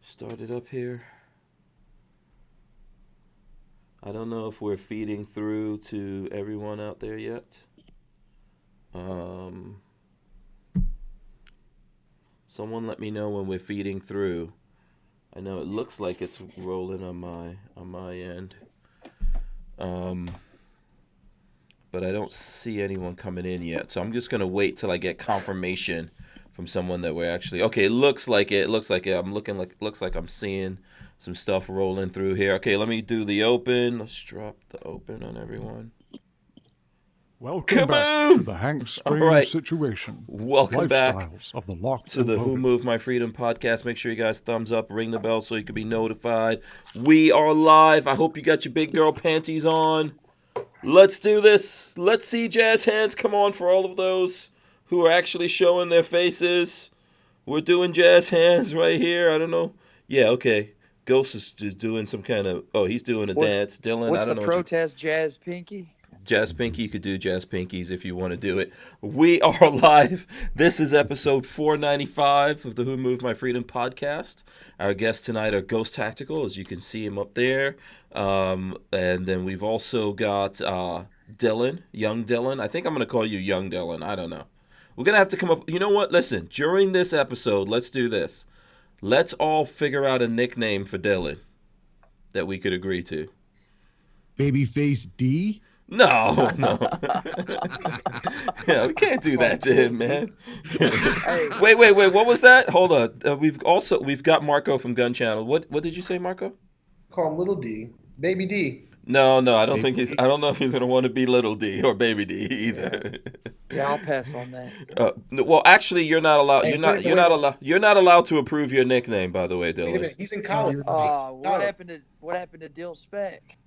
Start it up here. I don't know if we're feeding through to everyone out there yet. Someone let me know when we're feeding through. I know it looks like it's rolling on my end. But I don't see anyone coming in yet. So I'm just gonna wait till I get confirmation from someone that we're actually okay. It looks like it. Looks like I'm seeing some stuff rolling through here. Okay, let me do the open. Let's drop the open on everyone. Welcome back to the Hank Strange right. Situation. Welcome back Lifestyles of the Locked to and the Loaded. Who Moved My Freedom podcast. Make sure you guys thumbs up, ring the bell so you can be notified. We are live. I hope you got your big girl panties on. Let's do this. Let's see jazz hands come on for all of those who are actually showing their faces. We're doing jazz hands right here. I don't know. Yeah, okay. Ghost is just doing some kind of... Oh, he's doing a dance. Dillon, what's I don't know. What's the protest jazz pinky? Jazz Pinky, you could do Jazz Pinkies if you want to do it. We are live. This is episode 495 of the Who Moved My Freedom podcast. Our guests tonight are Ghost Tactical, as you can see him up there. And then we've also got Dillon, Young Dillon. I think I'm going to call you Young Dillon. I don't know. We're going to have to come up. You know what? Listen, during this episode, let's do this. Let's all figure out a nickname for Dillon that we could agree to. Babyface D? No. Yeah, we can't do that to him, man. Wait. What was that? Hold on. We've got Marco from Gun Channel. What did you say, Marco? Call him Little D, Baby D. No. I don't know if he's gonna want to be Little D or Baby D either. Yeah, I'll pass on that. Well, actually, you're not allowed. You're not allowed to approve your nickname. By the way, Dillon. Wait a minute, he's in college. What happened to Dill Spec?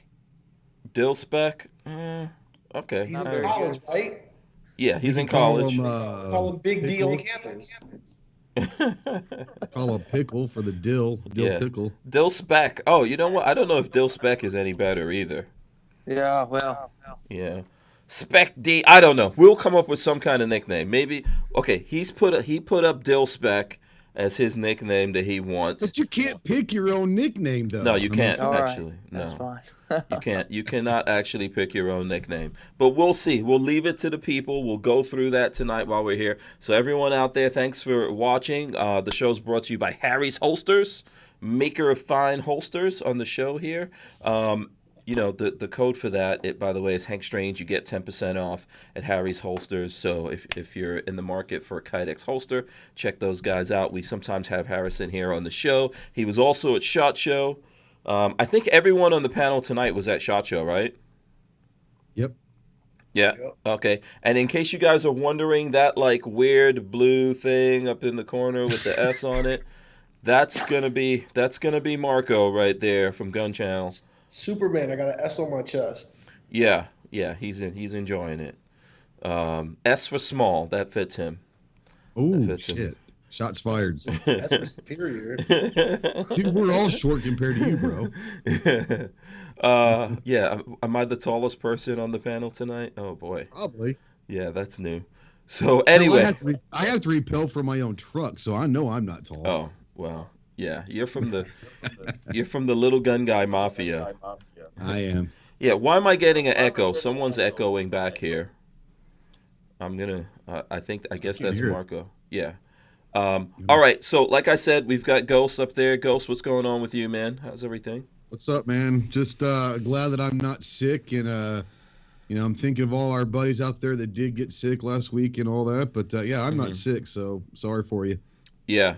Dill Spec? Okay. He's in college, right? Yeah, he's in college. Call him Big D on campus. Call a pickle for the dill pickle. Dill Spec. Oh, you know what? I don't know if Dill Spec is any better either. Yeah, well. Yeah. Spec D. I don't know. We'll come up with some kind of nickname. Maybe. Okay, he put up Dill Spec as his nickname that he wants. But you can't pick your own nickname, though. No, you can't actually. Right. That's fine. You can't. You cannot actually pick your own nickname. But we'll see. We'll leave it to the people. We'll go through that tonight while we're here. So everyone out there, thanks for watching. The show's brought to you by Harry's Holsters, maker of fine holsters on the show here. You know, the code for that, by the way, is Hank Strange. You get 10% off at Harry's Holsters. So if you're in the market for a Kydex holster, check those guys out. We sometimes have Harrison here on the show. He was also at SHOT Show. I think everyone on the panel tonight was at SHOT Show, right? Yep. Yeah. Yep. Okay. And in case you guys are wondering, that like weird blue thing up in the corner with the S on it, that's gonna be Marco right there from Gun Channel. Superman, I got an S on my chest. Yeah, he's enjoying it. S for small, that fits him. Oh shit! Him. Shots fired. That's for superior. Dude, we're all short compared to you, bro. Yeah. Am I the tallest person on the panel tonight? Oh boy. Probably. Yeah, that's new. So anyway, I have to repel from my own truck, so I know I'm not tall. Oh well. Yeah, you're from the Little Gun Guy Mafia. I am. Yeah, why am I getting an echo? Someone's echoing back here. I guess that's Marco. Yeah. All right, so like I said, we've got Ghost up there. Ghost, what's going on with you, man? How's everything? What's up, man? Just glad that I'm not sick, and I'm thinking of all our buddies out there that did get sick last week and all that. But yeah, I'm not sick, so sorry for you. Yeah.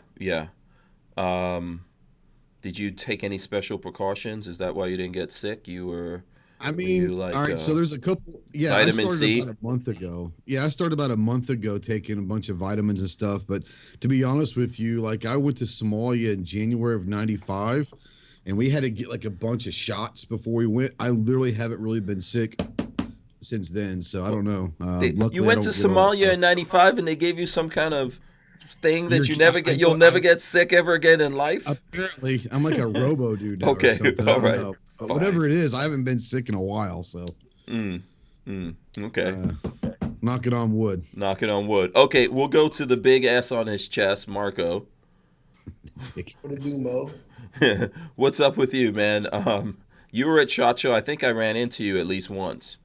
Did you take any special precautions? Is that why you didn't get sick? All right, so there's a couple. Yeah, vitamin C. About a month ago. Yeah, I started about a month ago taking a bunch of vitamins and stuff. But to be honest with you, like I went to Somalia in January of '95, and we had to get like a bunch of shots before we went. I literally haven't really been sick since then, so I don't know. You went to Somalia in '95, and they gave you some kind of thing that you'll never get sick ever again in life? Apparently. I'm like a robo dude now. Okay, all right. Whatever it is, I haven't been sick in a while, so. Okay. Knock it on wood. Okay, we'll go to the big S on his chest, Marco. What it do, Mo? What's up with you, man? You were at SHOT Show. I think I ran into you at least once.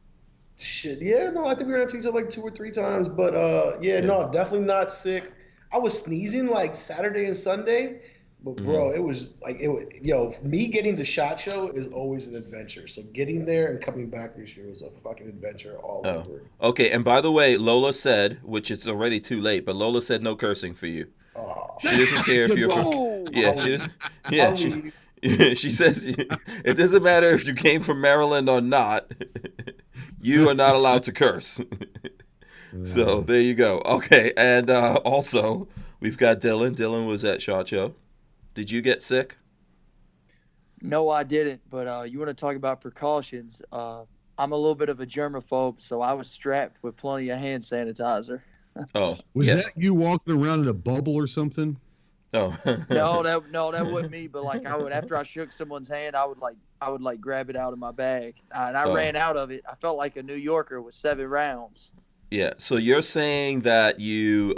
Shit, yeah, no, I think we ran into each other like 2 or 3 times, but yeah, no, definitely not sick. I was sneezing like Saturday and Sunday, but bro, it was like me getting to SHOT Show is always an adventure. So getting there and coming back this year was a fucking adventure all over. Okay, and by the way, Lola said, which it's already too late, but Lola said no cursing for you. Oh, She doesn't care if you're from. Yeah, she doesn't. Yeah, she says it doesn't matter if you came from Maryland or not. You are not allowed to curse. So there you go. Okay, and also we've got Dillon. Dillon was at SHOT Show. Did you get sick? No, I didn't. But you want to talk about precautions? I'm a little bit of a germaphobe, so I was strapped with plenty of hand sanitizer. Oh, Was that you walking around in a bubble or something? Oh, No, that wasn't me. But like, after I shook someone's hand, I would grab it out of my bag, and I ran out of it. I felt like a New Yorker with 7 rounds. Yeah. So you're saying that you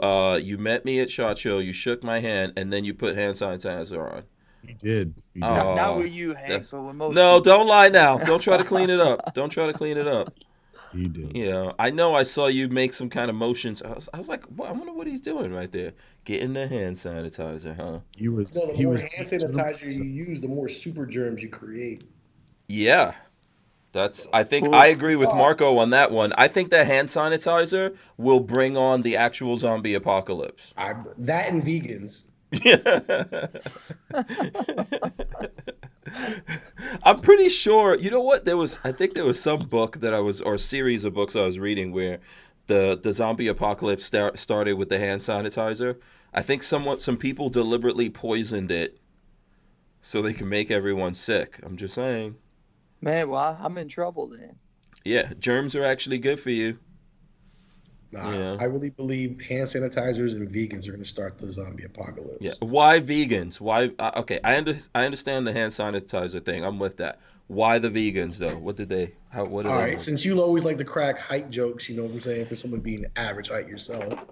met me at SHOT Show, you shook my hand, and then you put hand sanitizer on. You did. You did. Not with you, Hank, but with most. No, don't lie now. Don't try to clean it up. Don't try to clean it up. You did. Yeah, I know. I saw you make some kind of motions. I was like, I wonder what he's doing right there. Getting the hand sanitizer, huh? the more hand sanitizer you use, the more super germs you create. Yeah. I think I agree with Marco on that one. I think that hand sanitizer will bring on the actual zombie apocalypse. That and vegans. I'm pretty sure. You know what? I think there was some book or series of books I was reading where the zombie apocalypse started with the hand sanitizer. I think some people deliberately poisoned it so they can make everyone sick. I'm just saying. Man, well, I'm in trouble then. Yeah, germs are actually good for you. Nah, I really believe hand sanitizers and vegans are going to start the zombie apocalypse. Yeah. Why vegans? Why? Okay, I understand the hand sanitizer thing. I'm with that. Why the vegans though? What did they? What? All right. Since you always like to crack height jokes, you know what I'm saying, for someone being average height yourself.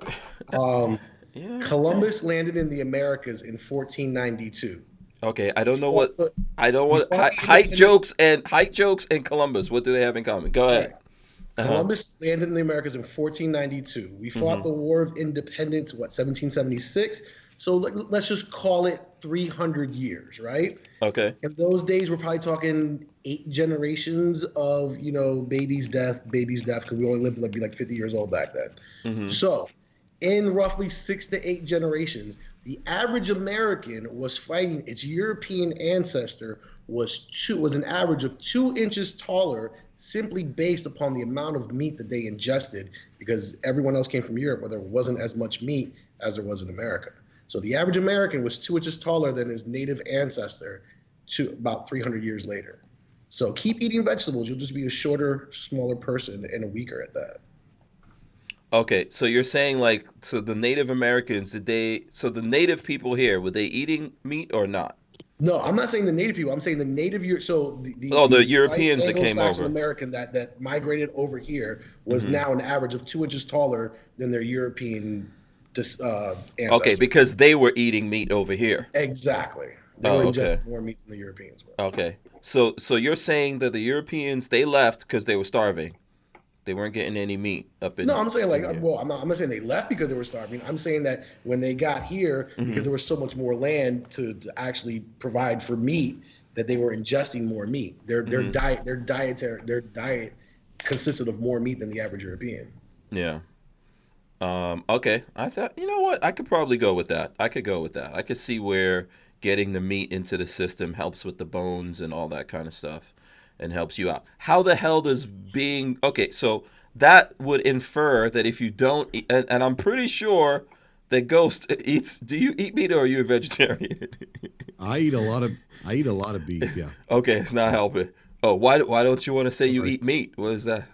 Columbus landed in the Americas in 1492. Okay, I don't know what height jokes and Columbus. What do they have in common? Go ahead. Columbus landed in the Americas in 1492. We fought the War of Independence, 1776? So let's just call it 300 years, right? Okay. In those days, we're probably talking 8 generations of, baby's death, because we only lived to be like 50 years old back then. So in roughly 6 to 8 generations, the average American was fighting its European ancestor was an average of 2 inches taller, simply based upon the amount of meat that they ingested, because everyone else came from Europe where there wasn't as much meat as there was in America. So the average American was 2 inches taller than his native ancestor to about 300 years later. So keep eating vegetables. You'll just be a shorter, smaller person and a weaker at that. Okay, so you're saying the Native Americans, the native people here, were they eating meat or not? No, I'm not saying the native people. I'm saying the native the Europeans that came over. American that migrated over here was now an average of 2 inches taller than their European ancestors. Okay, because they were eating meat over here. Exactly. They were ingesting more meat than the Europeans were. Okay, so you're saying that the Europeans, they left because they were starving. They weren't getting any meat up in. No, I'm saying I'm not saying they left because they were starving. I'm saying that when they got here, because there was so much more land to actually provide for meat, that they were ingesting more meat. Their diet consisted of more meat than the average European. Yeah. Okay. I thought, you know what? I could probably go with that. I could see where getting the meat into the system helps with the bones and all that kind of stuff. And helps you out. How the hell does okay, so that would infer that if you don't eat, and I'm pretty sure that Ghost eats, do you eat meat or are you a vegetarian? I eat a lot of beef, yeah. Okay, it's not helping. Oh, why don't you want to say you eat meat? What is that?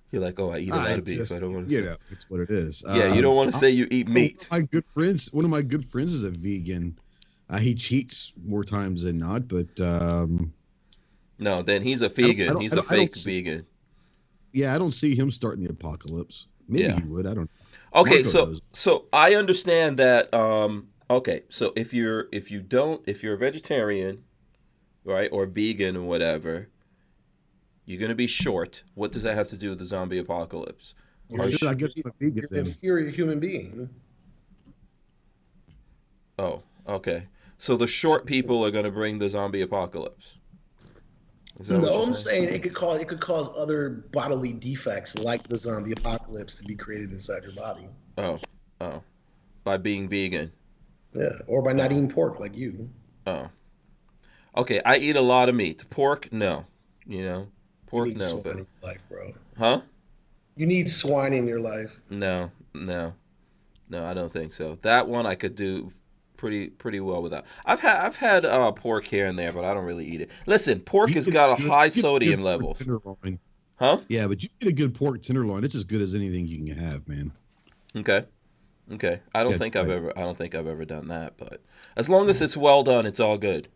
You're like, I eat a lot of beef. I don't want to say. It's what it is. Yeah, you don't want to say you eat meat. One of my good friends is a vegan. He cheats more times than not, but no, then he's a vegan. He's a fake vegan. Yeah, I don't see him starting the apocalypse. Maybe he would. I don't know. Okay, so I understand that Okay, so if you're a vegetarian, right, or vegan or whatever, you're gonna be short. What does that have to do with the zombie apocalypse? You're, Or should I guess you're, I'm a vegan you're an then? inferior human being. Oh, okay. So the short people are gonna bring the zombie apocalypse. Is that what No, you're I'm saying? saying it could cause other bodily defects like the zombie apocalypse to be created inside your body. Oh, oh, by being vegan. Yeah, or by not Oh, eating pork like you. oh. Okay, I eat a lot of meat. Pork, no. You know, You pork, need no. swine But in your life, bro. huh? You need swine in your life. No, no, no. I don't think so. That one I could do pretty well without. I've had pork here and there, but I don't really eat it. Listen, pork You has get got a good, high you get sodium good pork levels. tenderloin. Huh? Yeah, but you get a good pork tenderloin. It's as good as anything you can have, man. Okay. Okay. I don't Yeah, think right. I don't think I've ever done that, but as long as it's well done, it's all good.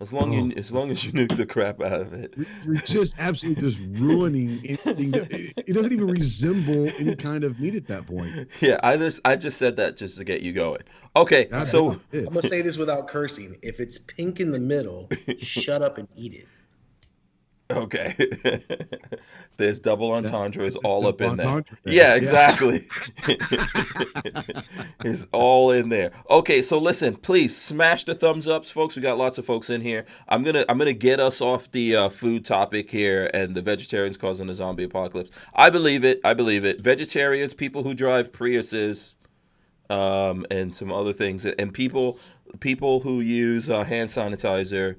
Oh, As long as you nuke the crap out of it. you're just absolutely just ruining anything. It doesn't even resemble any kind of meat at that point. Yeah, I just said that just to get you going. Okay, God Okay, damn so it. I'm gonna say this without cursing. If it's pink in the middle, shut up and eat it. okay. There's double entendres That's a all up double in that. entendre there. Yeah, Yeah. exactly. It's all in there. Okay, so listen, please smash the thumbs ups, folks. We got lots of folks in here. I'm gonna get us off the food topic here and the vegetarians causing the zombie apocalypse. I believe it. I believe it. Vegetarians, people who drive Priuses, and some other things, and people who use hand sanitizer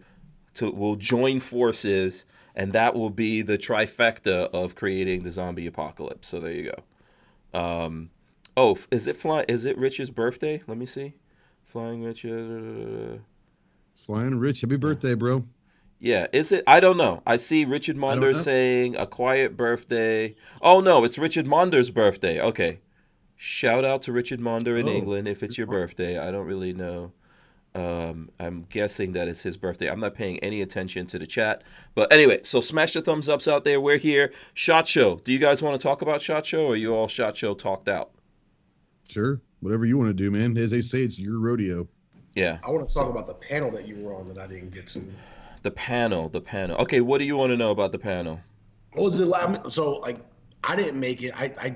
will join forces, and that will be the trifecta of creating the zombie apocalypse. So there you go. Oh, is it Rich's birthday? Let me see. Flying Rich. Flying Rich, happy birthday, bro. Yeah, is it? I don't know. I see Richard I don't Monder know. saying a quiet birthday. Oh no, it's Richard Monder's birthday. Okay. Shout out to Richard Monder in Oh, England if it's your birthday. I don't really know. I'm guessing that it's his birthday. I'm not paying any attention to the chat. But anyway, so smash the thumbs ups out there. We're here. SHOT Show. Do you guys want to talk about SHOT Show, or are you all SHOT Show talked out? sure. Whatever you want to do, man. As they say, it's your rodeo. Yeah. I want to talk about the panel that you were on that I didn't get to. The panel. Okay, what do you want to know about the panel? What was it like? So, like, I didn't make it. I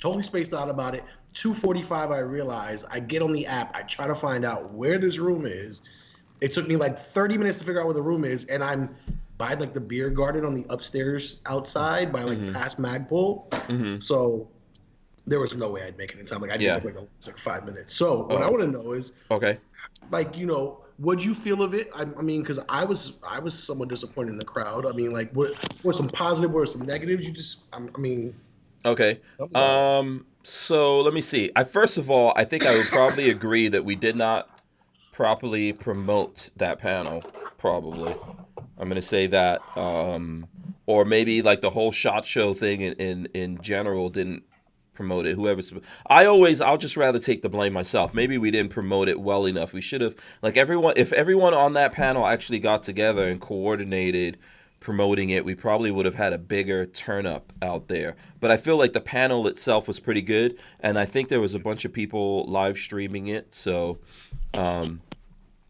totally spaced out about it. 2:45, I realized. I get on the app. I try to find out where this room is. It took me like 30 minutes to figure out where the room is, and I'm by like the beer garden on the upstairs outside by like past Magpul. So there was no way I'd make it in time. Like I did like 5 minutes. So what I want to know is, Okay. like, you know, what'd you feel of it? I mean, because I was somewhat disappointed in the crowd. I mean, like, what were some positive, what were some negatives? You just, I mean, Okay. something about it. So let me see. First of all, I think I would probably agree that we did not properly promote that panel. Probably, I'm gonna say that. Or maybe like the whole SHOT Show thing in general didn't promote it. I'll just rather take the blame myself. Maybe we didn't promote it well enough. We should have, like, if everyone on that panel actually got together and coordinated promoting it, we probably would have had a bigger turn up out there. But I feel like the panel itself was pretty good, and I think there was a bunch of people live streaming it. So, and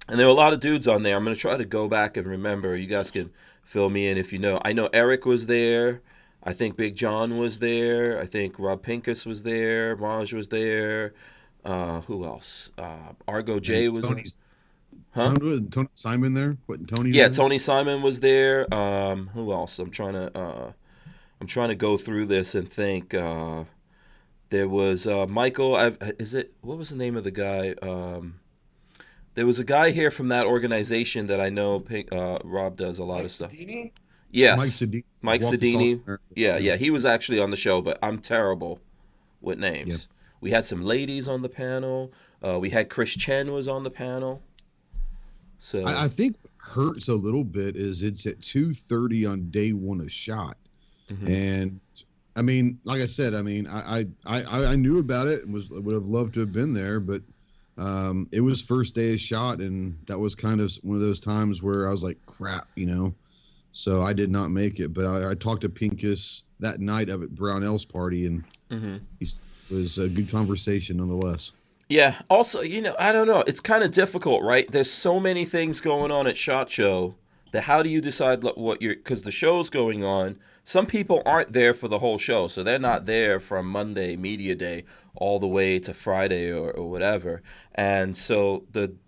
there were a lot of dudes on there. I'm gonna try to go back and remember. You guys can fill me in if you know. I know Eric was there. I think Big John was there. I think Rob Pincus was there. Raj was there. Who else? Argo J was there. Huh? Tony Simon there? What, Tony? Yeah, there? Tony Simon was there. Who else? I'm trying to go through this and think. There was Michael. What was the name of the guy? There was a guy here from that organization that I know. Rob does a lot of stuff. Sedini? Yes, Mike Walther Sedini. Arms. Yeah, he was actually on the show, but I'm terrible with names. Yep. We had some ladies on the panel. We had Chris Chen was on the panel. So I think what hurts a little bit is it's at 2:30 on day one of SHOT. And I mean, like I said, I mean, I knew about it and would have loved to have been there, but it was first day of SHOT, and that was kind of one of those times where I was like, crap, you know. So I did not make it, but I talked to Pincus that night of at Brownell's party, and it was a good conversation nonetheless. Yeah. Also, I don't know. It's kind of difficult, right? There's so many things going on at SHOT Show that how do you decide what you're, because the show's going on. Some people aren't there for the whole show, so they're not there from Monday media day all the way to Friday or whatever. And so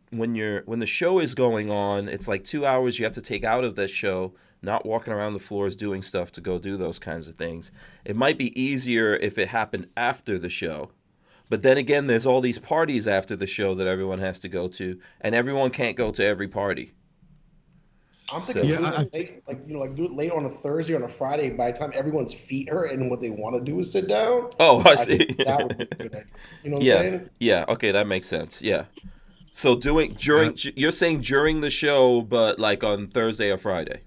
when the show is going on, it's like 2 hours you have to take out of that show, not walking around the floors doing stuff to go do those kinds of things. It might be easier if it happened after the show. But then again, there's all these parties after the show that everyone has to go to, and everyone can't go to every party. I'm thinking do it late on a Thursday or on a Friday. By the time everyone's feet hurt and what they want to do is sit down. Oh, I see. That would be a good idea. You know what Yeah, I'm saying? yeah. Okay, that makes sense. Yeah. So you're saying during the show, but like on Thursday or Friday.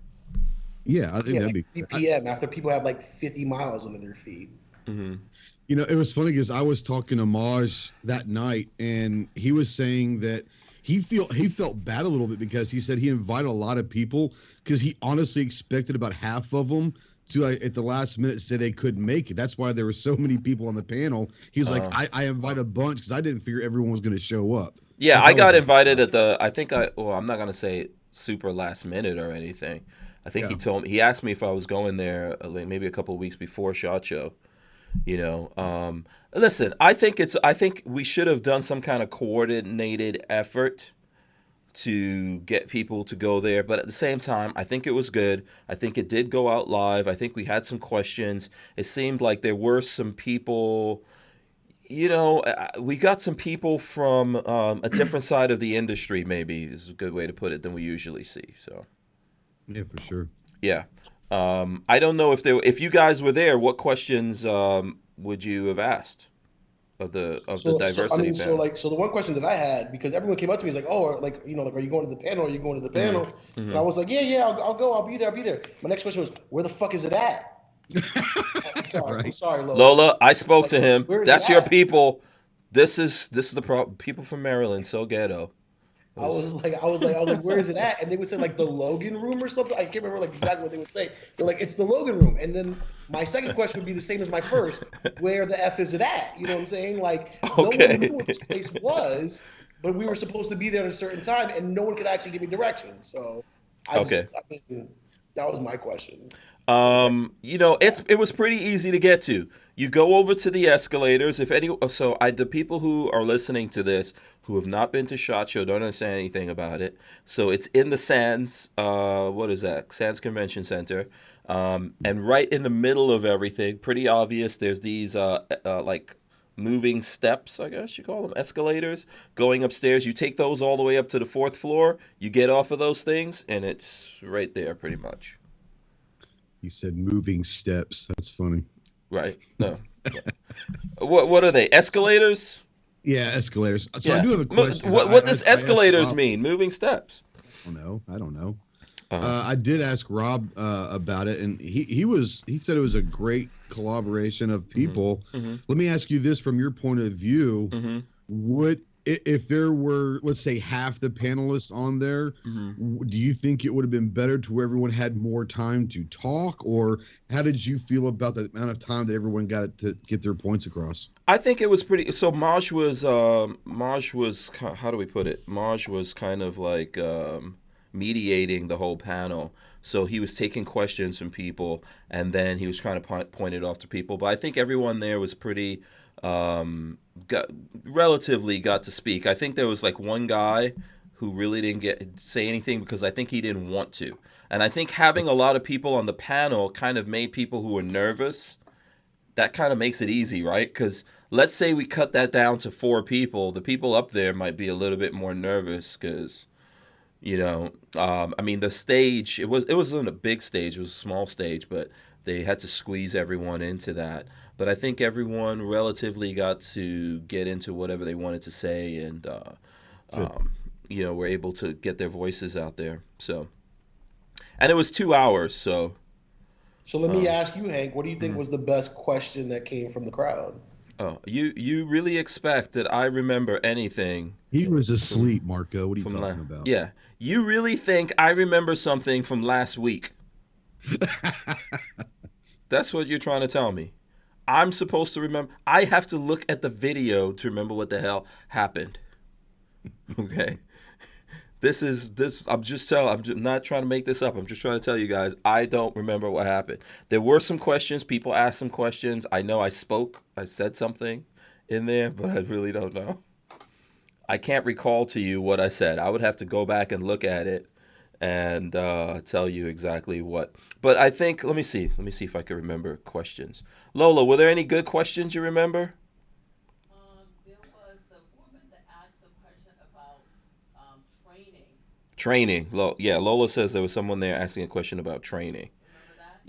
Yeah, I think that'd like be 3 p.m. after people have like 50 miles under their feet. Mm-hmm. It was funny because I was talking to Maj that night, and he was saying that he felt bad a little bit because he said he invited a lot of people because he honestly expected about half of them to at the last minute say they couldn't make it. That's why there were so many people on the panel. He's like, I invited a bunch because I didn't figure everyone was going to show up. Yeah, I got invited at I'm not going to say super last minute or anything. I think he asked me if I was going there maybe a couple of weeks before SHOT Show. Listen, I think we should have done some kind of coordinated effort to get people to go there. But at the same time, I think it was good. I think it did go out live. I think we had some questions. It seemed like there were some people, we got some people from a different side of the industry, maybe is a good way to put it, than we usually see. So, yeah, for sure. Yeah. I don't know if you guys were there, what questions would you have asked of the diversity panel? So the one question that I had, because everyone came up to me, is like, oh, are you going to the panel? Are you going to the panel? Mm-hmm. And I was like, yeah, I'll go. I'll be there. My next question was, where the fuck is it at? I'm sorry, Lola. Lola, I spoke to him. That's your at? people. This is the problem. People from Maryland, so ghetto. I was like, where is it at? And they would say like the Logan room or something. I can't remember like exactly what they would say. They're like, it's the Logan room. And then my second question would be the same as my first. Where the F is it at? You know what I'm saying? Like, no one knew what this place was, but we were supposed to be there at a certain time, and no one could actually give me directions. So, that was my question. It was pretty easy to get to. You go over to the escalators. The people who are listening to this who have not been to SHOT Show don't understand anything about it. So it's in the Sands. What is that? Sands Convention Center. And right in the middle of everything, pretty obvious. There's these like moving steps, I guess you call them, escalators, going upstairs. You take those all the way up to the 4th floor. You get off of those things, and it's right there, pretty much. He said moving steps. That's funny. Right. No. What are they? Escalators? Yeah, escalators. So I do have a question. What does escalators mean? Moving steps? I don't know. I did ask Rob about it, and he said it was a great collaboration of people. Mm-hmm. Let me ask you this from your point of view. Mm-hmm. If there were, let's say, half the panelists on there, do you think it would have been better to where everyone had more time to talk? Or how did you feel about the amount of time that everyone got to get their points across? I think it was pretty. So Maj was, how do we put it? Maj was kind of like mediating the whole panel. So he was taking questions from people, and then he was trying to point it off to people. But I think everyone there was pretty... relatively got to speak. I think there was like one guy who really didn't say anything because I think he didn't want to. And I think having a lot of people on the panel kind of made people who were nervous, that kind of makes it easy, right? Because let's say we cut that down to 4 people. The people up there might be a little bit more nervous because, the stage, it wasn't a big stage, it was a small stage, but they had to squeeze everyone into that. But I think everyone relatively got to get into whatever they wanted to say, and were able to get their voices out there. So, and it was 2 hours. So let me ask you, Hank, what do you think was the best question that came from the crowd? Oh, you really expect that I remember anything? He was asleep, Marco. What are you talking about? Yeah, you really think I remember something from last week? That's what you're trying to tell me. I'm supposed to remember. I have to look at the video to remember what the hell happened. Okay. I'm just not trying to make this up. I'm just trying to tell you guys, I don't remember what happened. There were some questions. People asked some questions. I know I said something in there, but I really don't know. I can't recall to you what I said. I would have to go back and look at it and tell you exactly what. But I think, let me see if I can remember questions. Lola, were there any good questions you remember? There was the woman that asked a question about Training. Lola says there was someone there asking a question about training. Remember that?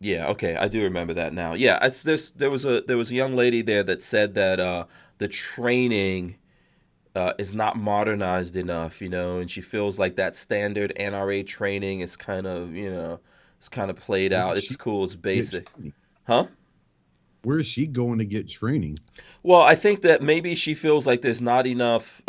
Yeah. Okay, I do remember that now. Yeah, there was a young lady there that said that the training is not modernized enough, and she feels like that standard NRA training is kind of, it's kind of played out. It's cool, it's basic. Huh? Where is she going to get training? Well, I think that maybe she feels like there's not enough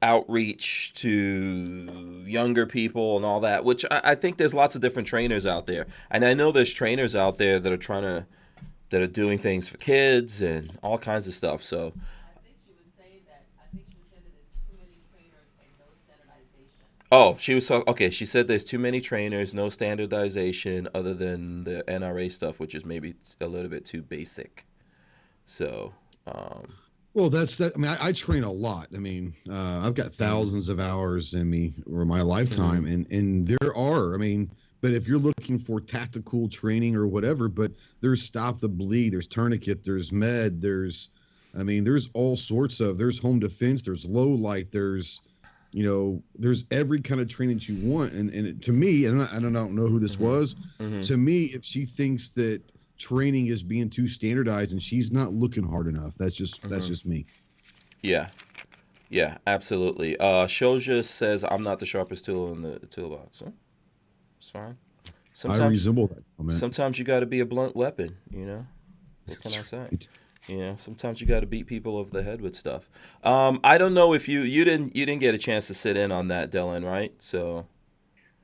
outreach to younger people and all that, which I think there's lots of different trainers out there. And I know there's trainers out there that are doing things for kids and all kinds of stuff. So I think she was saying that there's too many trainers and no standardization. oh, she said there's too many trainers, no standardization other than the NRA stuff, which is maybe a little bit too basic. So well, that's that. I mean, I train a lot. I mean, I've got thousands of hours in me over my lifetime, and there are. I mean, but if you're looking for tactical training or whatever, but there's stop the bleed, there's tourniquet, there's med, there's all sorts of. There's home defense, there's low light, there's every kind of training that you want. And to me, and I don't know who this was. To me, if she thinks that training is being too standardized and she's not looking hard enough, that's just me. yeah, absolutely. Shoja says I'm not the sharpest tool in the toolbox. Huh? It's fine. I resemble that comment. Sometimes you got to be a blunt weapon. What can I say? Right. Sometimes you got to beat people over the head with stuff. I don't know if you didn't get a chance to sit in on that, Dillon, right? So.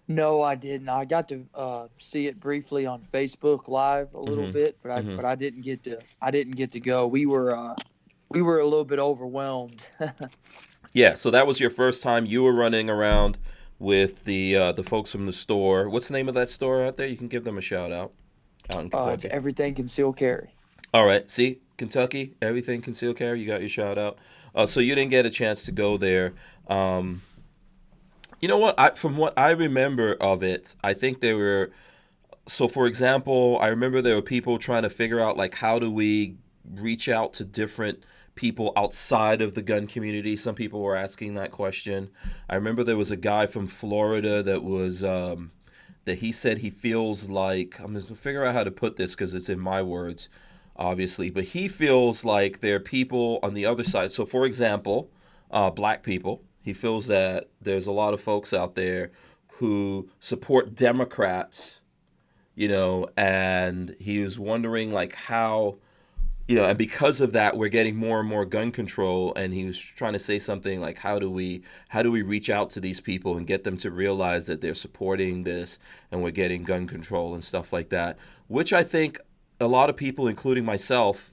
No, I didn't. I got to see it briefly on Facebook Live a little bit, but I didn't get to go. We were a little bit overwhelmed. Yeah, so that was your first time you were running around with the folks from the store. What's the name of that store out there? You can give them a shout out in Kentucky. It's Everything Concealed Carry. All right, see, Kentucky, Everything Concealed Carry. You got your shout out. So you didn't get a chance to go there. You know what? From what I remember of it, I think there were. So, for example, I remember there were people trying to figure out like how do we reach out to different people outside of the gun community. Some people were asking that question. I remember there was a guy from Florida that was that he said he feels like, I'm just gonna figure out how to put this because it's in my words, obviously, but he feels like there are people on the other side. So, for example, black people. He feels that there's a lot of folks out there who support Democrats, and he was wondering like how, and because of that, we're getting more and more gun control. And he was trying to say something like, how do we reach out to these people and get them to realize that they're supporting this and we're getting gun control and stuff like that, which I think a lot of people, including myself,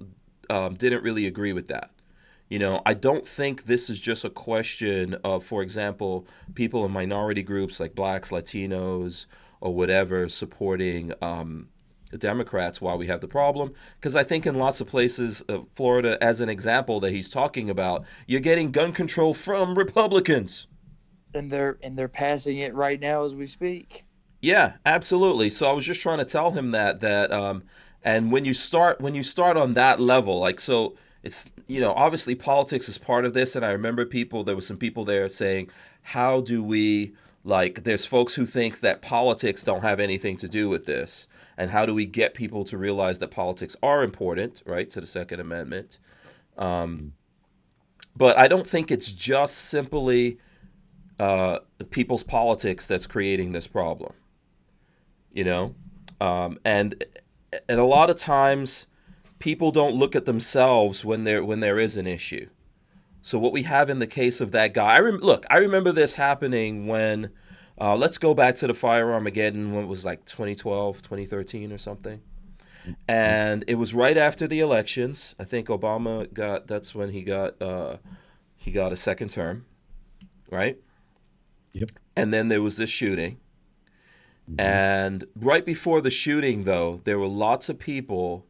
didn't really agree with that. I don't think this is just a question of, for example, people in minority groups like blacks, Latinos, or whatever supporting the Democrats while we have the problem. Because I think in lots of places, Florida, as an example that he's talking about, you're getting gun control from Republicans. And they're passing it right now as we speak. Yeah, absolutely. So I was just trying to tell him that and when you start on that level, like so. It's, obviously politics is part of this. And I remember there were some people there saying, how do we, there's folks who think that politics don't have anything to do with this. And how do we get people to realize that politics are important, right, to the Second Amendment? But I don't think it's just simply people's politics that's creating this problem, and a lot of times, people don't look at themselves when there is an issue. So what we have in the case of that guy, I remember this happening when, let's go back to the Fire Armageddon when it was like 2012, 2013 or something. And it was right after the elections. I think that's when he got a second term, right? Yep. And then there was this shooting. And right before the shooting, though, there were lots of people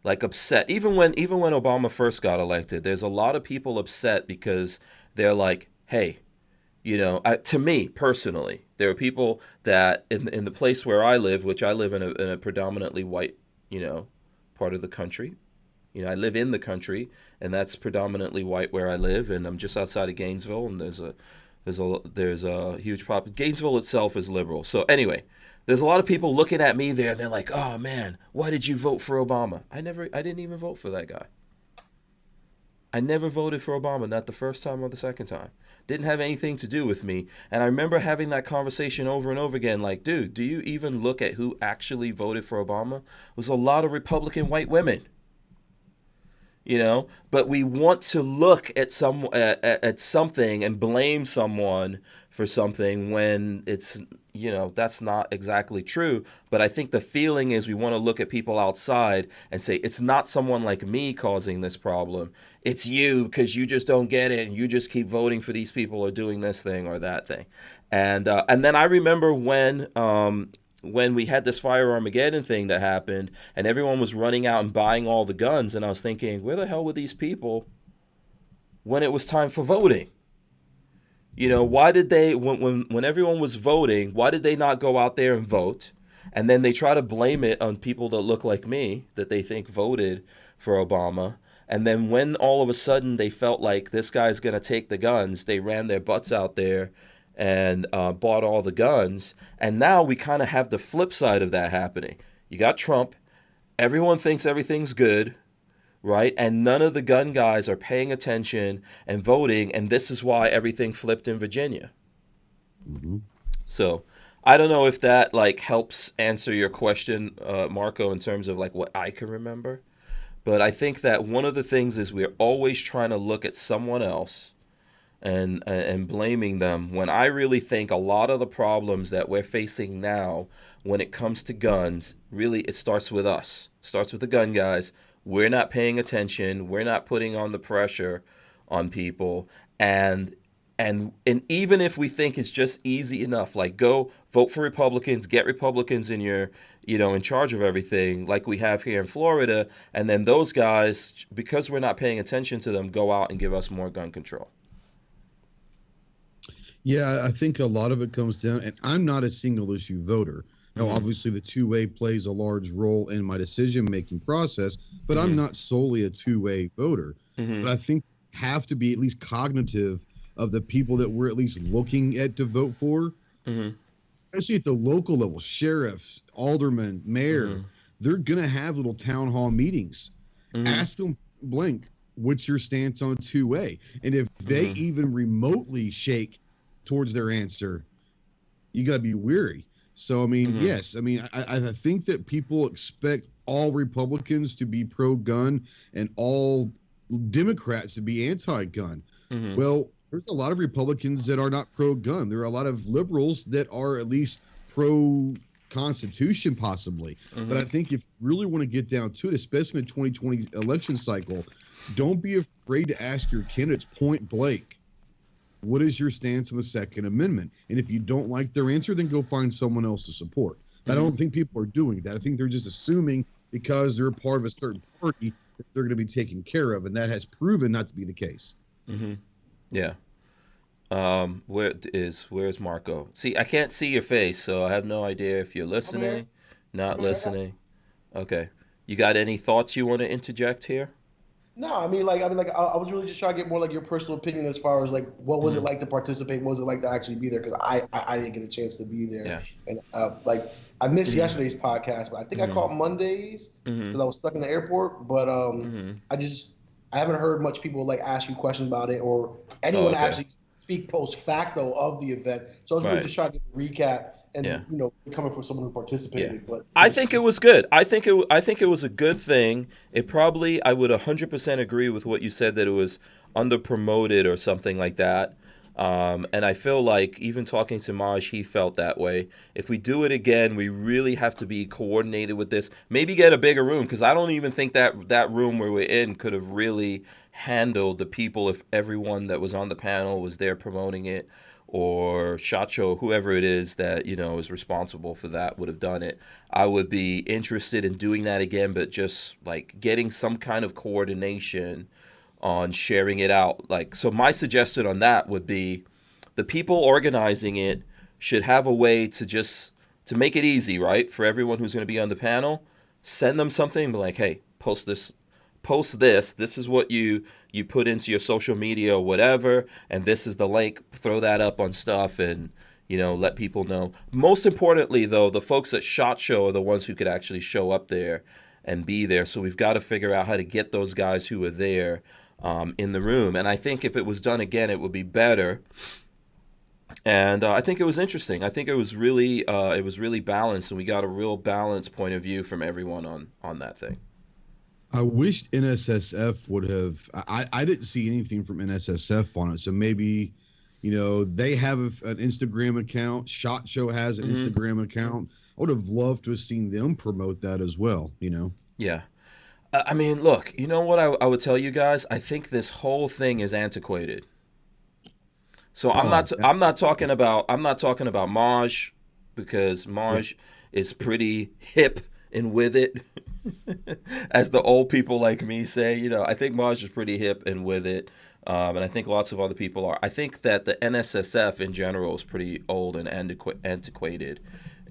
like upset. Even when Obama first got elected, there's a lot of people upset because they're like, hey, to me personally, there are people that in the place where I live, which I live in a predominantly white, part of the country. I live in the country, and that's predominantly white where I live, and I'm just outside of Gainesville, and there's a huge problem. Gainesville itself is liberal. So anyway, there's a lot of people looking at me there, and they're like, "Oh man, why did you vote for Obama?" I didn't even vote for that guy. I never voted for Obama, not the first time or the second time. Didn't have anything to do with me. And I remember having that conversation over and over again, like, dude, do you even look at who actually voted for Obama? It was a lot of Republican white women. But we want to look at something and blame someone for something when it's, that's not exactly true. But I think the feeling is we want to look at people outside and say, it's not someone like me causing this problem. It's you, because you just don't get it, and you just keep voting for these people or doing this thing or that thing. And then I remember when we had this Fire Armageddon thing that happened, and everyone was running out and buying all the guns, and I was thinking, where the hell were these people when it was time for voting? Why did they, when everyone was voting, why did they not go out there and vote? And then they try to blame it on people that look like me, that they think voted for Obama. And then when all of a sudden they felt like this guy's going to take the guns, they ran their butts out there and bought all the guns. And now we kind of have the flip side of that happening. You got Trump. Everyone thinks everything's good, right? And none of the gun guys are paying attention and voting. And this is why everything flipped in Virginia. Mm-hmm. So I don't know if that helps answer your question, Marco, in terms of what I can remember. But I think that one of the things is we're always trying to look at someone else and blaming them, when I really think a lot of the problems that we're facing now when it comes to guns, really it starts with us. It starts with the gun guys. We're not paying attention. We're not putting on the pressure on people. And even if we think it's just easy enough, go vote for Republicans, get Republicans in in charge of everything, like we have here in Florida, and then those guys, because we're not paying attention to them, go out and give us more gun control. Yeah, I think a lot of it comes down, and I'm not a single issue voter. Now, obviously, the two-way plays a large role in my decision-making process, but I'm not solely a two-way voter. But I think have to be at least cognitive of the people that we're at least looking at to vote for. Especially at the local level, sheriffs, aldermen, mayor, they're going to have little town hall meetings. Ask them blank, what's your stance on two-way? And if they even remotely shake towards their answer, you got to be weary. So, I mean, yes, I mean, I think that people expect all Republicans to be pro-gun and all Democrats to be anti-gun. Well, there's a lot of Republicans that are not pro-gun. There are a lot of liberals that are at least pro-Constitution, possibly. But I think if you really want to get down to it, especially in the 2020 election cycle, don't be afraid to ask your candidates point blank, what is your stance on the Second Amendment? And if you don't like their answer, then go find someone else to support. I don't think people are doing that. I think they're just assuming because they're a part of a certain party that they're going to be taken care of, and that has proven not to be the case. Yeah. Where's Marco? See, I can't see your face, so I have no idea if you're listening, not listening. Okay. You got any thoughts you want to interject here? No, I was really just trying to get more your personal opinion as far as what was it like to participate? What was it like to actually be there? Because I didn't get a chance to be there. Yeah. And I missed yesterday's podcast, but I think I caught Mondays because I was stuck in the airport. But I haven't heard much people ask you questions about it or anyone actually speak post facto of the event. So I was really just trying to get a recap. And coming from someone who participated, but I think it was good. I think it was a good thing. It probably, I would 100% agree with what you said, that it was under promoted or something like that. And I feel like even talking to Maj, he felt that way. If we do it again, we really have to be coordinated with this. Maybe get a bigger room, because I don't even think that room where we're in could have really handled the people if everyone that was on the panel was there promoting it, or SHOT Show, whoever it is that, is responsible for that would have done it. I would be interested in doing that again, but just like getting some kind of coordination on sharing it out. Like, so my suggestion on that would be the people organizing it should have a way to make it easy, right? For everyone who's going to be on the panel, send them something like, hey, post this. This is what you put into your social media or whatever, and this is the link. Throw that up on stuff and let people know. Most importantly, though, the folks at SHOT Show are the ones who could actually show up there and be there. So we've got to figure out how to get those guys who are there in the room. And I think if it was done again, it would be better. And I think it was interesting. I think it was really balanced, and we got a real balanced point of view from everyone on that thing. I wish NSSF would have. I didn't see anything from NSSF on it, so maybe, they have an Instagram account. SHOT Show has an Instagram account. I would have loved to have seen them promote that as well. Yeah, I mean, look. You know what I would tell you guys? I think this whole thing is antiquated. So I'm not talking about Maj, because Maj is pretty hip and with it. As the old people like me say, I think Maj is pretty hip and with it, and I think lots of other people are. I think that the NSSF in general is pretty old and antiquated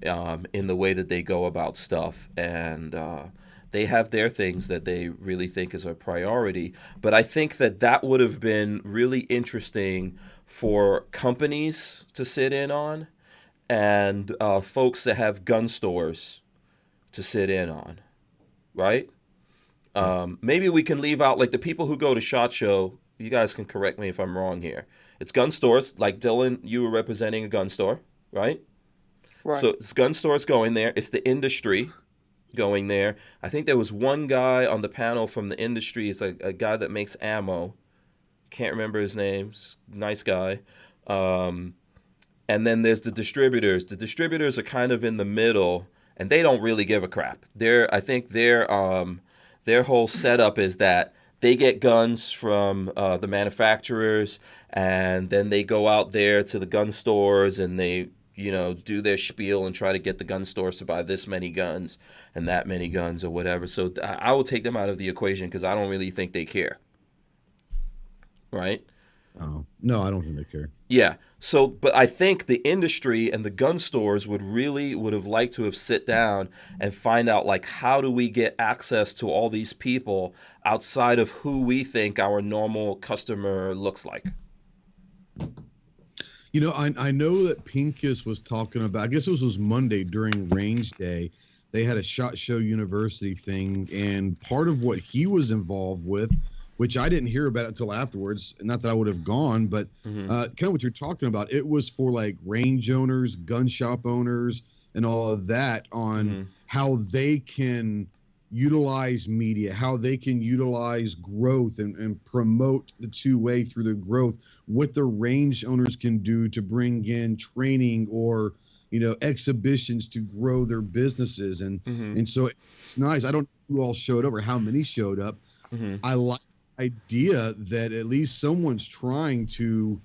in the way that they go about stuff, and they have their things that they really think is a priority. But I think that would have been really interesting for companies to sit in on, and folks that have gun stores to sit in on. Right? Maybe we can leave out, like, the people who go to SHOT Show. You guys can correct me if I'm wrong here. It's gun stores. Like, Dillon, you were representing a gun store, right? Right. So it's gun stores going there. It's the industry going there. I think there was one guy on the panel from the industry. It's a guy that makes ammo. Can't remember his name. Nice guy. And then there's the distributors. The distributors are kind of in the middle, and they don't really give a crap. I think their whole setup is that they get guns from the manufacturers, and then they go out there to the gun stores and they, do their spiel and try to get the gun stores to buy this many guns and that many guns or whatever. So I will take them out of the equation because I don't really think they care. Right? Oh, no, I don't think they care. Yeah. So, but I think the industry and the gun stores would have liked to have sit down and find out, like, how do we get access to all these people outside of who we think our normal customer looks like? I know that Pincus was talking about, I guess it was Monday during Range Day, they had a SHOT Show University thing, and part of what he was involved with, which I didn't hear about until afterwards, not that I would have gone, but kind of what you're talking about, it was for like range owners, gun shop owners, and all of that on how they can utilize media, how they can utilize growth and promote the two-way through the growth, what the range owners can do to bring in training or, exhibitions to grow their businesses. And so it's nice. I don't know who all showed up or how many showed up. I like idea that at least someone's trying to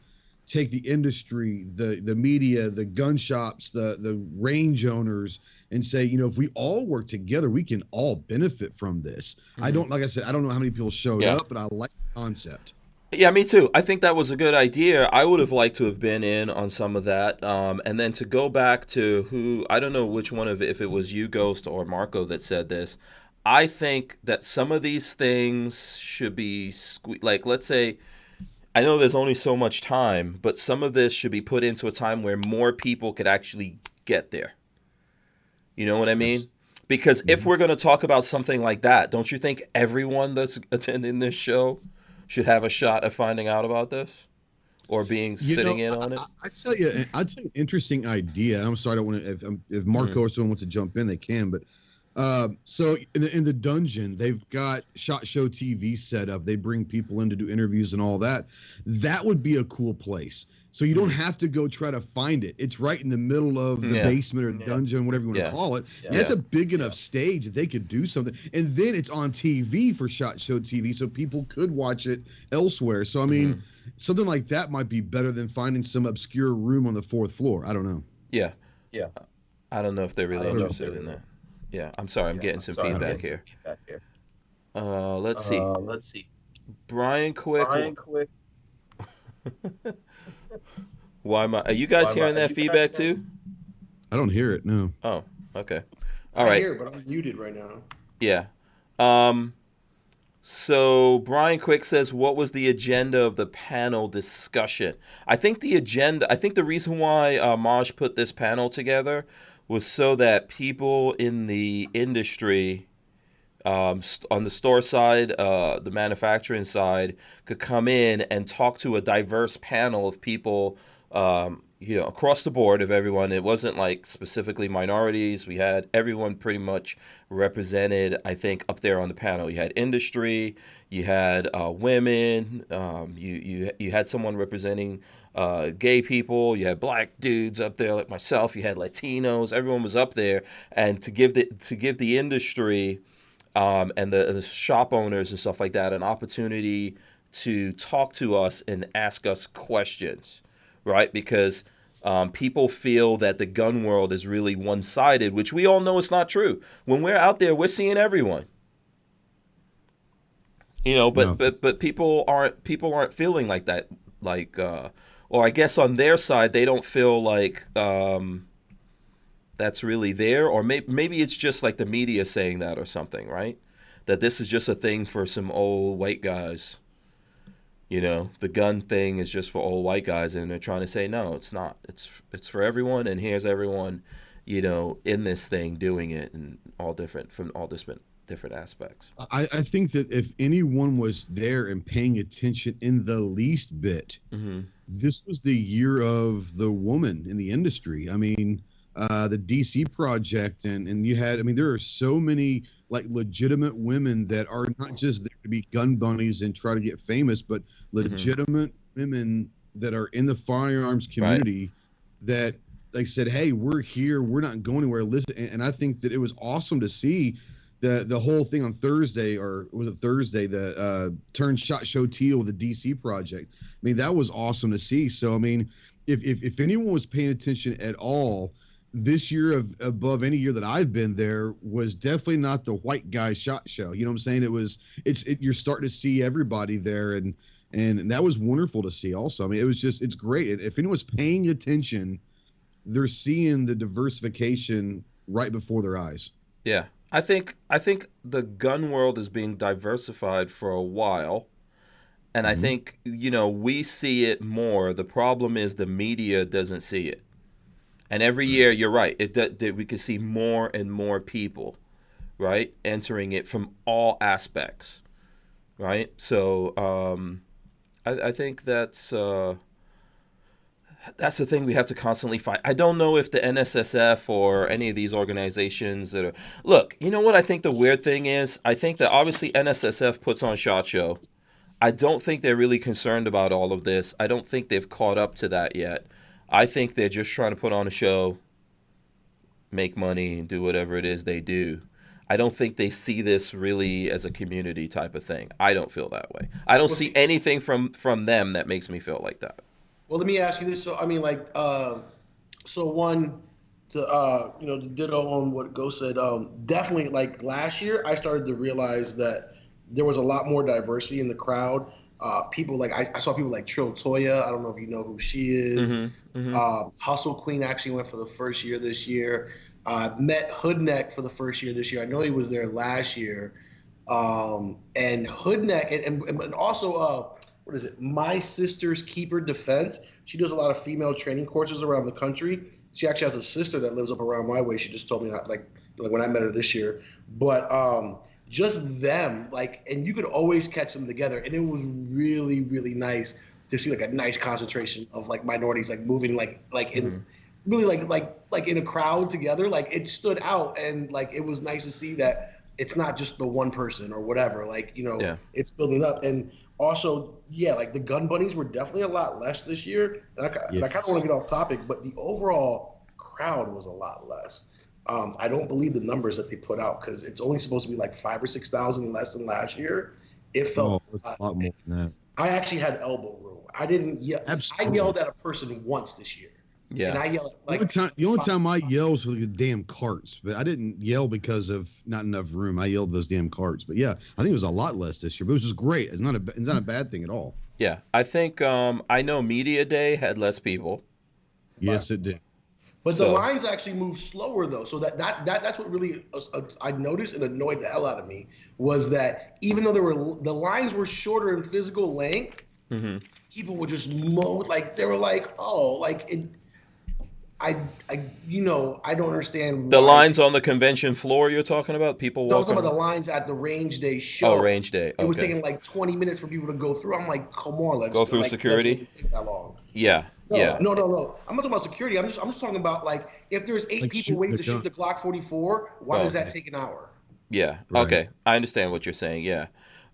take the industry, the media, the gun shops, the range owners, and say, if we all work together, we can all benefit from this. Like I said, I don't know how many people showed up, but I like the concept. Yeah, me too. I think that was a good idea. I would have liked to have been in on some of that. And then to go back to I don't know which one if it was you, Ghost, or Marco that said this. I think that some of these things should be like, let's say, I know there's only so much time, but some of this should be put into a time where more people could actually get there. You know what I mean? Because if we're going to talk about something like that, don't you think everyone that's attending this show should have a shot at finding out about this or sitting in on it? I'd tell you an interesting idea. And I'm sorry, I don't want to, if Marco or someone wants to jump in, they can, but So in the dungeon, they've got SHOT Show TV set up. They bring people in to do interviews and all that. That would be a cool place. So you don't have to go try to find it. It's right in the middle of the basement or dungeon, whatever you want to call it. And that's a big enough stage that they could do something. And then it's on TV for SHOT Show TV, so people could watch it elsewhere. So, I mean, something like that might be better than finding some obscure room on the 4th floor. I don't know. Yeah. I don't know if they're really interested in that. Yeah, I'm sorry. I'm getting some feedback here. Let's see. Brian Quick. Why am I? Are you guys hearing that feedback too? I don't hear it. No. Oh, okay. All right. I hear it, but I'm muted right now. Yeah. So Brian Quick says, what was the agenda of the panel discussion? I think the reason why Maj put this panel together was so that people in the industry, on the store side, the manufacturing side, could come in and talk to a diverse panel of people, across the board of everyone. It wasn't like specifically minorities. We had everyone pretty much represented, I think, up there on the panel. You had industry, you had women, you had someone representing gay people, you had black dudes up there like myself, you had Latinos, everyone was up there. And to give the industry and the shop owners and stuff like that an opportunity to talk to us and ask us questions, right? Because people feel that the gun world is really one-sided, which we all know is not true. When we're out there, we're seeing everyone. But people aren't feeling like that. Or I guess on their side, they don't feel like that's really there. Or maybe it's just like the media saying that or something, right? That this is just a thing for some old white guys. The gun thing is just for old white guys, and they're trying to say, no, it's not. It's for everyone, and here's everyone, in this thing doing it, and all different aspects. I think that if anyone was there and paying attention in the least bit, this was the year of the woman in the industry. I mean, the DC project, and you had, there are so many like legitimate women that are not just there to be gun bunnies and try to get famous, but legitimate women that are in the firearms community that they said, hey, we're here, we're not going anywhere. Listen. And I think that it was awesome to see the whole thing on Thursday, or was it Thursday, the Turn SHOT Show Teal, the DC project. That was awesome to see. So, if anyone was paying attention at all, this year above any year that I've been there was definitely not the white guy SHOT Show. You know what I'm saying? You're starting to see everybody there, and that was wonderful to see also. It's great. If anyone's paying attention, they're seeing the diversification right before their eyes. Yeah. I think the gun world is being diversified for a while. And I think, we see it more. The problem is the media doesn't see it. And every year, you're right, we can see more and more people, right, entering it from all aspects, right? So I think that's the thing we have to constantly fight. I don't know if the NSSF or any of these organizations that are... Look, you know what I think the weird thing is? I think that obviously NSSF puts on SHOT Show. I don't think they're really concerned about all of this. I don't think they've caught up to that yet. I think they're just trying to put on a show, make money, and do whatever it is they do. I don't think they see this really as a community type of thing. I don't feel that way. I don't see anything from them that makes me feel like that. Well, let me ask you this. So, to ditto on what Go said, definitely, like last year, I started to realize that there was a lot more diversity in the crowd. People like I saw people like Trill Toya. I don't know if you know who she is. Hustle Queen actually went for the first year this year. Met Hoodneck for the first year this year. I know he was there last year. And Hoodneck and also what is it? My Sister's Keeper Defense. She does a lot of female training courses around the country. She actually has a sister that lives up around my way. She just told me like when I met her this year. But just them, and you could always catch them together, and it was really, really nice to see a nice concentration of minorities moving in really like in a crowd together. Like it stood out, and like it was nice to see that it's not just the one person or whatever. Like Yeah. it's building up, and also like the gun bunnies were definitely a lot less this year. And I kind of want to get off topic, but the overall crowd was a lot less. I don't believe the numbers that they put out because it's only supposed to be like 5,000 or 6,000 less than last year. It felt a lot more than that. I actually had elbow room. I didn't yell. Absolutely. I yelled at a person once this year. Yeah. And I yelled like the only time I yelled was for the damn carts, but I didn't yell because of not enough room. I yelled those damn carts. But yeah, I think it was a lot less this year, but it was just great. It's not a bad thing at all. Yeah. I think I know Media Day had less people. Yes, it did. But the lines actually moved slower though, so that's what really I noticed and annoyed the hell out of me was that even though the lines were shorter in physical length, people would just like they were like, oh, like it. I don't understand. The lines on the convention floor you're talking about? People No, I'm walking? talking about the lines at the range day show. Oh, range day. Okay. It was taking like 20 minutes for people to go through. I'm like, come on, let's go through like, security. Let's take that long. Yeah. No, yeah. No. I'm not talking about security. I'm just talking about like if there's 8 people waiting to shoot the Glock 44, why does that take an hour? Yeah. Right. Okay. I understand what you're saying. Yeah.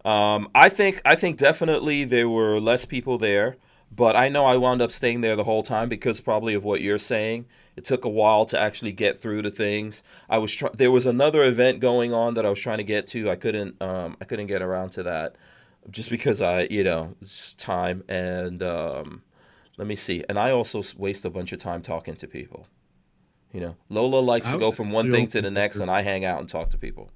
I think definitely there were less people there, but I know I wound up staying there the whole time because probably of what you're saying. It took a while to actually get through to things. There was another event going on that I was trying to get to. I couldn't get around to that just because it's just time and let me see. And I also waste a bunch of time talking to people. Lola likes to go from one thing to the next, and I hang out and talk to people.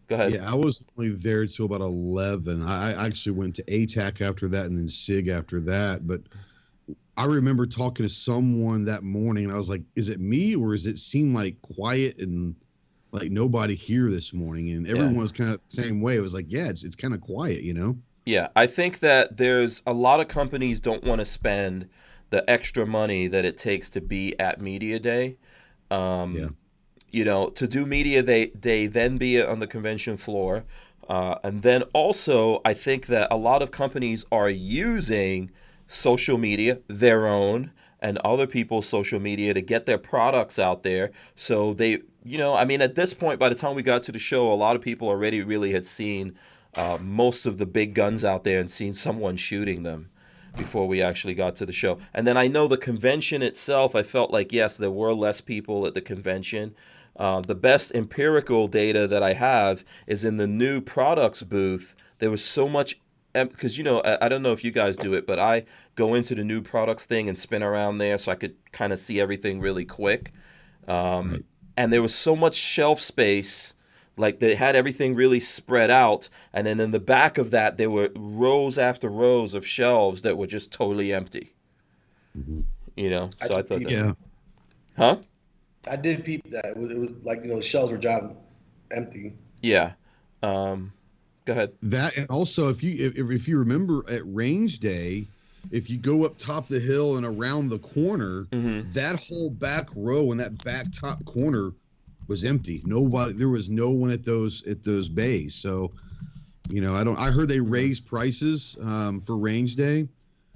Go ahead. Yeah, I was only there till about 11. I actually went to ATAC after that and then SIG after that. But I remember talking to someone that morning, and I was like, is it me or does it seem like quiet and like nobody here this morning? And everyone was kind of the same way. It was like, yeah, it's kind of quiet, Yeah, I think that there's a lot of companies don't want to spend the extra money that it takes to be at Media Day. To do Media Day, then be on the convention floor. And then also, I think that a lot of companies are using social media, their own, and other people's social media to get their products out there. So they, at this point, by the time we got to the show, a lot of people already really had seen most of the big guns out there and seen someone shooting them before we actually got to the show. And then I know the convention itself, I felt like, yes, there were less people at the convention. The best empirical data that I have is in the new products booth. There was so much, because, I don't know if you guys do it, but I go into the new products thing and spin around there so I could kind of see everything really quick. And there was so much shelf space. Like they had everything really spread out, and then in the back of that, there were rows after rows of shelves that were just totally empty. So I thought that. Yeah. Huh? I did peep that. It was like the shelves were driving empty. Yeah. Go ahead. That, and also if you remember at range day, if you go up top of the hill and around the corner, that whole back row and that back top corner was empty. There was no one at those bays. So, I heard they raised prices for range day.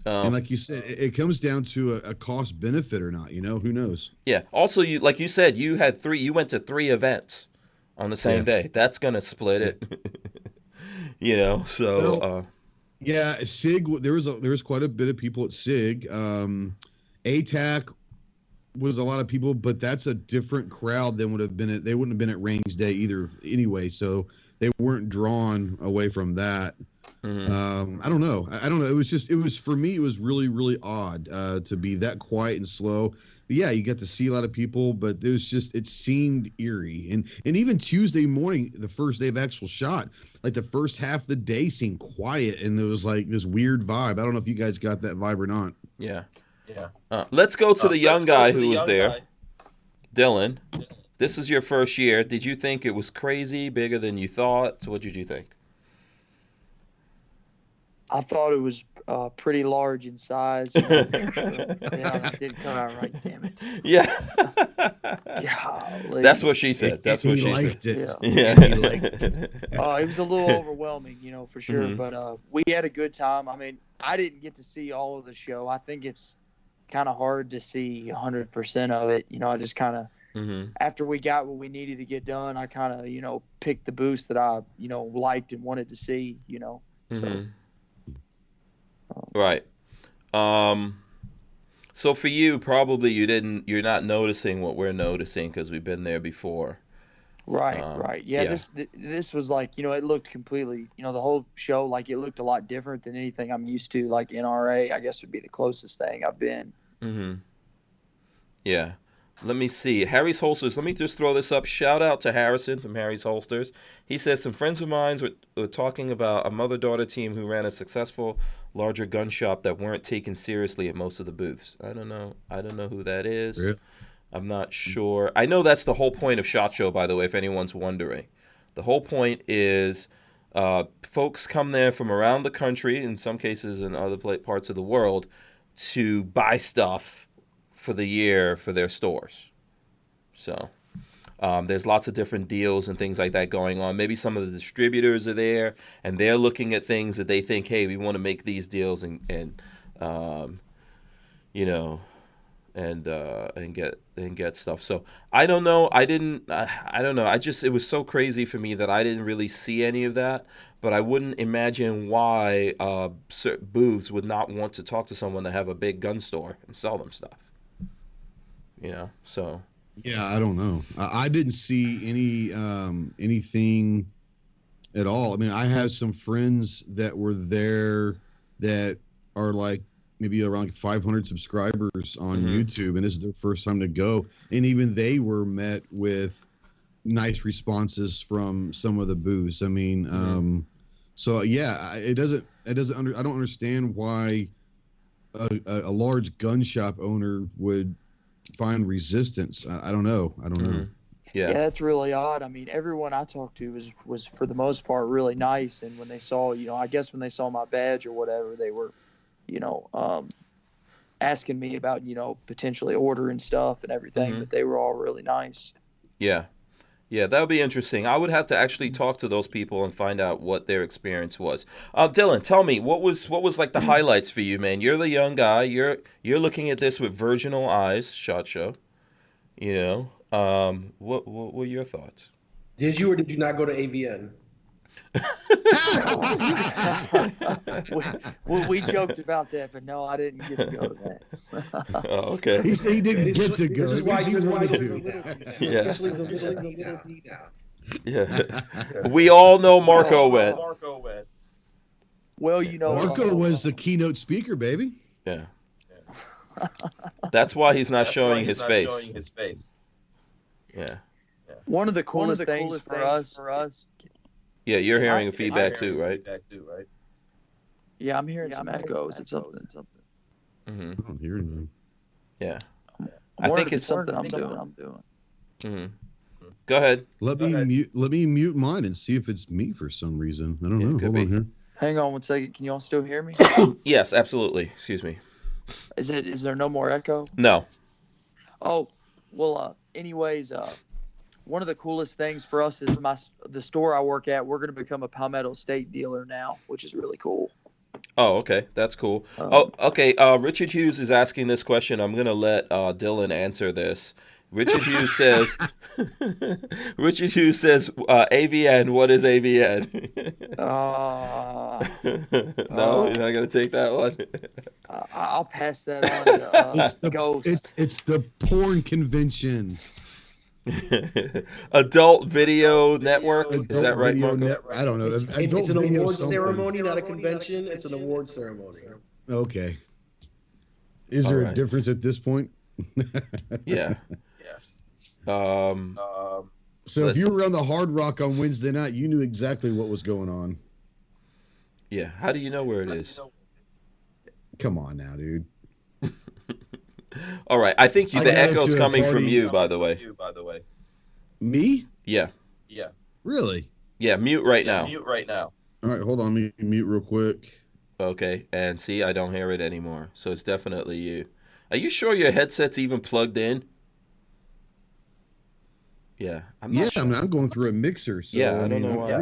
And like you said, it comes down to a cost benefit or not, who knows? Yeah. Also, like you said, you went to 3 events on the same day. That's going to split it, so. Well, yeah. SIG, there was quite a bit of people at SIG. ATAC was a lot of people, but that's a different crowd than they wouldn't have been at range day either anyway. So they weren't drawn away from that. I don't know. For me, it was really, really odd to be that quiet and slow. But yeah, you got to see a lot of people, but it seemed eerie. And even Tuesday morning, the first day of actual shot, like the first half of the day seemed quiet, and there was like this weird vibe. I don't know if you guys got that vibe or not. Yeah. Yeah. Let's go to the young guy who was there. Dillon, this is your first year. Did you think it was crazy, bigger than you thought? What did you think? I thought it was pretty large in size. It didn't come out right, damn it. Yeah. Golly. That's what she said. That's what she liked said. it. Yeah. He liked it. It was a little overwhelming, for sure. But we had a good time. I mean, I didn't get to see all of the show. I think it's of hard to see 100% of it. You know, I just kind of, after we got what we needed to get done, I kind of, you know, picked the boost that I, you know, liked and wanted to see, you know. So. Right. So for you, probably you're not noticing what we're noticing because we've been there before. Right. Yeah, this was like, you know, it looked completely, you know, the whole show, like it looked a lot different than anything I'm used to. Like NRA, I guess would be the closest thing I've been. Yeah. Let me see. Harry's Holsters. Let me just throw this up. Shout out to Harrison from Harry's Holsters. He says some friends of mine were talking about a mother-daughter team who ran a successful larger gun shop that weren't taken seriously at most of the booths. I don't know who that is. Really? I'm not sure. I know that's the whole point of SHOT Show, by the way, if anyone's wondering. The whole point is folks come there from around the country, in some cases in other parts of the world, to buy stuff for the year for their stores. So there's lots of different deals and things like that going on. Maybe some of the distributors are there and they're looking at things that they think, hey, we want to make these deals and you know, and get stuff. So I don't know. I don't know. It was so crazy for me that I didn't really see any of that. But I wouldn't imagine why certain booths would not want to talk to someone that have a big gun store and sell them stuff. You know, so. Yeah, I don't know. I didn't see anything at all. I mean, I have some friends that were there that are like maybe around 500 subscribers on YouTube, and this is their first time to go. And even they were met with nice responses from some of the booths. I mean, so yeah, I don't understand why a large gun shop owner would find resistance. I don't know. Yeah, that's really odd. I mean, everyone I talked to was for the most part really nice, and when they saw, you know, I guess when they saw my badge or whatever, they were, you know, asking me about, you know, potentially ordering stuff and everything, but they were all really nice. Yeah, that would be interesting. I would have to actually talk to those people and find out what their experience was. Dillon, tell me, what was like the highlights for you, man? You're the young guy. You're looking at this with virginal eyes, SHOT Show. You know, what were your thoughts? Did you or did you not go to AVN? we joked about that, but no, I didn't get to go to that. Oh, okay. He said he didn't get to go. This is why you wanted to. Yeah. Officially the little D now. Yeah. We all know Marco went. Well, you know, Marco was the keynote speaker, baby. Yeah. That's why he's not showing his face. Yeah. One of the coolest things for us. Yeah, you're hearing feedback too, right? Yeah, I'm hearing some echoes or something. I don't hear anything. Yeah. I think it's something I'm doing. Go ahead. Let me mute mine and see if it's me for some reason. I don't know. Hold on here. Hang on one second. Can you all still hear me? Yes, absolutely. Excuse me. Is there no more echo? No. Oh, well, anyways, one of the coolest things for us is the store I work at. We're going to become a Palmetto State dealer now, which is really cool. Oh, okay. That's cool. Okay. Richard Hughes is asking this question. I'm going to let Dillon answer this. Richard Hughes says, AVN, what is AVN? No, you're not going to take that one? I'll pass that on to Ghost. It's the porn convention. Adult Video Network. Is that right, Marco? I don't know. It's an award ceremony, not a convention. It's an award ceremony. Okay. Is there a difference at this point? Yeah. So if you were on the Hard Rock on Wednesday night, you knew exactly what was going on. Yeah. How do you know where it is? Come on now, dude. All right. I think the echo's coming from you, by the way. Me? Yeah. Really? Yeah. Mute right now. All right, hold on. Let me mute real quick. Okay. And see, I don't hear it anymore. So it's definitely you. Are you sure your headset's even plugged in? Yeah. I'm not sure. I mean, I'm going through a mixer. So, yeah, I don't know why.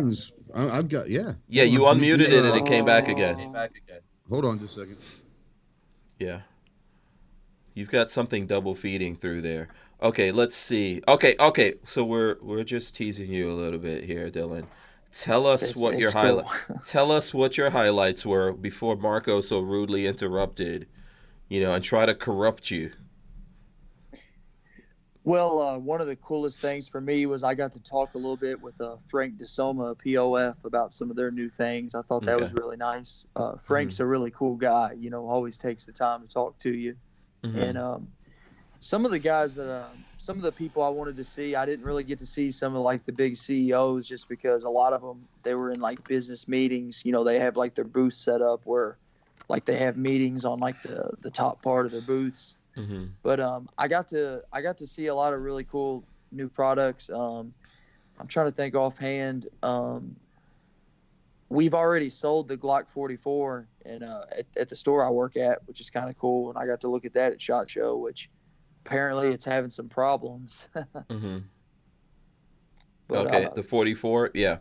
I've got, Yeah, you unmuted it and it came back again. Hold on just a second. Yeah. You've got something double feeding through there. Okay, let's see. Okay. So we're just teasing you a little bit here, Dillon. Tell us what your cool. Tell us what your highlights were before Marco so rudely interrupted, and try to corrupt you. Well, one of the coolest things for me was I got to talk a little bit with Frank DeSoma, POF, about some of their new things. I thought that was really nice. Frank's a really cool guy, always takes the time to talk to you. And some of the guys some of the people I wanted to see, I didn't really get to see some of like the big CEOs just because a lot of them, they were in like business meetings. They have like their booth set up where like they have meetings on like the top part of their booths. But I got to see a lot of really cool new products. I'm trying to think offhand. We've already sold the Glock 44 and at the store I work at, which is kind of cool. And I got to look at that at SHOT Show, which apparently it's having some problems. But, okay, the 44, yeah.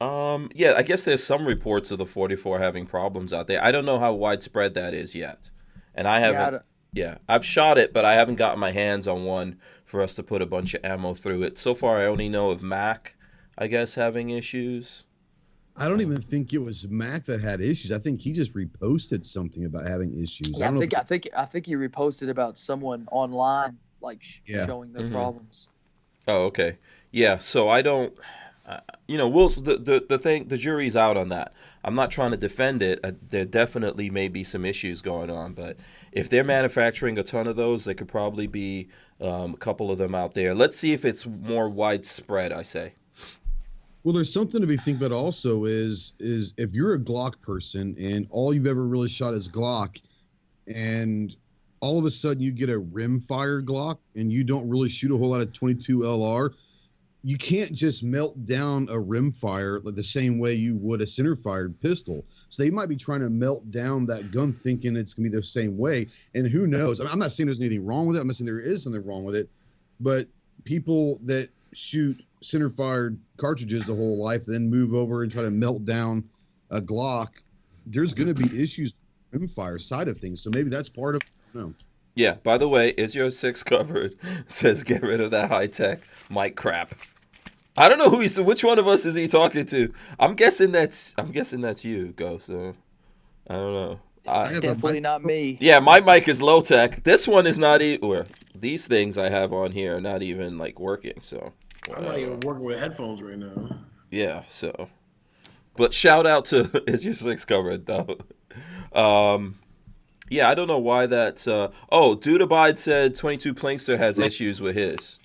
Yeah, I guess there's some reports of the 44 having problems out there. I don't know how widespread that is yet, and I haven't. Yeah, I've shot it, but I haven't gotten my hands on one for us to put a bunch of ammo through it. So far, I only know of Mac, I guess, having issues. I don't even think it was Mac that had issues. I think he just reposted something about having issues. Yeah, I think he reposted about someone online, like showing their problems. Oh, okay. Yeah, so I don't. The jury's out on that. I'm not trying to defend it. There definitely may be some issues going on, but if they're manufacturing a ton of those, there could probably be a couple of them out there. Let's see if it's more widespread, I say. Well, there's something to be thinking about also is if you're a Glock person and all you've ever really shot is Glock, and all of a sudden you get a rim-fired Glock and you don't really shoot a whole lot of 22 LR, you can't just melt down a rimfire like the same way you would a center-fired pistol. So they might be trying to melt down that gun thinking it's going to be the same way. And who knows? I'm not saying there's anything wrong with it. I'm not saying there is something wrong with it. But people that shoot center-fired cartridges the whole life, then move over and try to melt down a Glock, there's going to be issues with rimfire side of things. So maybe that's part of it. No. Yeah, by the way, is your 6 covered? Says get rid of that high-tech mic crap. I don't know which one of us is he talking to? I'm guessing that's you, Ghost. I don't know. It's definitely not me. Yeah, my mic is low tech. This one is not or these things I have on here are not even like working. So I'm not even working with headphones right now. Yeah, so. But shout out to is your 6 covered though. Yeah, I don't know why that's. Dude Abide said 22 Plinkster has issues with his.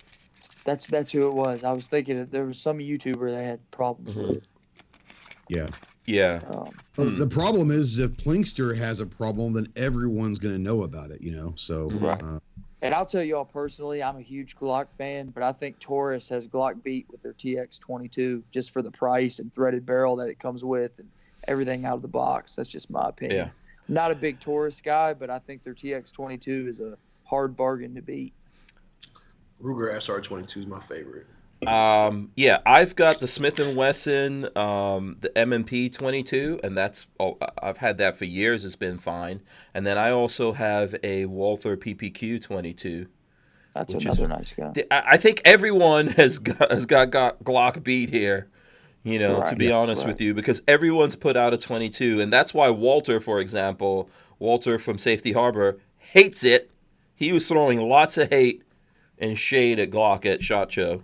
That's who it was. I was thinking that there was some YouTuber that had problems with it. Yeah. Yeah. The problem is if Plinkster has a problem, then everyone's going to know about it, So. Right. And I'll tell you all personally, I'm a huge Glock fan, but I think Taurus has Glock beat with their TX22 just for the price and threaded barrel that it comes with and everything out of the box. That's just my opinion. Yeah. Not a big Taurus guy, but I think their TX22 is a hard bargain to beat. Ruger SR22 is my favorite. Yeah, I've got the Smith & Wesson, the M&P 22, and I've had that for years. It's been fine. And then I also have a Walther PPQ 22. That's another nice gun. I think everyone has got Glock beat here, to be honest with you, because everyone's put out a 22, and that's why Walter, for example, Walter from Safety Harbor, hates it. He was throwing lots of hate and shade at Glock at SHOT Show.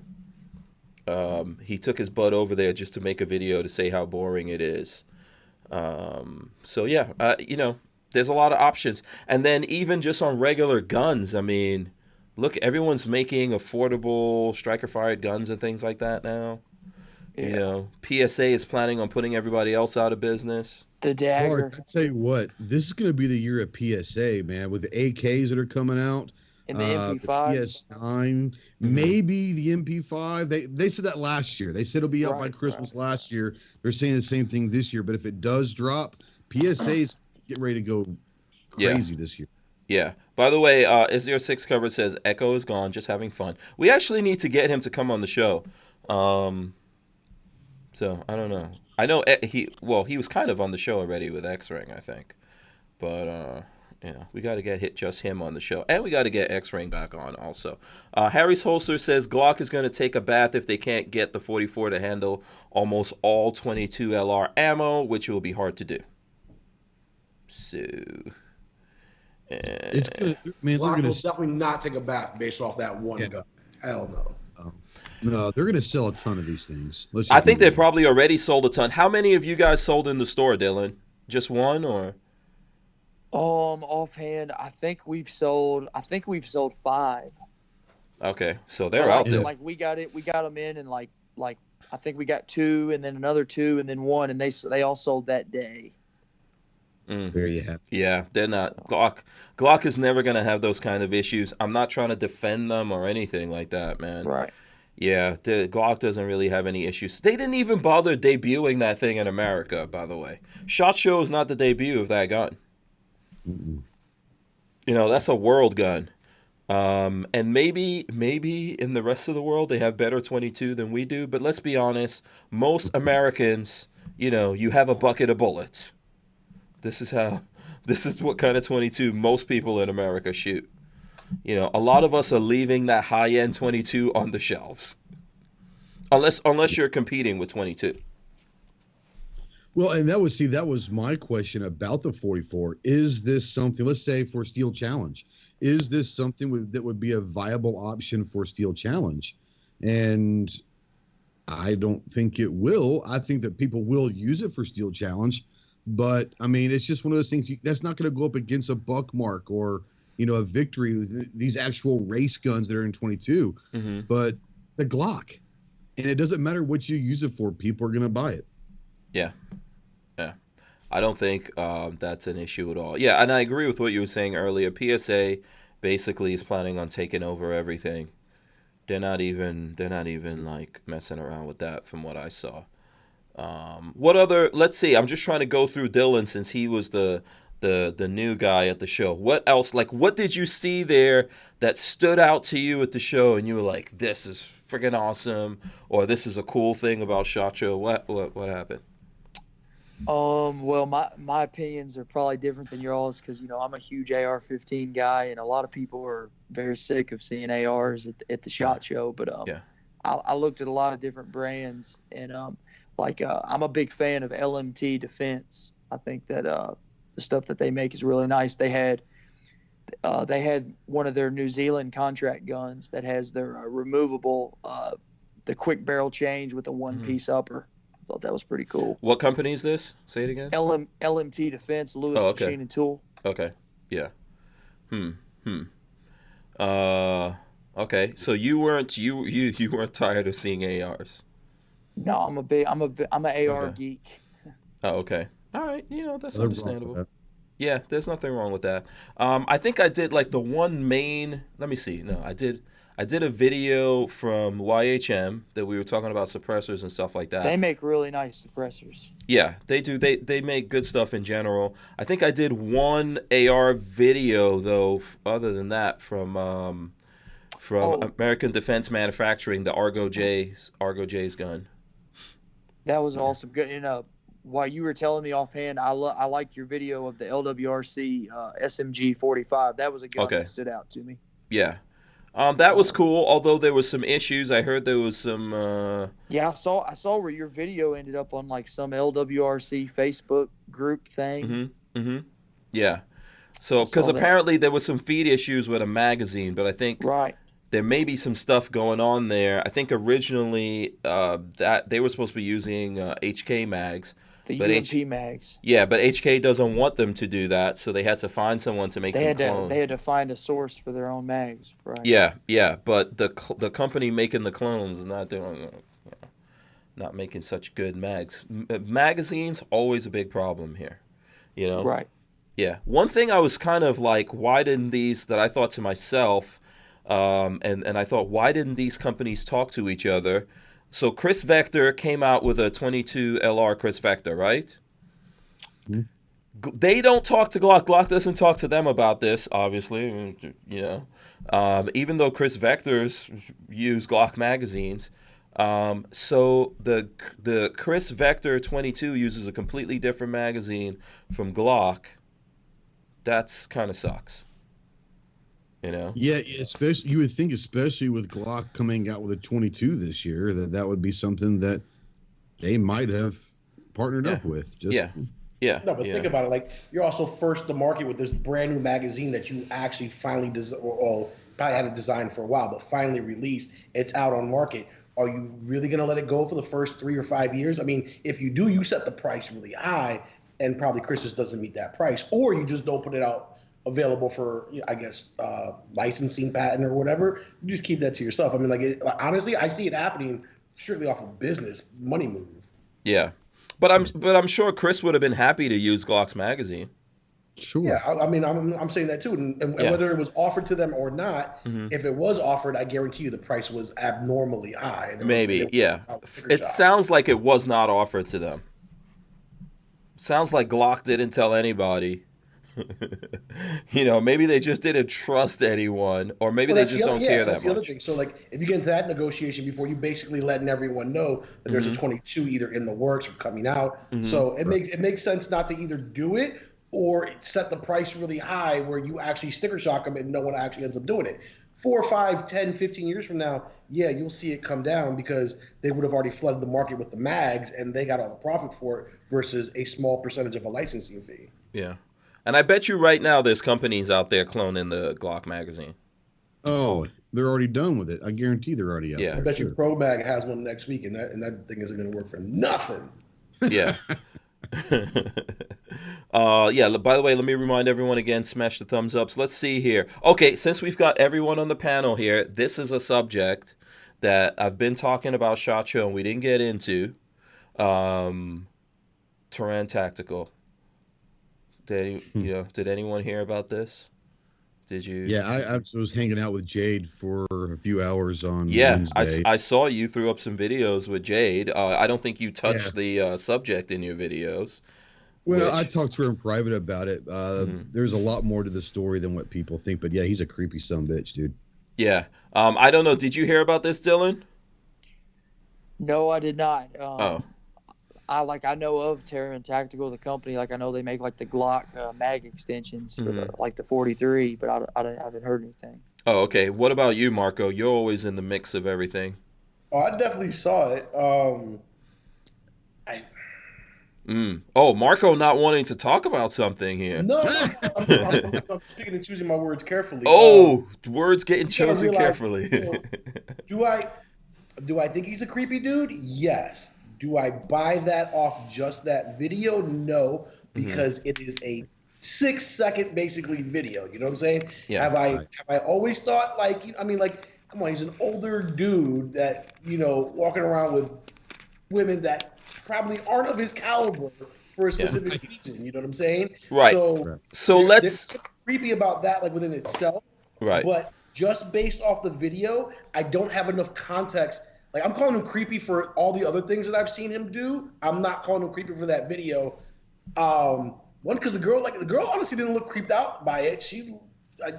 He took his butt over there just to make a video to say how boring it is. So yeah, there's a lot of options. And then even just on regular guns, I mean, look, everyone's making affordable striker-fired guns and things like that now. Yeah. PSA is planning on putting everybody else out of business. The dagger. Mark, I tell you what, this is going to be the year of PSA, man, with the AKs that are coming out. And the MP5. PS9, maybe the MP5. They said that last year. They said it'll be out by Christmas last year. They're saying the same thing this year. But if it does drop, PSA's getting ready to go crazy this year. Yeah. By the way, Is Your 6 cover says Echo is gone, just having fun. We actually need to get him to come on the show. So I don't know. I know he was kind of on the show already with X-Ring, I think. But We got to get just him on the show. And we got to get X-Ring back on also. Harry's Holster says Glock is going to take a bath if they can't get the 44 to handle almost all 22 LR ammo, which will be hard to do. So... It's gonna, Glock will definitely not take a bath based off that one gun. Hell no. No, they're going to sell a ton of these things. I think they probably already sold a ton. How many of you guys sold in the store, Dillon? Just one, or? Offhand, I think we've sold 5. Okay, so they're out there. Like we got them in, and like I think we got 2, and then another 2, and then 1, and they all sold that day. There you have it. Yeah, they're not. Glock is never going to have those kind of issues. I'm not trying to defend them or anything like that, man. Right. Yeah, Glock doesn't really have any issues. They didn't even bother debuting that thing in America, by the way. SHOT Show is not the debut of that gun. Mm-mm. That's a world gun. And maybe in the rest of the world they have better 22 than we do, but let's be honest, most Americans, you have a bucket of bullets. This is what kind of 22 most people in America shoot. A lot of us are leaving that high-end 22 on the shelves. Unless you're competing with 22. Well, and that was my question about the 44. Is this something, let's say for Steel Challenge, is this something that would be a viable option for Steel Challenge? And I don't think it will. I think that people will use it for Steel Challenge, but I mean, it's just one of those things that's not going to go up against a Buckmark or, a Victory with these actual race guns that are in 22, but the Glock, and it doesn't matter what you use it for. People are going to buy it. Yeah. I don't think that's an issue at all. Yeah, and I agree with what you were saying earlier. PSA basically is planning on taking over everything. They're not even like messing around with that from what I saw. What other? Let's see. I'm just trying to go through Dillon since he was the new guy at the show. What else? Like, what did you see there that stood out to you at the show, and you were like, "This is friggin' awesome," or "This is a cool thing about SHOT Show"? What happened? Well, my opinions are probably different than yours because I'm a huge AR-15 guy, and a lot of people are very sick of seeing ARs at the SHOT Show. But I looked at a lot of different brands, and I'm a big fan of LMT Defense. I think that the stuff that they make is really nice. They had one of their New Zealand contract guns that has their removable, the quick barrel change with a one-piece upper. I thought that was pretty cool. What company is this? Say it again. LMT Defense, Lewis Machine and Tool. Okay. Yeah. Okay. So you weren't tired of seeing ARs? No, I'm an AR geek. Oh, okay. All right. That's understandable. Yeah, there's nothing wrong with that. I think I did like the one main. Let me see. No, I did a video from YHM that we were talking about suppressors and stuff like that. They make really nice suppressors. Yeah, they do. They make good stuff in general. I think I did one AR video though. Other than that, from American Defense Manufacturing, the Argo J's gun. That was awesome. Good. While you were telling me offhand, I liked your video of the LWRC SMG 45. That was a gun that stood out to me. Yeah. That was cool, although there was some issues. I heard there was some... Yeah, I saw where your video ended up on like some LWRC Facebook group thing. Yeah. So, because apparently there was some feed issues with a magazine, but I think there may be some stuff going on there. I think originally that they were supposed to be using HK mags. The UMP mags. Yeah, but HK doesn't want them to do that, so they had to find someone to make some clones. They had to find a source for their own mags, right? Yeah, but the company making the clones is not making such good mags. Magazines always a big problem here, Right. Yeah. One thing I was kind of like, why didn't these? That I thought to myself, and I thought, why didn't these companies talk to each other? So Chris Vector came out with a 22 LR Chris Vector, right? Mm-hmm. They don't talk to Glock. Glock doesn't talk to them about this, obviously. Even though Chris Vectors use Glock magazines. So the Chris Vector 22 uses a completely different magazine from Glock. That's kind of sucks. You know? Yeah, especially you would think, especially with Glock coming out with a 22 this year, that would be something that they might have partnered up with. Yeah. No, but think about it. Like, you're also first to market with this brand new magazine that you actually finally probably had a design for a while, but finally released. It's out on market. Are you really going to let it go for the first 3 or 5 years? I mean, if you do, you set the price really high, and probably Chris just doesn't meet that price, or you just don't put it out available for, I guess, licensing patent or whatever. You just keep that to yourself. I mean, like honestly, I see it happening strictly off of business money move. Yeah, but I'm sure Chris would have been happy to use Glock's magazine. Sure. Yeah, I mean, I'm saying that too, and whether it was offered to them or not, if it was offered, I guarantee you the price was abnormally high. Maybe, yeah. It sounds like it was not offered to them. Sounds like Glock didn't tell anybody. You know, maybe they just didn't trust anyone, or maybe they just don't care that much. That's the other thing. So, like, if you get into that negotiation before, you basically letting everyone know that there's a 22 either in the works or coming out. So it makes sense not to either do it or set the price really high where you actually sticker shock them and no one actually ends up doing it. 4, 5, 10, 15 years from now, yeah, you'll see it come down because they would have already flooded the market with the mags and they got all the profit for it versus a small percentage of a licensing fee. Yeah. And I bet you right now there's companies out there cloning the Glock magazine. Oh, they're already done with it. I guarantee they're already out there. I bet you Pro Mag has one next week, and that thing isn't going to work for nothing. Yeah. By the way, let me remind everyone again, smash the thumbs ups. Let's see here. Okay, since we've got everyone on the panel here, this is a subject that I've been talking about SHOT Show and we didn't get into. Taran Tactical. Did anyone hear about this? Did you? Yeah, I was hanging out with Jade for a few hours on Wednesday. I saw you threw up some videos with Jade. I don't think you touched the subject in your videos. Well, I talked to her in private about it. There's a lot more to the story than what people think, but yeah, he's a creepy sumbitch, dude. Yeah. I don't know. Did you hear about this, Dillon? No, I did not. I know of Taran Tactical, the company. Like, I know they make like the Glock mag extensions for the 43, but I haven't heard anything. Oh, okay. What about you, Marco? You're always in the mix of everything. Oh, I definitely saw it. Oh, Marco not wanting to talk about something here. No, I'm speaking and choosing my words carefully. Oh, words getting chosen carefully. Do I think he's a creepy dude? Yes. Do I buy that off just that video? No, because it is a 6-second basically video. You know what I'm saying? Yeah. Have I always thought come on, he's an older dude that, walking around with women that probably aren't of his caliber for a specific reason. You know what I'm saying? Right. So there's creepy about that, like, within itself. Right. But just based off the video, I don't have enough context. Like, I'm calling him creepy for all the other things that I've seen him do. I'm not calling him creepy for that video. One, because the girl honestly didn't look creeped out by it. I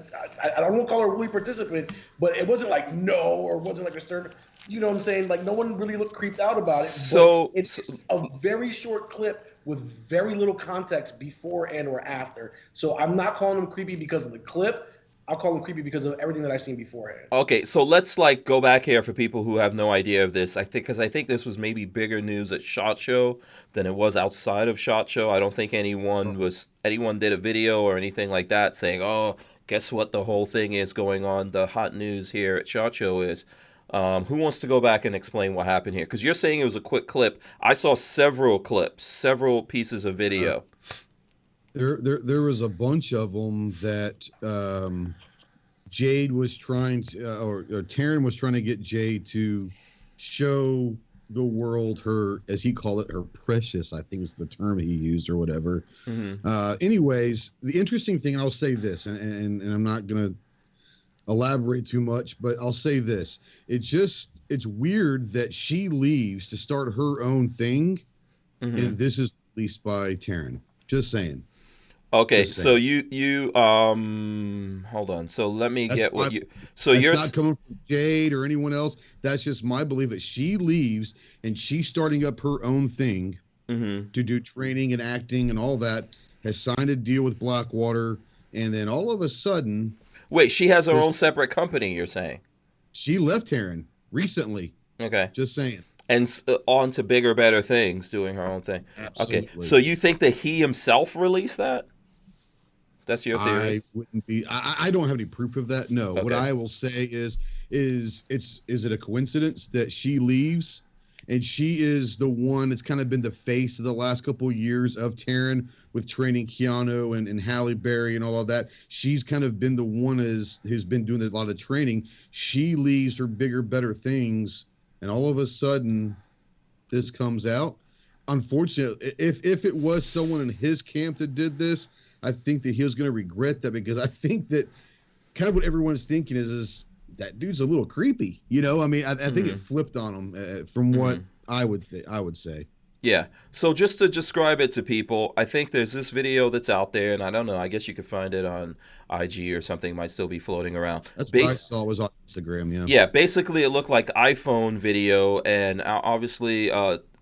don't want to call her a really participant, but it wasn't like or it wasn't like a stern. You know what I'm saying? Like, no one really looked creeped out about it. So it's a very short clip with very little context before and or after. So I'm not calling him creepy because of the clip. I'll call him creepy because of everything that I've seen beforehand. Okay, so let's go back here for people who have no idea of this. I think this was maybe bigger news at SHOT Show than it was outside of SHOT Show. I don't think anyone did a video or anything like that saying, "Oh, guess what the whole thing is going on? The hot news here at SHOT Show is." Who wants to go back and explain what happened here? Because you're saying it was a quick clip. I saw several clips, several pieces of video. There was a bunch of them that Jade was trying to, or Taran was trying to get Jade to show the world her, as he called it, her precious, I think is the term he used or whatever. Anyways, the interesting thing, and I'll say this, and I'm not going to elaborate too much, but I'll say this. It's weird that she leaves to start her own thing, and this is released by Taran. Just saying. Okay, so you hold on. So let me get what you. So you're not coming from Jade or anyone else. That's just my belief that she leaves and she's starting up her own thing to do training and acting and all that. Has signed a deal with Blackwater And then all of a sudden, Wait, she has her own separate company, you're saying? she left Taran recently. Okay. Just saying. And on to bigger, better things, doing her own thing. Absolutely. Okay, so you think that he himself released that? That's your theory? I wouldn't be. I don't have any proof of that. No. Okay. What I will say is it a coincidence that she leaves, and she is the one that's kind of been the face of the last couple of years of Taran with training Keanu and Halle Berry and all of that. She's kind of been the one who's been doing a lot of training. She leaves for bigger, better things, and all of a sudden, this comes out. Unfortunately, if it was someone in his camp that did this, I think that he was going to regret that, because I think that kind of what everyone's thinking is that dude's a little creepy. You know, I mean, I think it flipped on him from what I would say. Yeah. So just to describe it to people, I think there's this video that's out there, and I don't know, I guess you could find it on IG or something. It might still be floating around. That's what I saw was on Instagram, yeah. Yeah, basically it looked like iPhone video, and obviously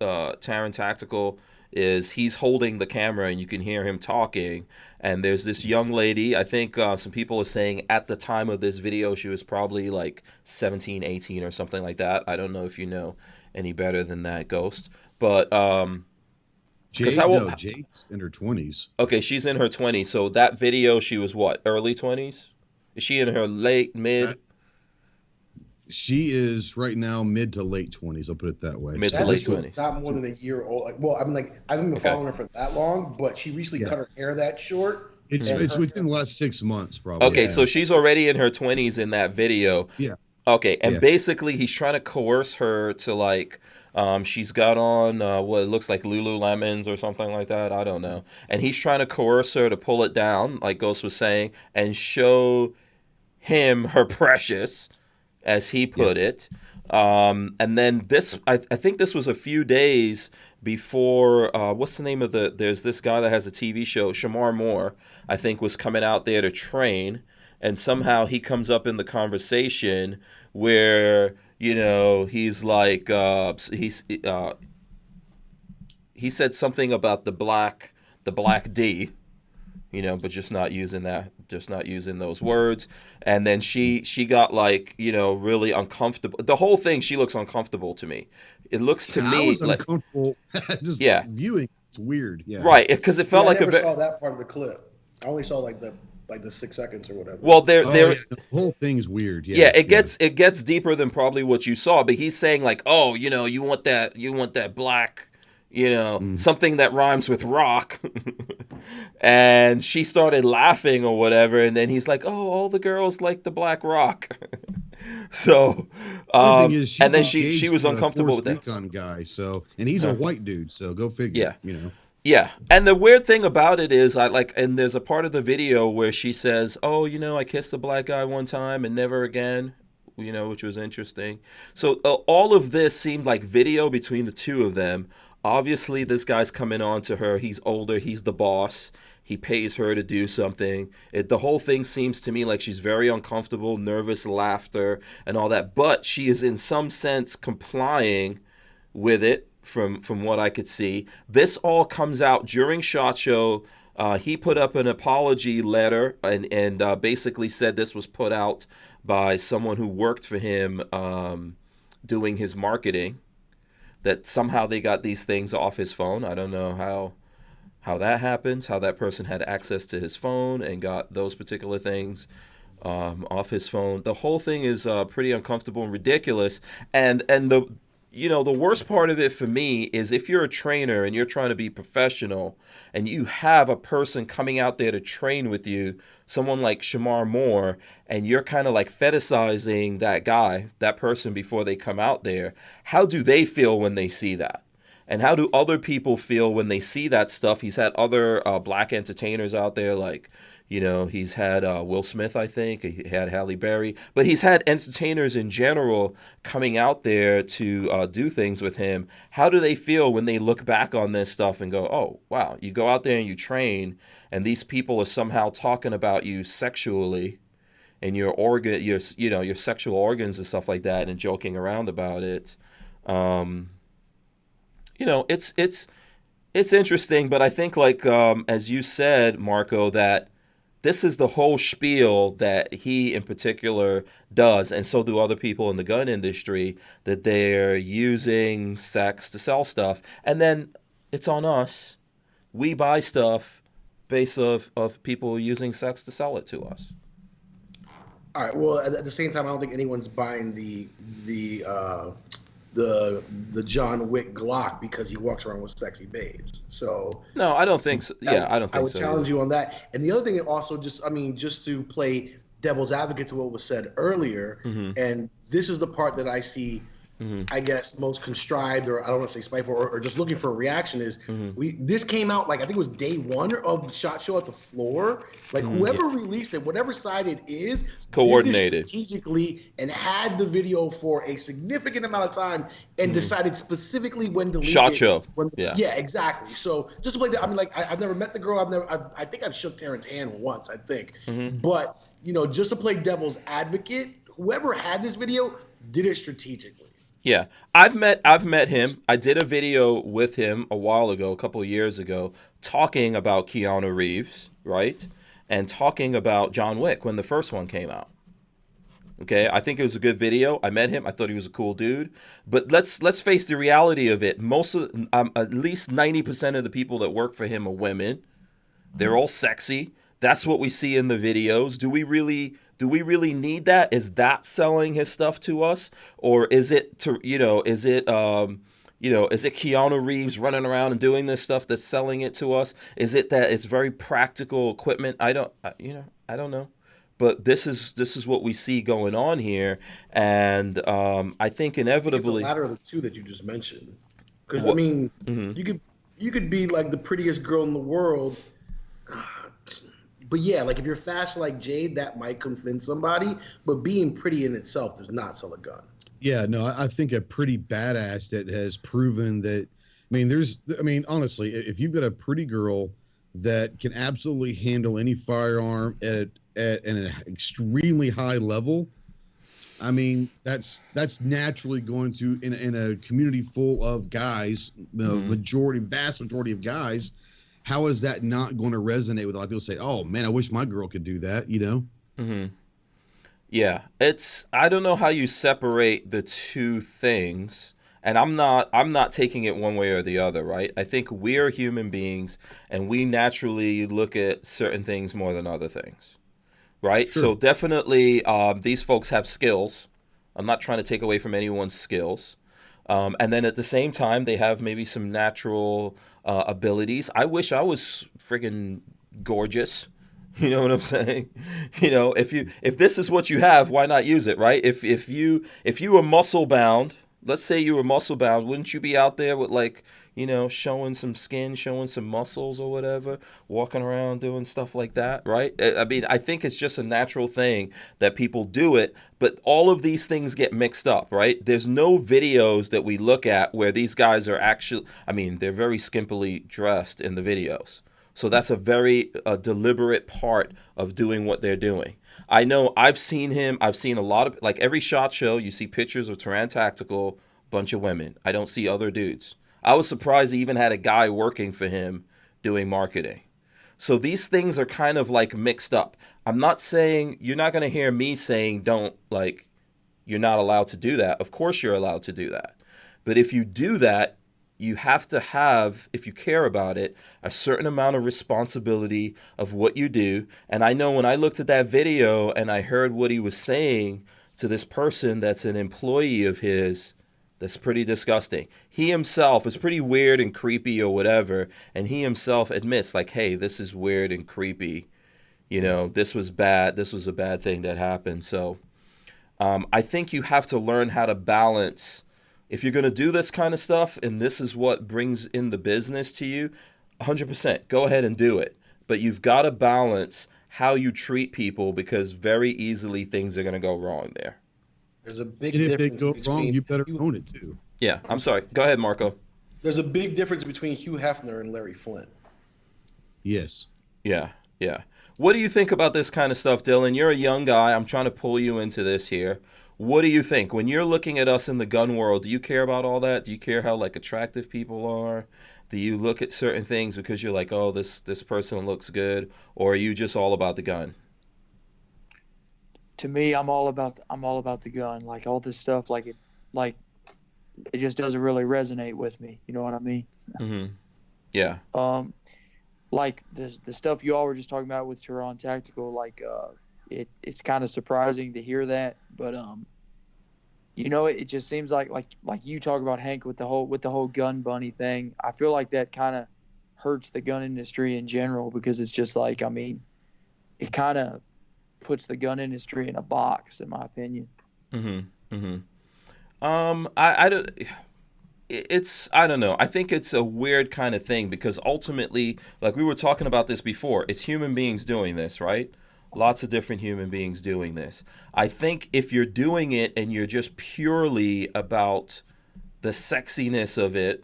Taran Tactical he's holding the camera, and you can hear him talking, and there's this young lady. I think some people are saying at the time of this video she was probably like 17, 18 or something like that. I don't know if you know any better than that, Ghost. But Jade's in her 20s. Okay, she's in her 20s. So that video, she was what, early 20s? Is she in her late, mid? She is right now mid to late 20s. I'll put it that way. Mid to late 20s. Not more than a year old. I haven't been following her for that long, but she recently cut her hair that short. It's within the last 6 months, probably. Okay, so she's already in her 20s in that video. Yeah. Okay, and basically he's trying to coerce her to like, she's got on what it looks like Lululemons or something like that. I don't know. And he's trying to coerce her to pull it down, like Ghost was saying, and show him her precious, as he put it. And then this, I think this was a few days before, what's the name of there's this guy that has a TV show, Shamar Moore, I think was coming out there to train. And somehow he comes up in the conversation where, you know, he's like, he said something about the black D, you know, but just not using those words. And then she got like, you know, really uncomfortable. The whole thing, she looks uncomfortable to me. It looks to me I was like uncomfortable just viewing. It's weird. Yeah. Right, because it felt like I never saw that part of the clip. I only saw like the 6 seconds or whatever. Well, the whole thing's weird. Yeah. Yeah, it gets deeper than probably what you saw, but he's saying like, oh, you know, you want that black, you know, something that rhymes with rock. And she started laughing or whatever, and then he's like, oh, all the girls like the black rock. So, and then she was uncomfortable with that guy. So, and he's a white dude. So go figure. Yeah, you know. Yeah, and the weird thing about it is, and there's a part of the video where she says, "Oh, you know, I kissed a black guy one time and never again," you know, which was interesting. So all of this seemed like video between the two of them. Obviously, this guy's coming on to her. He's older. He's the boss. He pays her to do something. The whole thing seems to me like she's very uncomfortable, nervous, laughter, and all that. But she is in some sense complying with it. From what I could see, this all comes out during SHOT Show. He put up an apology letter and basically said this was put out by someone who worked for him doing his marketing, that somehow they got these things off his phone. I don't know how that happens, how that person had access to his phone and got those particular things off his phone. The whole thing is pretty uncomfortable and ridiculous. And the worst part of it for me is if you're a trainer and you're trying to be professional and you have a person coming out there to train with you, someone like Shamar Moore, and you're kind of like fetishizing that person before they come out there, how do they feel when they see that? And how do other people feel when they see that stuff? He's had other black entertainers out there, like, you know, he's had Will Smith, I think. He had Halle Berry. But he's had entertainers in general coming out there to do things with him. How do they feel when they look back on this stuff and go, oh, wow, you go out there and you train, and these people are somehow talking about you sexually and your sexual organs and stuff like that and joking around about it. You know, it's interesting, but I think like as you said, Marco, that this is the whole spiel that he in particular does, and so do other people in the gun industry, that they're using sex to sell stuff. And then it's on us. We buy stuff based of people using sex to sell it to us. All right. Well, at the same time, I don't think anyone's buying the John Wick Glock because he walks around with sexy babes. So no, I don't think so. Yeah, I don't think so. I would challenge you on that. And the other thing, also, just to play devil's advocate to what was said earlier, and this is the part that I see, I guess, most contrived, or I don't want to say spiteful, or just looking for a reaction, is this came out, like, I think it was day one of SHOT Show at the floor. Like, whoever released it, whatever side it is, coordinated strategically and had the video for a significant amount of time and decided specifically when to leak SHOT it. Show. Yeah, exactly. So just to play that, I mean, like, I've never met the girl. I think I've shook Taran's hand once, I think. But, just to play devil's advocate, whoever had this video did it strategically. Yeah, I've met him. I did a video with him a while ago, a couple of years ago, talking about Keanu Reeves, right? And talking about John Wick when the first one came out. Okay, I think it was a good video. I met him. I thought he was a cool dude. But let's face the reality of it. At least 90% of the people that work for him are women. They're all sexy. That's what we see in the videos. Do we really need that? Is that selling his stuff to us, or is it is it Keanu Reeves running around and doing this stuff that's selling it to us? Is it that it's very practical equipment? I don't know. But this is what we see going on here, and I think inevitably it's the latter of the two that you just mentioned. Because I mean, you could be like the prettiest girl in the world. But yeah, like if you're fast like Jade, that might convince somebody. But being pretty in itself does not sell a gun. Yeah, no, I think a pretty badass that has proven that. Honestly, if you've got a pretty girl that can absolutely handle any firearm at an extremely high level, I mean, that's naturally going to in a community full of guys, vast majority of guys. How is that not going to resonate with a lot of people? Say, "Oh man, I wish my girl could do that," Yeah, I don't know how you separate the two things, and I'm not taking it one way or the other, right? I think we're human beings, and we naturally look at certain things more than other things, right? Sure. So definitely, these folks have skills. I'm not trying to take away from anyone's skills. And then at the same time, they have maybe some natural abilities. I wish I was friggin' gorgeous. You know what I'm saying? If this is what you have, why not use it, right? If you were muscle bound, let's say you were muscle bound, wouldn't you be out there with showing some skin, showing some muscles or whatever, walking around doing stuff like that, right? I mean, I think it's just a natural thing that people do it, but all of these things get mixed up, right? There's no videos that we look at where these guys are actually, they're very skimpily dressed in the videos. So that's a very deliberate part of doing what they're doing. I know I've seen a lot of, like every SHOT Show, you see pictures of Taran Tactical, bunch of women. I don't see other dudes. I was surprised he even had a guy working for him doing marketing. So these things are kind of like mixed up. I'm not saying, you're not going to hear me saying you're not allowed to do that. Of course you're allowed to do that. But if you do that, you have to have, if you care about it, a certain amount of responsibility of what you do. And I know when I looked at that video and I heard what he was saying to this person that's an employee of his, that's pretty disgusting. He himself is pretty weird and creepy or whatever, and he himself admits, hey, this is weird and creepy. This was bad. This was a bad thing that happened. So I think you have to learn how to balance. If you're going to do this kind of stuff, and this is what brings in the business to you, 100%, go ahead and do it. But you've got to balance how you treat people, because very easily things are going to go wrong there. There's a big and difference. If they go wrong, you better own it too. Yeah, I'm sorry. Go ahead, Marco. There's a big difference between Hugh Hefner and Larry Flint. Yes. Yeah. What do you think about this kind of stuff, Dillon? You're a young guy. I'm trying to pull you into this here. What do you think when you're looking at us in the gun world? Do you care about all that? Do you care how like attractive people are? Do you look at certain things because you're like, oh, this person looks good, or are you just all about the gun? To me, I'm all about the gun. Like all this stuff, like it just doesn't really resonate with me. You know what I mean? Hmm. Yeah. Um, like the stuff you all were just talking about with Taran Tactical, like it's kind of surprising to hear that, but it just seems like you talk about Hank with the whole gun bunny thing. I feel like that kind of hurts the gun industry in general because it's just like, I mean, it kind of puts the gun industry in a box, in my opinion. Hmm. Hmm. I don't. I don't know. I think it's a weird kind of thing because ultimately, like we were talking about this before, it's human beings doing this, right? Lots of different human beings doing this. I think if you're doing it and you're just purely about the sexiness of it,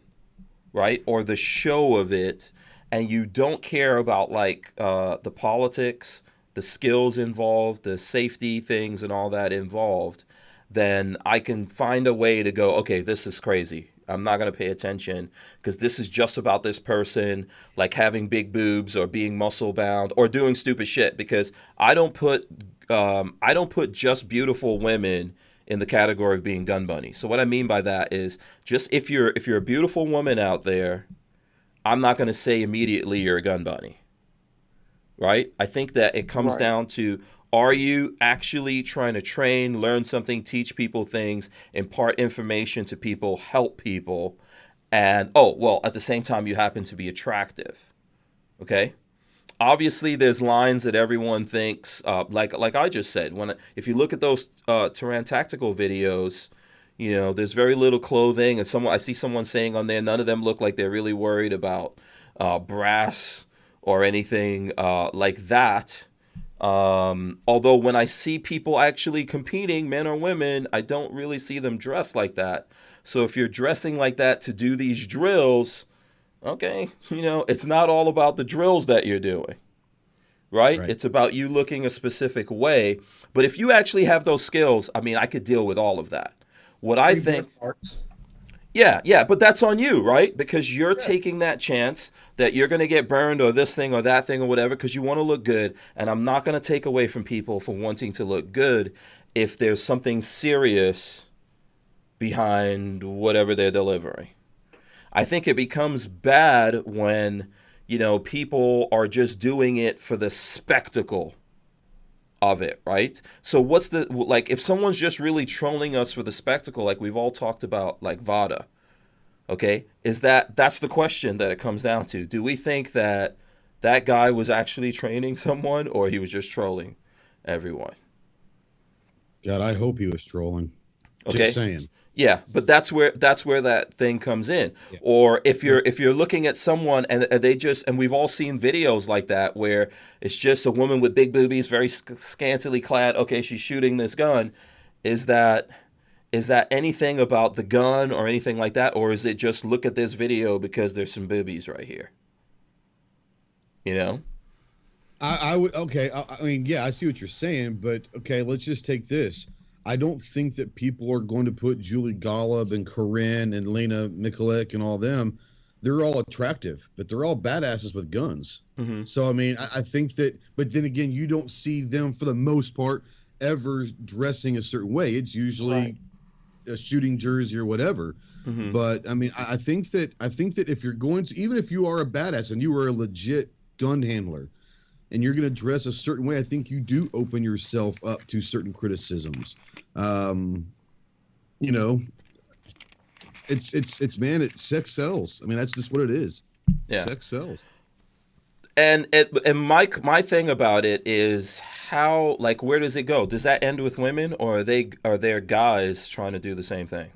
right, or the show of it, and you don't care about like the politics, the skills involved, the safety things, and all that involved, then I can find a way to go, okay, this is crazy. I'm not going to pay attention because this is just about this person like having big boobs or being muscle bound or doing stupid shit because I don't put just beautiful women in the category of being gun bunny. So what I mean by that is just if you're a beautiful woman out there, I'm not going to say immediately you're a gun bunny, right? I think that it comes Right. down to, are you actually trying to train, learn something, teach people things, impart information to people, help people, and oh, well, at the same time you happen to be attractive. Okay? Obviously there's lines that everyone thinks like I just said, if you look at those Taran Tactical videos, there's very little clothing, and I see someone saying on there, none of them look like they're really worried about brass or anything like that. Although when I see people actually competing, men or women, I don't really see them dressed like that. So if you're dressing like that to do these drills, okay, it's not all about the drills that you're doing, right? Right. It's about you looking a specific way. But if you actually have those skills, I mean, I could deal with all of that. What I Free think, birth parts. yeah, yeah, but that's on you, right? Because you're Yeah. taking that chance that you're going to get burned or this thing or that thing or whatever because you want to look good. And I'm not going to take away from people for wanting to look good if there's something serious behind whatever they're delivering. I think it becomes bad when, people are just doing it for the spectacle of it, right? So what's like if someone's just really trolling us for the spectacle, like we've all talked about, like Vada, okay? That's the question that it comes down to. Do we think that that guy was actually training someone or he was just trolling everyone? God, I hope he was trolling. Just Okay? saying. Yeah, but that's where that thing comes in. Yeah. Or if you're That's if you're looking at someone and they just, and we've all seen videos like that where it's just a woman with big boobies, very scantily clad. Okay, she's shooting this gun. Is that is that anything about the gun or anything like that, or is it just look at this video because there's some boobies right here? You know? I would okay. I mean, yeah, I see what you're saying, but okay, let's just take this. I don't think that people are going to put Julie Golub and Corinne and Lena Mikulek and all them. They're all attractive, but they're all badasses with guns. Mm-hmm. So I mean, I think that, but then again, you don't see them for the most part ever dressing a certain way. It's usually Right. a shooting jersey or whatever. Mm-hmm. But I mean, I think that if you're going to, even if you are a badass and you are a legit gun handler, and you're going to dress a certain way, I think you do open yourself up to certain criticisms. Um, you know, it's man, sex sells. I mean, that's just what it is. Yeah. Sex sells. And my thing about it is how, like, where does it go? Does that end with women, or are there guys trying to do the same thing?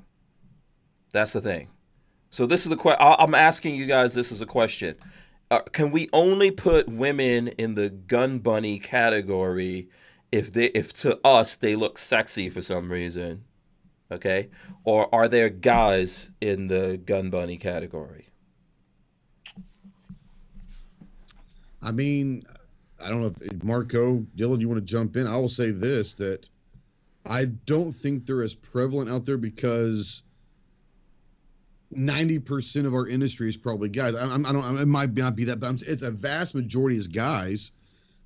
That's the thing. So this is the question. I'm asking you guys. This is a question. Can we only put women in the gun bunny category if to us they look sexy for some reason? Okay, or are there guys in the gun bunny category? I mean, I don't know if Marco, Dillon, you want to jump in? I will say this, that I don't think they're as prevalent out there because 90% of our industry is probably guys. I don't. It might not be that, but it's a vast majority is guys.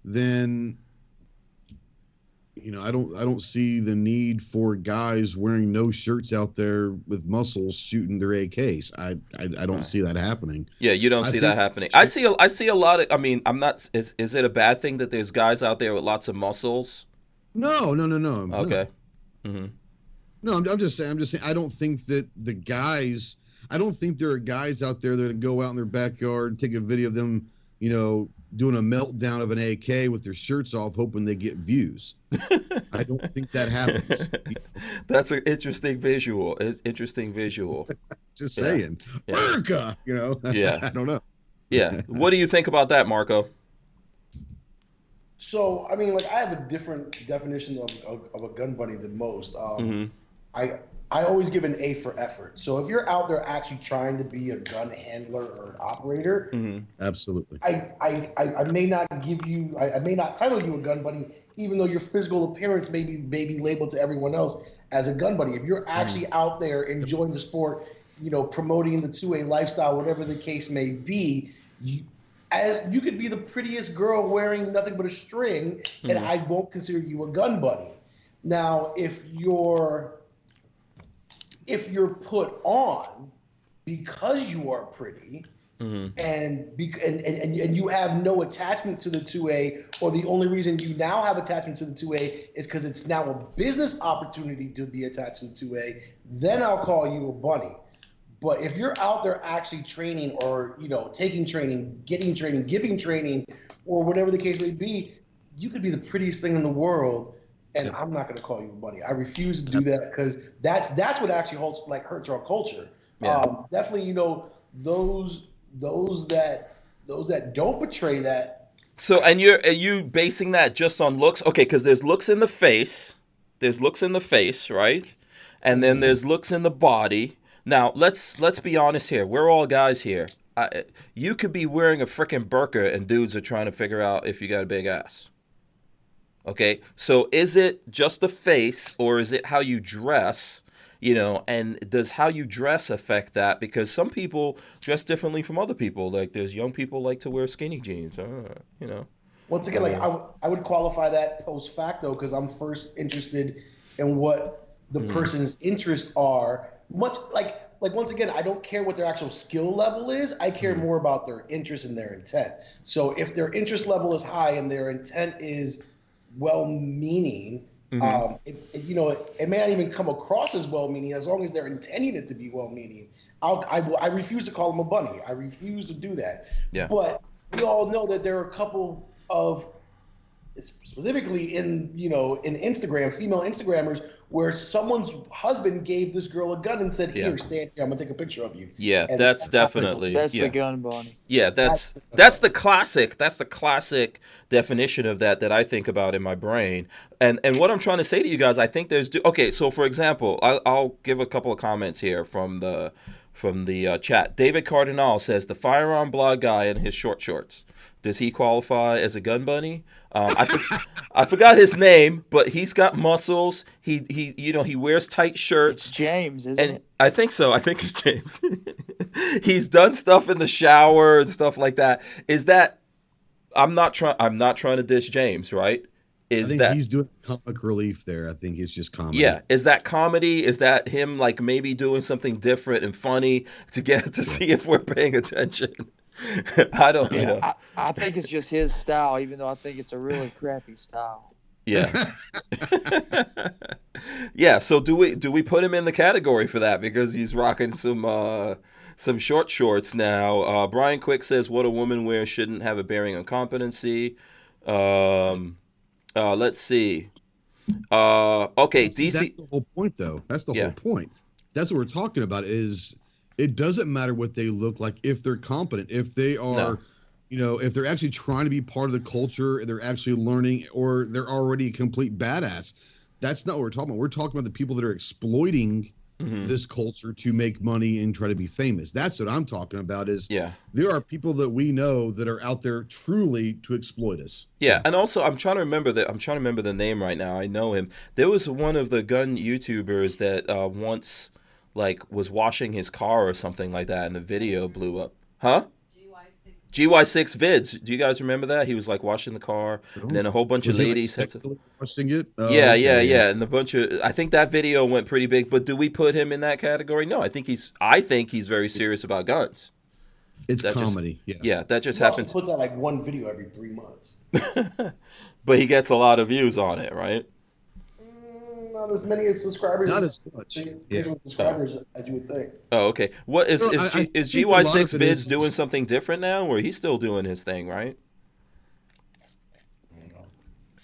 Then, I don't see the need for guys wearing no shirts out there with muscles shooting their AKs. I don't see that happening. Yeah, you don't see that happening. I see a lot of. I mean, I'm not. Is it a bad thing that there's guys out there with lots of muscles? No. Okay. No. Mm-hmm. No, I'm just saying. I don't think that the guys. I don't think there are guys out there that go out in their backyard, take a video of them, doing a meltdown of an AK with their shirts off, hoping they get views. I don't think that happens. That's an interesting visual. It's interesting visual. Just saying. Yeah. America, Yeah. I don't know. Yeah. What do you think about that, Marco? So, I mean, I have a different definition of a gun buddy than most. I always give an A for effort. So if you're out there actually trying to be a gun handler or an operator, absolutely. I may not I may not title you a gun buddy, even though your physical appearance may be labeled to everyone else as a gun buddy. If you're actually out there enjoying the sport, promoting the 2A lifestyle, whatever the case may be, you could be the prettiest girl wearing nothing but a string, and I won't consider you a gun buddy. Now, if you're put on because you are pretty and you have no attachment to the 2A, or the only reason you now have attachment to the 2A is because it's now a business opportunity to be attached to the 2A, then I'll call you a bunny. But if you're out there actually training or, taking training, getting training, giving training, or whatever the case may be, you could be the prettiest thing in the world, and I'm not going to call you a bunny. I refuse to do that because that's what actually hurts our culture. Yeah. Definitely, those that don't betray that. So, and are you basing that just on looks? Okay, because there's looks in the face. There's looks in the face, right? And then there's looks in the body. Now, let's be honest here. We're all guys here. You could be wearing a freaking burqa and dudes are trying to figure out if you got a big ass. Okay, so is it just the face or is it how you dress? And does how you dress affect that? Because some people dress differently from other people. Like there's young people like to wear skinny jeans. Once again, I would qualify that post facto because I'm first interested in what the person's interests are. Much like once again, I don't care what their actual skill level is. I care more about their interest and their intent. So if their interest level is high and their intent is well-meaning, it may not even come across as well-meaning as long as they're intending it to be well-meaning. I refuse to call them a bunny. I refuse to do that. Yeah. But we all know that there are a couple of, specifically in Instagram, female Instagrammers, where someone's husband gave this girl a gun and said, "Here, stand here. I'm gonna take a picture of you." Yeah, and that's definitely the gun bunny. Yeah, that's the classic. That's the classic definition of that I think about in my brain. And what I'm trying to say to you guys, I think there's okay. So for example, I'll give a couple of comments here from the chat. David Cardinal says the firearm blog guy in his short shorts. Does he qualify as a gun bunny? I forgot his name, but he's got muscles. He wears tight shirts. It's James, isn't it? I think so. I think it's James. He's done stuff in the shower and stuff like that. Is that? I'm not trying to dish James, right? I think he's doing comic relief there. I think it's just comedy. Yeah. Is that comedy? Is that him maybe doing something different and funny to get to see if we're paying attention? I don't, I think it's just his style, even though I think it's a really crappy style. Yeah. Yeah. So do we put him in the category for that because he's rocking some short shorts now? Brian Quick says what a woman wears shouldn't have a bearing on competency. Let's see. Okay, DC. That's the whole point, though. That's the whole point. That's what we're talking about. Is it doesn't matter what they look like if they're competent, if they are, if they're actually trying to be part of the culture, they're actually learning, or they're already a complete badass. That's not what we're talking about. We're talking about the people that are exploiting this culture to make money and try to be famous. That's what I'm talking about. Is Yeah. there are people that we know that are out there truly to exploit us. Yeah, and also I'm trying to remember the name right now. I know him. There was one of the gun YouTubers that once like was washing his car or something like that, and the video blew up. Huh? GY6 Vids. Do you guys remember that? He was like washing the car, and then a whole bunch of ladies had to. Watching it. Yeah, and the bunch of. I think that video went pretty big. But do we put him in that category? No, I think he's very serious about guns. It's comedy. Yeah, that just He also happens. puts out like one video every 3 months. But he gets a lot of views on it, right? Not as many as subscribers. Not as much. Subscribers as you would think. Oh, okay. What is Well, is think a lot GY6 of it Vids is- doing something different now, or he's still doing his thing, right?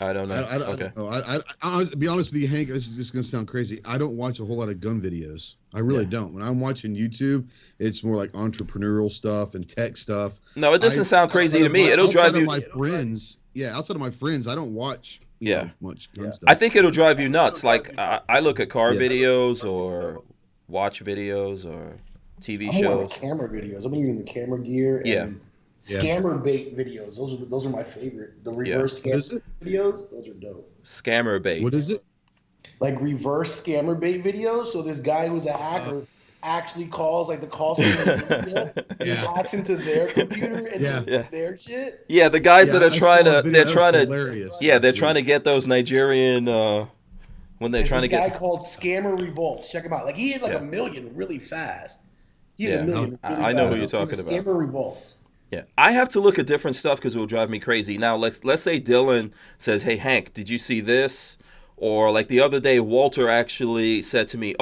I don't know. I don't know. To be honest with you, Hank, this is just going to sound crazy. I don't watch a whole lot of gun videos. I really don't. When I'm watching YouTube, it's more like entrepreneurial stuff and tech stuff. No, it doesn't sound crazy to me. It'll drive you. My friends, outside of my friends, I don't watch much gun stuff. I think it'll drive you nuts. Like I look at car videos or watch videos or TV I'm more shows. into camera videos. I'm even the camera gear. And scammer bait videos. Those are my favorite. The reverse scammer videos. Those are dope. Scammer bait. What is it? Like reverse scammer bait videos. So this guy who's a hacker actually calls like the call center and hacks into their computer and does their shit. Yeah, the guys that are trying to hilarious. they're trying to get those Nigerian when they're trying to get. This guy called Scammer Revolts. Check him out. Like he hit like 1 million really fast. He hit 1 million. Really I know fast. who you're talking about. Scammer Revolts. Yeah, I have to look at different stuff because it will drive me crazy. Now, let's say Dillon says, "Hey, Hank, did you see this?" Or like the other day, Walter actually said to me,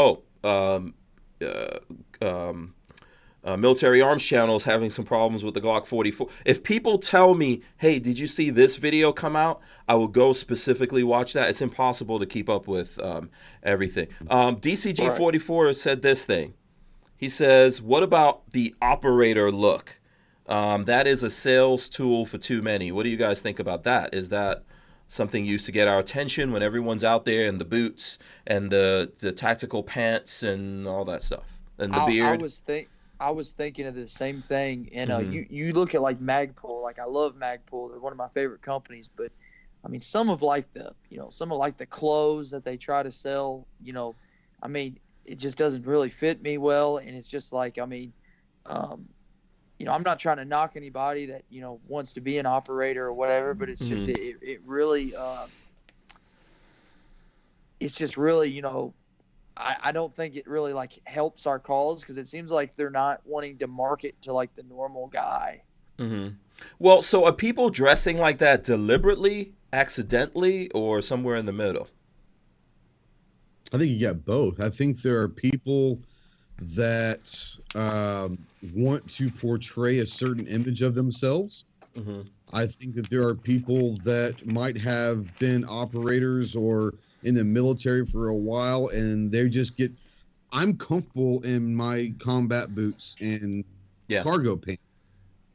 Military Arms channel is having some problems with the Glock 44. If people tell me, "Hey, did you see this video come out?" I will go specifically watch that. It's impossible to keep up with everything. DCG 44 said this thing. He says, "What about the operator look? That is a sales tool for too many." What do you guys think about that? Is that something used to get our attention when everyone's out there in the boots and the tactical pants and all that stuff and the beard? I was thinking of the same thing. And you look at like Magpul. Like I love Magpul. They're one of my favorite companies. But I mean, some of the clothes that they try to sell. I mean, it just doesn't really fit me well. And it's just like, I mean, I'm not trying to knock anybody that, wants to be an operator or whatever, but it's just, it really, it's just really, I don't think it really like helps our cause because it seems like they're not wanting to market to like the normal guy. Mm-hmm. Well, so are people dressing like that deliberately, accidentally, or somewhere in the middle? I think you got both. I think there are people that want to portray a certain image of themselves. Mm-hmm. I think that there are people that might have been operators or in the military for a while, and they just I'm comfortable in my combat boots and cargo pants.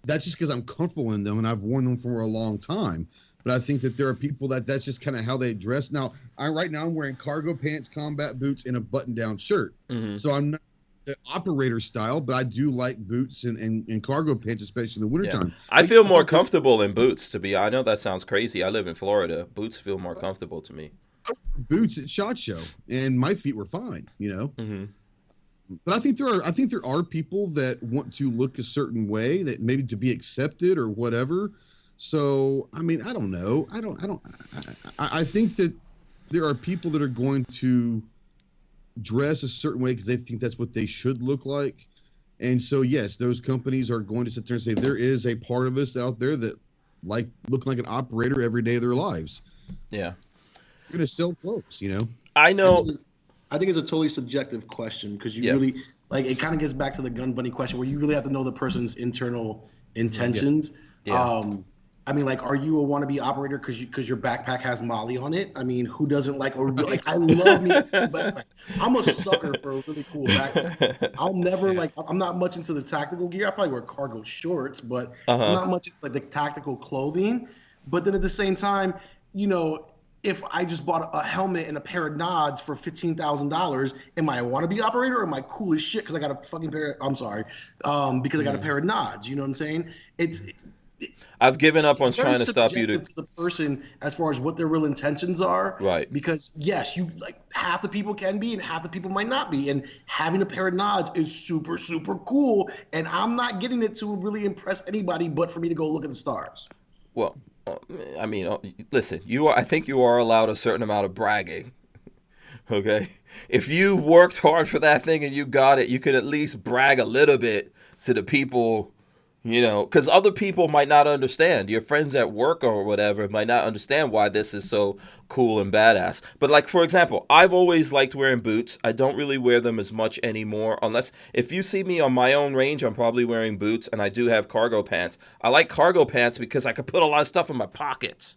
That's just because I'm comfortable in them, and I've worn them for a long time. But I think that there are people that's just kind of how they dress. Now, right now I'm wearing cargo pants, combat boots, and a button-down shirt. Mm-hmm. So I'm not the operator style, but I do like boots and cargo pants, especially in the wintertime. I feel more comfortable in boots, I know that sounds crazy. I live in Florida. Boots feel more comfortable to me. I wore boots at SHOT Show, and my feet were fine, Mm-hmm. But I think there are people that want to look a certain way, that maybe to be accepted or whatever. So, I mean, I don't know. I think that there are people that are going to dress a certain way because they think that's what they should look like. And so, yes, those companies are going to sit there and say there is a part of us out there that look like an operator every day of their lives. Yeah. You're going to sell clothes, I know. I think it's a totally subjective question because you really it kind of gets back to the gun bunny question where you really have to know the person's internal intentions. Yeah. I mean, are you a wannabe operator because your backpack has Molly on it? I mean, who doesn't I love me a cool backpack. I'm a sucker for a really cool backpack. I'll never I'm not much into the tactical gear. I probably wear cargo shorts, but I'm not much into the tactical clothing. But then at the same time, if I just bought a helmet and a pair of nods for $15,000, am I a wannabe operator or am I cool as shit because I got a fucking pair? I'm sorry, because I got a pair of nods. You know what I'm saying? I've given up on It's very trying to stop you subjective to the person as far as what their real intentions are. Right. Because yes, you like half the people can be and half the people might not be. And having a pair of nods is super, super cool. And I'm not getting it to really impress anybody but for me to go look at the stars. Well, I mean, listen, I think you are allowed a certain amount of bragging. Okay? If you worked hard for that thing and you got it, you could at least brag a little bit to the people. You know, because other people might not understand. Your friends at work or whatever might not understand why this is so cool and badass. But like, for example, I've always liked wearing boots. I don't really wear them as much anymore, unless if you see me on my own range, I'm probably wearing boots, and I do have cargo pants. I like cargo pants because I could put a lot of stuff in my pockets.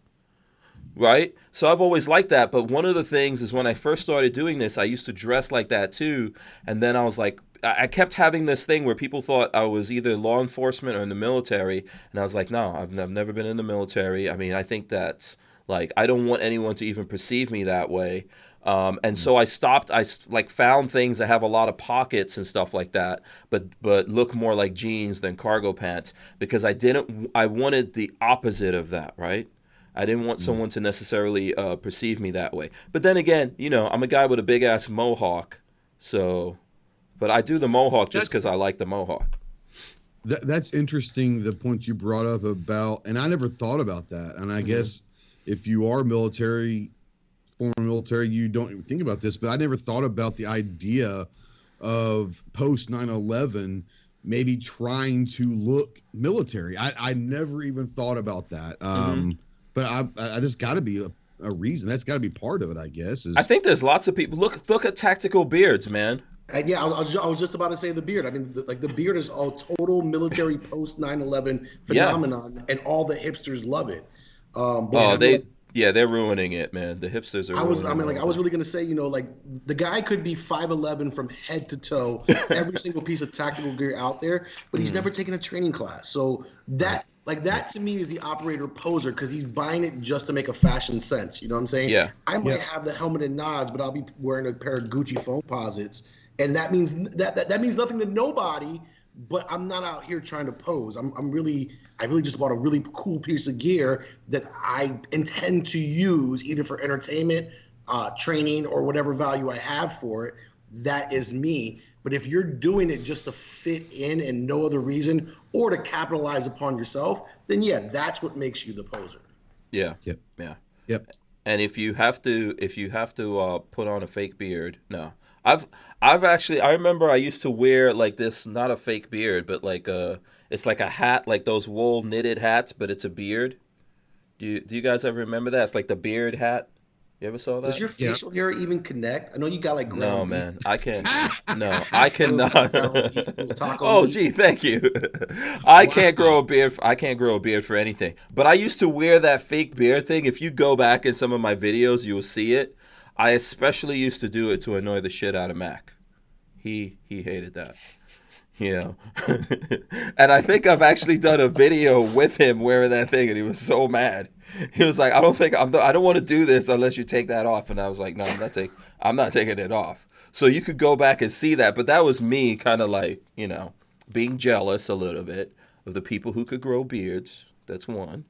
Right? So I've always liked that. But one of the things is when I first started doing this, I used to dress like that too. And then I was like, I kept having this thing where people thought I was either law enforcement or in the military. And I was like, no, I've never been in the military. I mean, I think that's like, I don't want anyone to even perceive me that way. And so I stopped. I like found things that have a lot of pockets and stuff like that, but look more like jeans than cargo pants because I wanted the opposite of that, right? I didn't want someone to necessarily perceive me that way. But then again, you know, I'm a guy with a big ass mohawk, so. But I do the mohawk just because I like the mohawk. That's interesting, the point you brought up about, and I never thought about that. And I guess if you are military, former military, you don't even think about this. But I never thought about the idea of post 9/11 maybe trying to look military. I never even thought about that. But I just got to be a reason. That's got to be part of it, I guess. I think there's lots of people. Look at tactical beards, man. Yeah, I was just about to say the beard. I mean, the beard is a total military post 9/11 phenomenon, and all the hipsters love it. They're ruining it, man. The hipsters are. I was really gonna say, you know, like the guy could be 5'11" from head to toe, every single piece of tactical gear out there, but he's never taken a training class. So that to me is the operator poser because he's buying it just to make a fashion sense. You know what I'm saying? Yeah. I might have the helmet and nods, but I'll be wearing a pair of Gucci foam posits. And that means that means nothing to nobody, but I'm not out here trying to pose. I really just bought a really cool piece of gear that I intend to use either for entertainment, training, or whatever value I have for it. That is me. But if you're doing it just to fit in and no other reason, or to capitalize upon yourself, then yeah, that's what makes you the poser. Yeah. Yep. Yeah. Yep. And if you have to put on a fake beard, no. I've actually, I remember I used to wear like this, not a fake beard, but like it's like a hat, like those wool knitted hats, but it's a beard. Do you guys ever remember that? It's like the beard hat. You ever saw that? Does your facial hair even connect? I know you got like ground No, beef. man. I can't. No, I cannot. Oh, gee, thank you. I can't grow a beard. I can't grow a beard for anything. But I used to wear that fake beard thing. If you go back in some of my videos, you will see it. I especially used to do it to annoy the shit out of Mac. He hated that. You know. And I think I've actually done a video with him wearing that thing, and he was so mad. He was like, I don't want to do this unless you take that off. And I was like, no, I'm not taking it off. So you could go back and see that. But that was me kind of like, you know, being jealous a little bit of the people who could grow beards. That's one.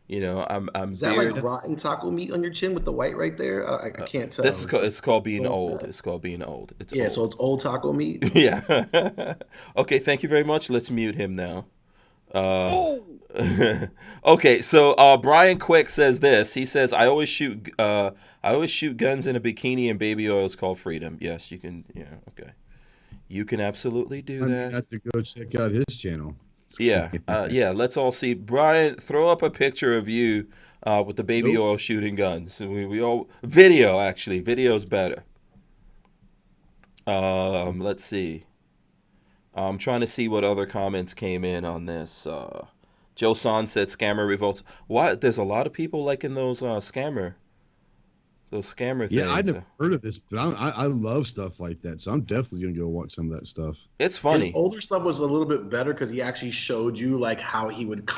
You know, I'm. Is that like rotten taco meat on your chin with the white right there? I can't tell. It's called being old. It's called being old. It's old. So it's old taco meat. Yeah. Okay. Thank you very much. Let's mute him now. Okay. So Brian Quick says this. He says, "I always shoot guns in a bikini and baby oil is called freedom." Yes, you can. Yeah. Okay. You can absolutely do that. I have to go check out his channel. Yeah, let's all see. Brian, throw up a picture of you with the baby oil shooting guns. We all video actually. Video's better. Let's see. I'm trying to see what other comments came in on this. Joe San said scammer revolts. Why? There's a lot of people liking those scammer Those scammer things. Yeah, I never heard of this, but I love stuff like that, so I'm definitely gonna go watch some of that stuff. It's funny. His older stuff was a little bit better because he actually showed you like how he would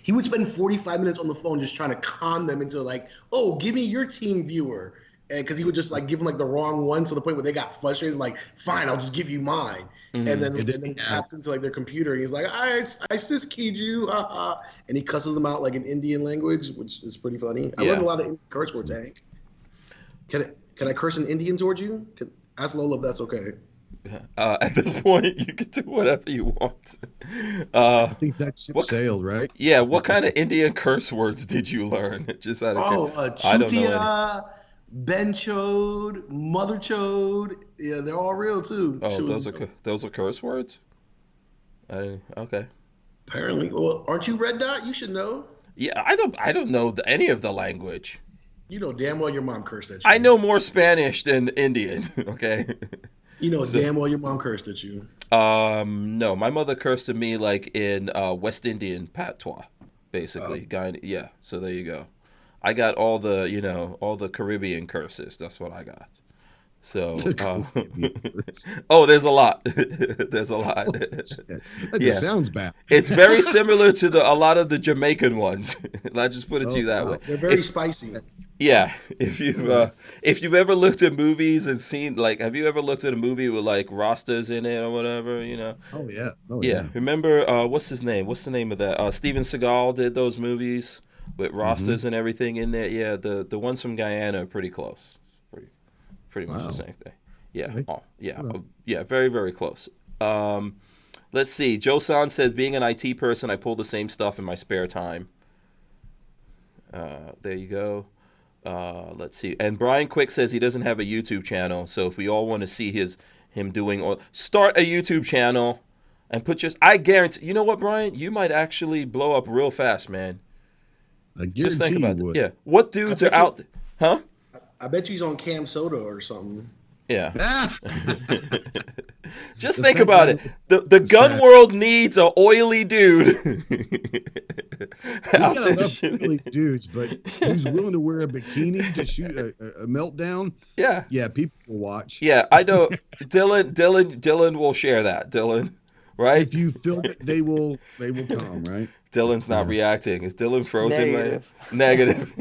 he would spend 45 minutes on the phone just trying to con them into like, oh, give me your team viewer, and because he would just like give them like the wrong one to the point where they got frustrated, like, fine, I'll just give you mine, and then he taps into like their computer and he's like, I sis keyed you, and he cusses them out like in Indian language, which is pretty funny. I learned a lot of Indian curse words, Hank. Can I curse in Indian towards you? Ask Lola if that's okay. At this point, you can do whatever you want. I think that ship sailed, right? Yeah. What kind of Indian curse words did you learn? Just out of I don't know. Ben Chode, Mother Chode. Yeah, they're all real too. Oh, those are curse words? Okay. Apparently. Well, aren't you Red Dot? You should know. Yeah, I don't know any of the language. You know damn well your mom cursed at you. I know more Spanish than Indian, okay? You know damn well your mom cursed at you. No, my mother cursed at me like in West Indian patois, basically. Yeah, so there you go. I got all the Caribbean curses. That's what I got. So, there's a lot. There's a lot. That just sounds bad. It's very similar to a lot of the Jamaican ones. Let's just put it to you that way. They're very spicy. Yeah, if you've ever looked at movies and seen have you ever looked at a movie with like Rastas in it or whatever, Oh yeah. Yeah. Remember what's his name? What's the name of that? Steven Seagal did those movies with Rastas and everything in there. Yeah, the ones from Guyana are pretty close. Pretty much the same thing. Yeah. Very, very close. Let's see. Joe San says, being an IT person, I pull the same stuff in my spare time. There you go. Let's see. And Brian Quick says he doesn't have a YouTube channel, so if we all want to see him doing, start a YouTube channel and I guarantee. You know what, Brian? You might actually blow up real fast, man. I guarantee Just think about it. Yeah. What dudes are out there? Huh? I bet you he's on Cam Soda or something. Yeah. Just think about it. The gun world needs an oily dude. We got enough oily dudes, but who's willing to wear a bikini to shoot a meltdown? Yeah. Yeah, people will watch. Yeah, I know. Dillon will share that. Dillon, right? If you film it, they will come, right? Dillon's not reacting. Is Dillon frozen? Negative.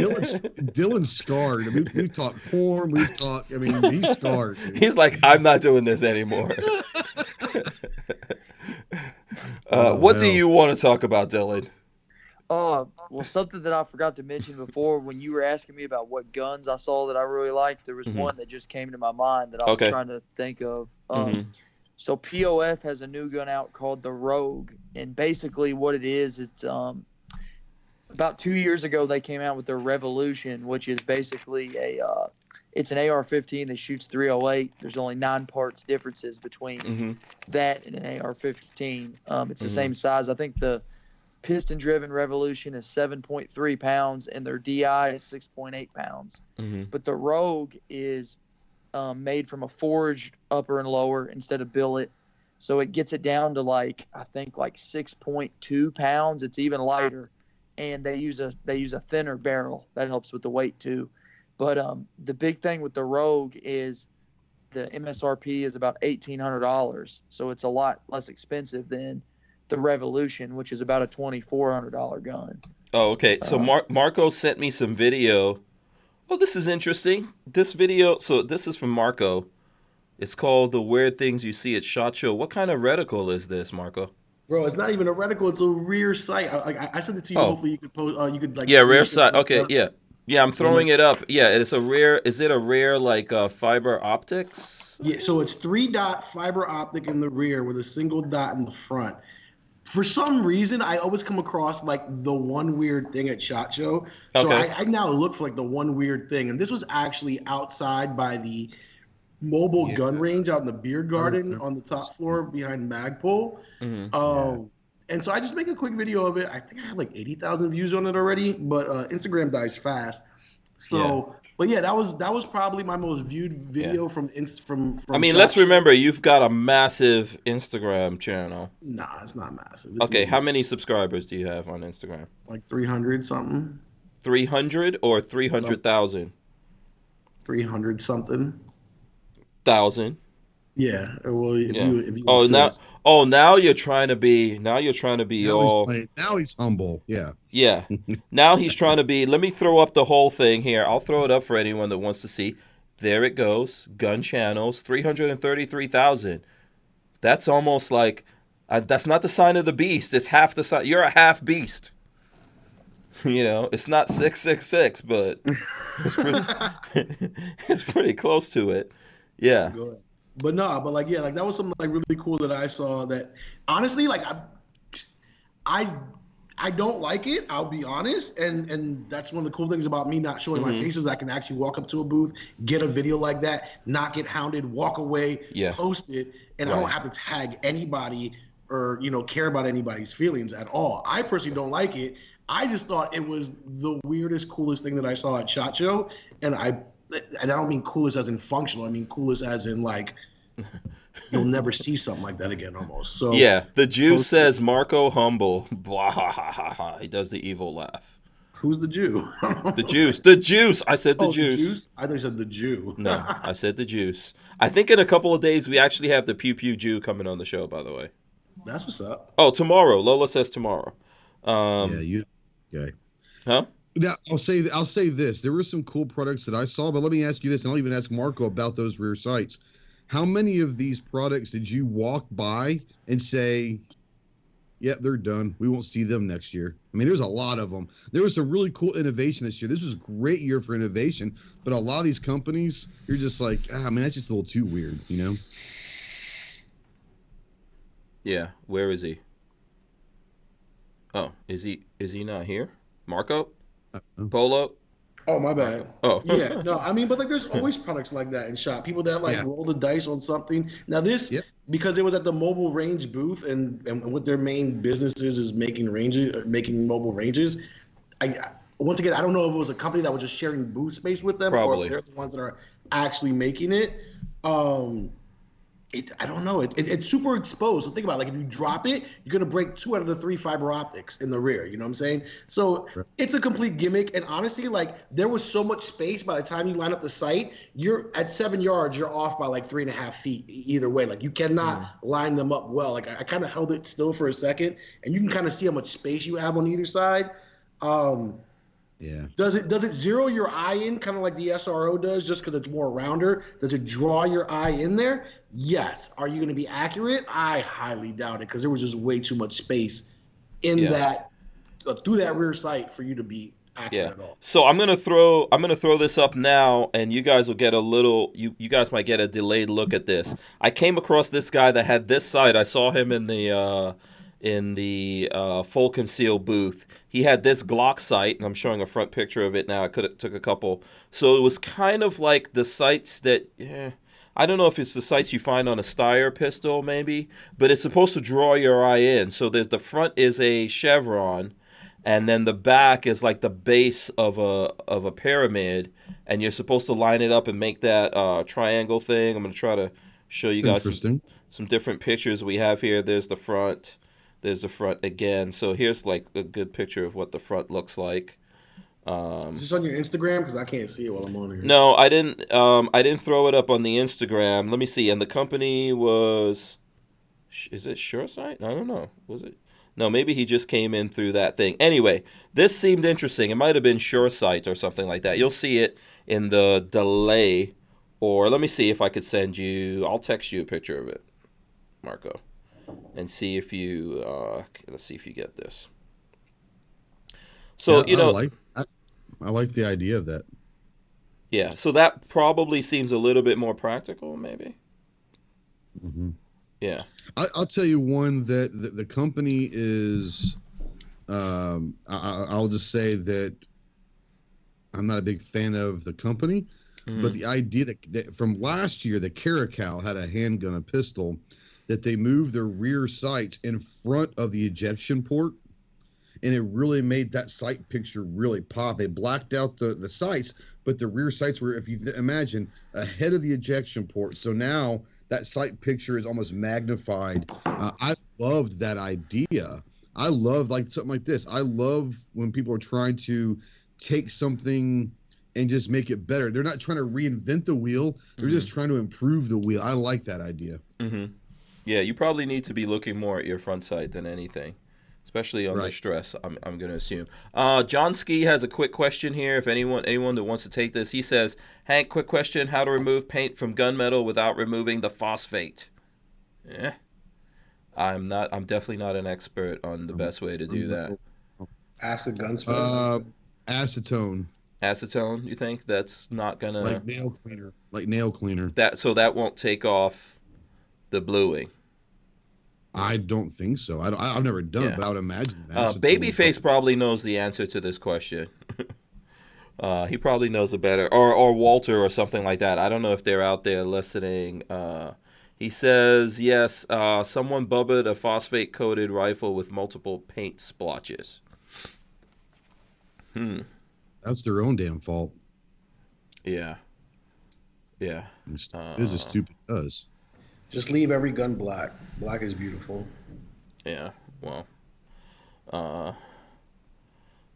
Dillon's scarred. I mean, we've talked porn. He's scarred. Dude. He's like, I'm not doing this anymore. What do you want to talk about, Dillon? Well, something that I forgot to mention before when you were asking me about what guns I saw that I really liked, there was one that just came to my mind that I was trying to think of. So POF has a new gun out called the Rogue, and basically what it is, it's about 2 years ago they came out with their Revolution, which is basically it's an AR-15 that shoots .308. There's only 9 parts differences between that and an AR-15. It's the same size. I think the piston-driven Revolution is 7.3 pounds, and their DI is 6.8 pounds. But the Rogue is made from a forged upper and lower instead of billet, so it gets it down to I think 6.2 pounds. It's even lighter, and they use a thinner barrel that helps with the weight too. But the big thing with the Rogue is the MSRP is about $1,800, so it's a lot less expensive than the Revolution, which is about a $2,400 gun. Oh, okay. So Marco sent me some video. Oh, this is interesting. This video, so this is from Marco. It's called The Weird Things You See at SHOT Show. What kind of reticle is this, Marco? Bro, it's not even a reticle. It's a rear sight. I sent it to you. Hopefully you could post. You could rear sight. Okay, yeah. I'm throwing it up. Yeah, it's a rear. Is it a rear fiber optics? Yeah. So it's 3-dot fiber optic in the rear with a single dot in the front. For some reason, I always come across the one weird thing at SHOT Show. So I now look for the one weird thing. And this was actually outside by the mobile gun range out in the beer garden on the top floor behind Magpul. And so I just make a quick video of it. I think I had 80,000 views on it already, but Instagram dies fast. So, but yeah, that was probably my most viewed video from. I mean, let's remember you've got a massive Instagram channel. Nah, it's not massive. It's how many subscribers do you have on Instagram? 300 something. 300 or 300,000? 300 something. 1,000. Yeah. Well, if Yeah. you Oh, insist. now you're trying to be all. Now he's humble. Yeah. Yeah. Now he's trying to be. Let me throw up the whole thing here. I'll throw it up for anyone that wants to see. There it goes. Gun channels, 333,000. That's almost like. That's not the sign of the beast. It's half the sign. You're a half beast. It's not 666, but it's pretty close to it. Yeah. But no, but like that was something like really cool that I saw. That honestly, like I don't like it. I'll be honest, and that's one of the cool things about me not showing my face is I can actually walk up to a booth, get a video like that, not get hounded, walk away, post it, and I don't have to tag anybody or care about anybody's feelings at all. I personally don't like it. I just thought it was the weirdest, coolest thing that I saw at SHOT Show, and I don't mean coolest as in functional. I mean coolest as in like you'll never see something like that again, almost. So yeah, the Jew says Marco humble. Blah, ha, ha, ha, ha. He does the evil laugh. Who's the Jew? The juice. I said the juice. The juice? I thought you said the Jew. No, I said the juice. I think in a couple of days we actually have the Pew Pew Jew coming on the show. By the way, that's what's up. Oh, tomorrow. Lola says tomorrow. Okay. Huh? Now I'll say this. There were some cool products that I saw, but let me ask you this, and I'll even ask Marco about those rear sights. How many of these products did you walk by and say, "Yeah, they're done. We won't see them next year"? I mean, there's a lot of them. There was some really cool innovation this year. This was a great year for innovation, but a lot of these companies, you're just like, that's just a little too weird, Yeah. Where is he? Oh, is he not here? Marco? Polo? Oh, my bad. Oh. Yeah, no, I mean, but like there's always products like that in shop. People that roll the dice on something. Now this, because it was at the mobile range booth and what their main business is making mobile ranges. Once again, I don't know if it was a company that was just sharing booth space with them or if they're the ones that are actually making it. I don't know. It's super exposed. So think about it. Like if you drop it, you're gonna break 2 out of the 3 fiber optics in the rear. You know what I'm saying? So it's a complete gimmick. And honestly, like there was so much space by the time you line up the sight, you're at 7 yards, you're off by like 3.5 feet either way. Like you cannot line them up well. Like I kind of held it still for a second, and you can kind of see how much space you have on either side. Yeah. Does it zero your eye in kind of like the SRO does just because it's more rounder? Does it draw your eye in there? Yes. Are you going to be accurate? I highly doubt it because there was just way too much space in that through that rear sight for you to be accurate at all. So I'm gonna throw this up now, and you guys will get a little. You guys might get a delayed look at this. I came across this guy that had this sight. I saw him in the full conceal booth. He had this Glock sight, and I'm showing a front picture of it now. I took a couple. So it was kind of like the sights that, I don't know if it's the sights you find on a Steyr pistol maybe, but it's supposed to draw your eye in. So the front is a chevron, and then the back is like the base of a pyramid, and you're supposed to line it up and make that triangle thing. I'm going to try to show you guys some different pictures we have here. There's the front. There's the front again. So here's like a good picture of what the front looks like. Is this on your Instagram? Because I can't see it while I'm on here. No, I didn't throw it up on the Instagram. Let me see. And the company was, is it SureSight? I don't know. Was it? No, maybe he just came in through that thing. Anyway, this seemed interesting. It might have been SureSight or something like that. You'll see it in the delay. Or let me see if I could send you. I'll text you a picture of it, Marco. And see if you let's see if you get this. So I like the idea of that. Yeah, so that probably seems a little bit more practical, maybe. Mm-hmm. Yeah, I'll tell you one that the company is. I'll just say that I'm not a big fan of the company, but the idea that from last year, the Caracal had a handgun, a pistol. That they moved their rear sights in front of the ejection port, and it really made that sight picture really pop. They blacked out the sights, but the rear sights were, if you imagine, ahead of the ejection port. So now that sight picture is almost magnified. I loved that idea. I love like something like this. I love when people are trying to take something and just make it better. They're not trying to reinvent the wheel. They're just trying to improve the wheel. I like that idea. Yeah, you probably need to be looking more at your front sight than anything, especially under stress, I'm going to assume. John Ski has a quick question here. If anyone that wants to take this, he says, Hank, quick question, how to remove paint from gunmetal without removing the phosphate? Yeah. I'm definitely not an expert on the best way to do that. Ask a gunsmith. Acetone. Acetone, you think? That's not going to... Like nail cleaner. So that won't take off the bluing? I don't think so. I've never done it, but I would imagine that. Babyface probably knows the answer to this question. He probably knows it better. Or Walter or something like that. I don't know if they're out there listening. He says, yes, someone bubbled a phosphate-coated rifle with multiple paint splotches. That's their own damn fault. Yeah. It is a stupid does. Just leave every gun black. Black is beautiful. Yeah, well,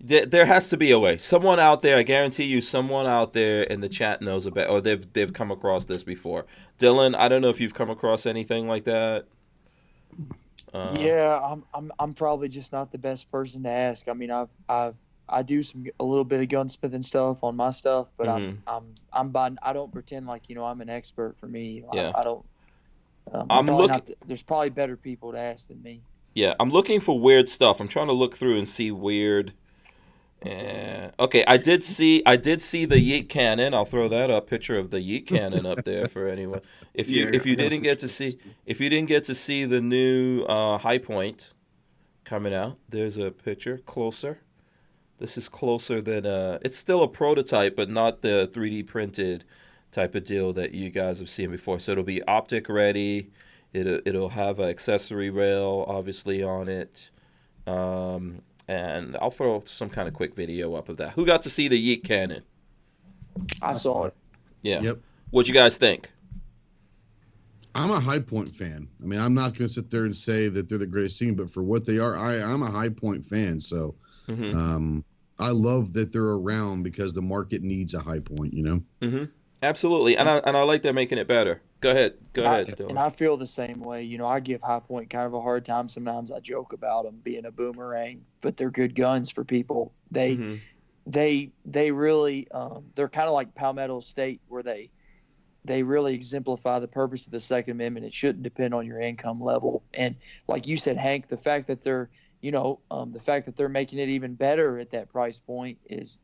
there has to be a way. Someone out there, I guarantee you, someone out there in the chat knows about, or they've come across this before. Dillon, I don't know if you've come across anything like that. Yeah, I'm probably just not the best person to ask. I mean, I do a little bit of gunsmithing stuff on my stuff, but I don't pretend like I'm an expert. For me, yeah. I don't. There's probably better people to ask than me. Yeah, I'm looking for weird stuff. I'm trying to look through and see weird. Okay, I did see the yeet cannon. I'll throw that up. Picture of the yeet cannon up there for anyone. If you didn't get to see the new High Point coming out, there's a picture closer. This is closer than it's still a prototype, but not the 3D printed type of deal that you guys have seen before. So it'll be optic ready. It'll have an accessory rail obviously on it. And I'll throw some kind of quick video up of that. Who got to see the yeet cannon? I saw it. Yeah. Yep. What'd you guys think? I'm a High Point fan. I mean, I'm not going to sit there and say that they're the greatest thing, but for what they are, I'm a High Point fan. So I love that they're around because the market needs a High Point, Absolutely, and I like they're making it better. Go ahead, Dylan. And I feel the same way. I give High Point kind of a hard time sometimes. I joke about them being a boomerang, but they're good guns for people. They really they're kind of like Palmetto State, where they really exemplify the purpose of the Second Amendment. It shouldn't depend on your income level. And like you said, Hank, the fact that they're making it even better at that price point is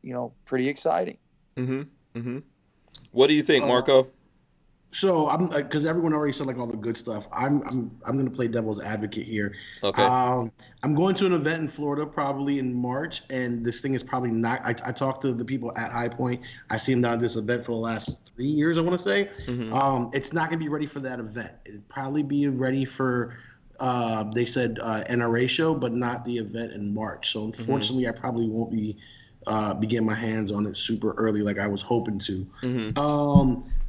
pretty exciting. What do you think, Marco? So I'm because everyone already said like all the good stuff. I'm going to play devil's advocate here. Okay. I'm going to an event in Florida probably in March, and this thing is probably not. I talked to the people at High Point. I've seen them down at this event for the last 3 years, I want to say. It's not going to be ready for that event. It'd probably be ready for. They said NRA show, but not the event in March. So unfortunately, I probably won't be getting my hands on it super early like I was hoping to.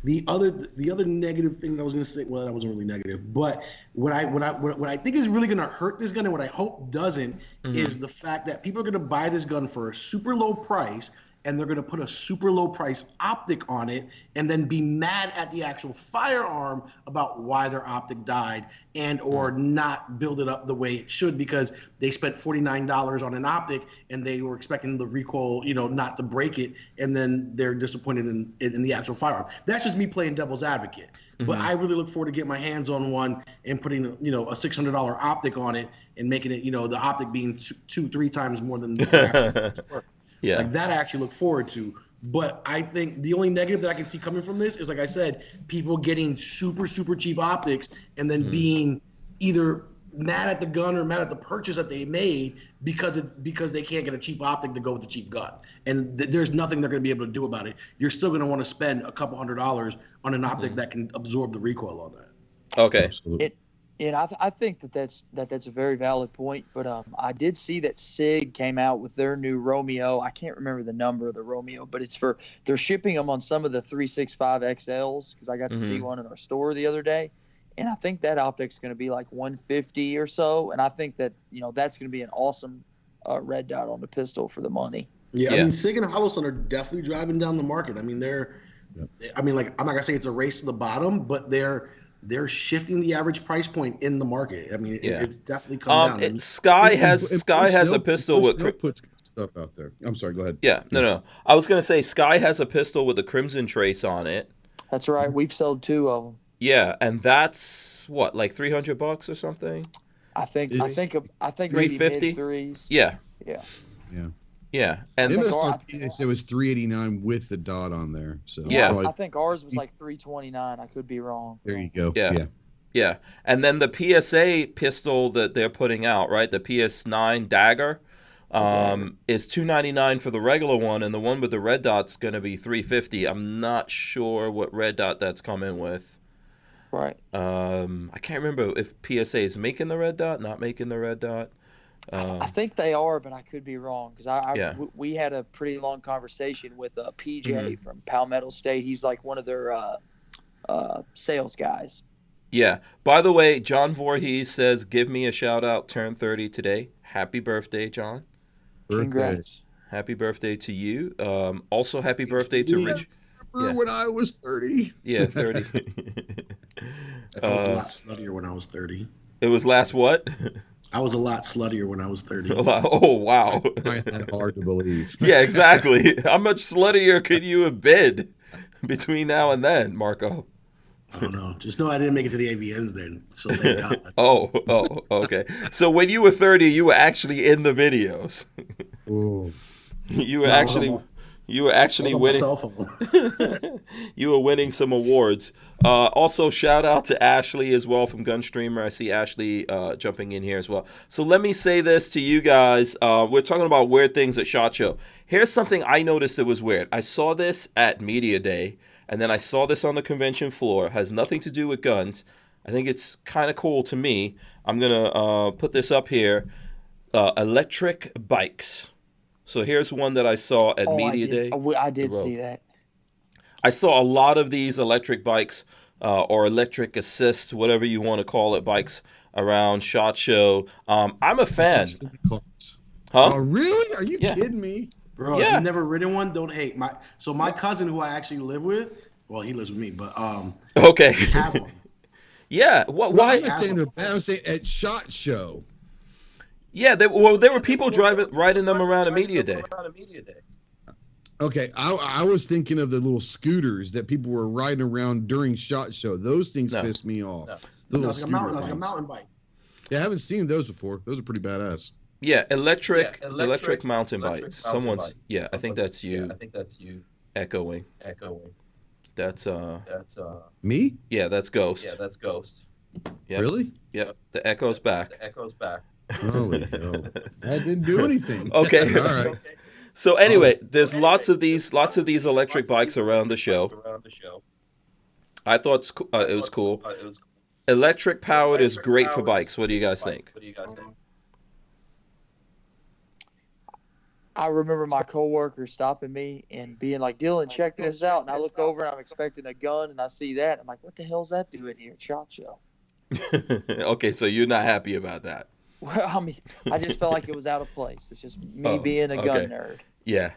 The other negative thing that I was going to say, well, that wasn't really negative, but what I think is really going to hurt this gun, and what I hope doesn't, is the fact that people are going to buy this gun for a super low price, and they're going to put a super low price optic on it and then be mad at the actual firearm about why their optic died and or not build it up the way it should, because they spent $49 on an optic and they were expecting the recoil, not to break it, and then they're disappointed in the actual firearm. That's just me playing devil's advocate. But I really look forward to getting my hands on one and putting, a $600 optic on it and making it, the optic being 2-3 times more than the actual work. Yeah. Like that I actually look forward to. But I think the only negative that I can see coming from this is, like I said, people getting super, super cheap optics and then being either mad at the gun or mad at the purchase that they made because they can't get a cheap optic to go with the cheap gun. And there's nothing they're going to be able to do about it. You're still going to want to spend a couple $100s on an optic that can absorb the recoil on that. Okay. Absolutely. And I think that's a very valid point. But I did see that SIG came out with their new Romeo. I can't remember the number of the Romeo, but they're shipping them on some of the 365 XLs, because I got to see one in our store the other day. And I think that optic's going to be like 150 or so. And I think that, that's going to be an awesome red dot on the pistol for the money. Yeah, I Yeah. mean, Sig and Hollowstone are definitely driving down the market. I mean, like, I'm not gonna say it's a race to the bottom, but they're shifting the average price point in the market. I mean, Yeah. it's definitely come down. And Sky has a pistol with put stuff out there. I'm sorry. Go ahead. yeah, no. I was gonna say Sky has a pistol with a crimson trace on it. That's right. We've sold 2 of them. Yeah, and that's what, like $300 or something. I think maybe 350? mid threes. Yeah, Yeah. yeah, and MSRP it was 389 with the dot on there. So Yeah. probably- I think ours was like 329. I could be wrong. there you go. Yeah. yeah, and then the PSA pistol that they're putting out, right? The PS9 Dagger, is $299 for the regular one, and the one with the red dot's gonna be $350. I'm not sure what red dot that's coming with. Right. I can't remember if PSA is making the red dot, not making the red dot. I think they are, but I could be wrong because Yeah. we had a pretty long conversation with PJ Mm-hmm. from Palmetto State. He's like one of their sales guys. Yeah. By the way, John Voorhees says, "Give me a shout out. Turned 30 today. Happy birthday, John. Birthday. Congrats. Happy birthday to you. Also, happy birthday to Rich. Remember when I was 30? Yeah, 30. I was a lot sluttier when I was 30. It was last what? I was a lot sluttier when I was 30. Oh, wow. I find that hard to believe. Yeah, exactly. How much sluttier could you have been between now and then, Marco? I don't know. Just know I didn't make it to the AVNs then. So thank God. Oh, okay. So when you were 30, you were actually in the videos. Ooh. You were No, actually on my winning. cell phone. You were winning some awards. Also, shout out to Ashley as well from Gunstreamer. I see Ashley jumping in here as well. So let me say this to you guys. We're talking about weird things at SHOT Show. Here's something I noticed that was weird. I saw this at Media Day, and then I saw this on the convention floor. It has nothing to do with guns. I think it's kind of cool to me. I'm going to put this up here. Electric bikes. So here's one that I saw at Media Day. I did see that. I saw a lot of these electric bikes or electric assist, whatever you want to call it, bikes around SHOT Show. I'm a fan. Huh? Oh, really? Are you Yeah. kidding me? Bro, Yeah. if you've never ridden one, don't hate. My cousin who I actually live with, well, he lives with me, but Okay. has one. Yeah. I'm Why? not saying they're bad. I'm saying at SHOT Show. Yeah. There were people riding them around at Media Day. Okay, I was thinking of the little scooters that people were riding around during SHOT Show. Those things No. pissed me off. No, The little it's like scooter like a things. mountain bike. Yeah, I haven't seen those before. Those are pretty badass. Yeah. Electric mountain bikes. Someone's. Yeah. I think that's you echoing. That's Me? Yeah. That's Ghost. Yep. Really? Yep. The echo's back. Holy hell! That didn't do anything. Okay. All right. So anyway, there's lots of these electric bikes around the show. I thought it was cool. Electric powered is great for bikes. What do you guys think? I remember my coworker stopping me and being like, "Dillon, check this out." And I look over and I'm expecting a gun, and I see that. I'm like, "What the hell's that doing here at SHOT Show?" Okay, so you're not happy about that. Well, I mean, I just felt like it was out of place. It's just me being a gun nerd. Yeah,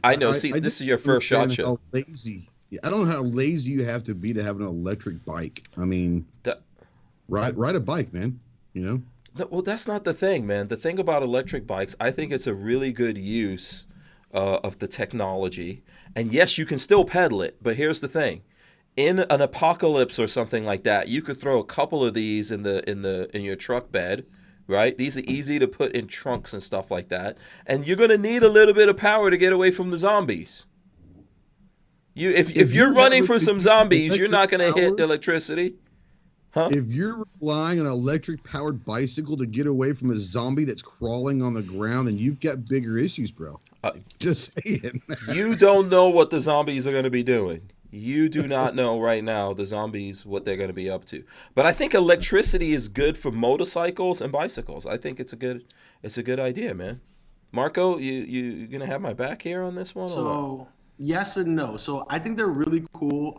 I know. See, this is your first SHOT understand show. how lazy. I don't know how lazy you have to be to have an electric bike. I mean, ride a bike, man. You know. Well, that's not the thing, man. The thing about electric bikes, I think it's a really good use of the technology. And yes, you can still pedal it, but here's the thing: in an apocalypse or something like that, you could throw a couple of these in your truck bed, right? These are easy to put in trunks and stuff like that, and you're gonna need a little bit of power to get away from the zombies. If you're running for some zombies, you're not gonna hit electricity. Huh? If you're relying on an electric-powered bicycle to get away from a zombie that's crawling on the ground, then you've got bigger issues, bro. Just saying. You don't know what the zombies are going to be doing. You do not know right now, the zombies, what they're going to be up to. But I think electricity is good for motorcycles and bicycles. I think it's a good idea, man. Marco, you going to have my back here on this one? So, yes and no. So I think they're really cool.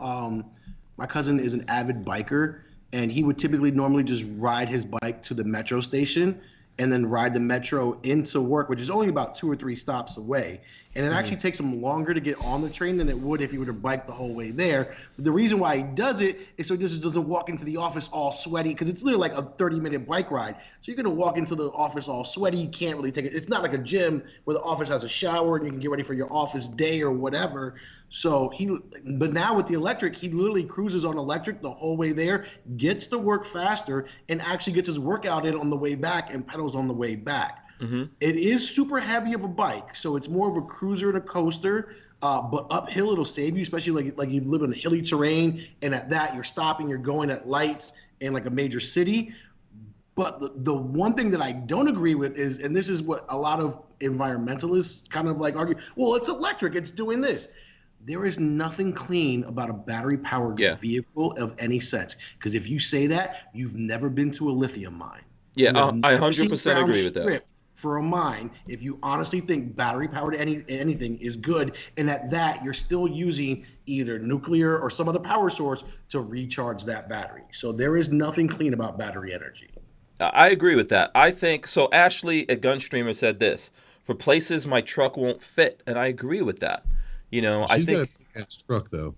My cousin is an avid biker, and he would typically normally just ride his bike to the metro station and then ride the metro into work, which is only about 2 or 3 stops away. And it actually takes him longer to get on the train than it would if he were to bike the whole way there. But the reason why he does it is so he just doesn't walk into the office all sweaty, because it's literally like a 30-minute bike ride. So you're going to walk into the office all sweaty. You can't really take it. It's not like a gym where the office has a shower and you can get ready for your office day or whatever. So but now with the electric, he literally cruises on electric the whole way there, gets to work faster, and actually gets his workout in on the way back and pedals on the way back. It is super heavy of a bike, so it's more of a cruiser and a coaster, but uphill it'll save you, especially like you live in hilly terrain, and at that you're stopping, you're going at lights in like a major city. But the one thing that I don't agree with is, and this is what a lot of environmentalists kind of like argue, well, it's electric, it's doing this. There is nothing clean about a battery-powered vehicle of any sense, because if you say that, you've never been to a lithium mine. Yeah, I 100% agree with that. For a mine, if you honestly think battery-powered anything is good, and at that you're still using either nuclear or some other power source to recharge that battery. So there is nothing clean about battery energy. I agree with that. I think so. Ashley at Gunstreamer said this: for places my truck won't fit, and I agree with that. You know, She's I think got a big-ass truck though.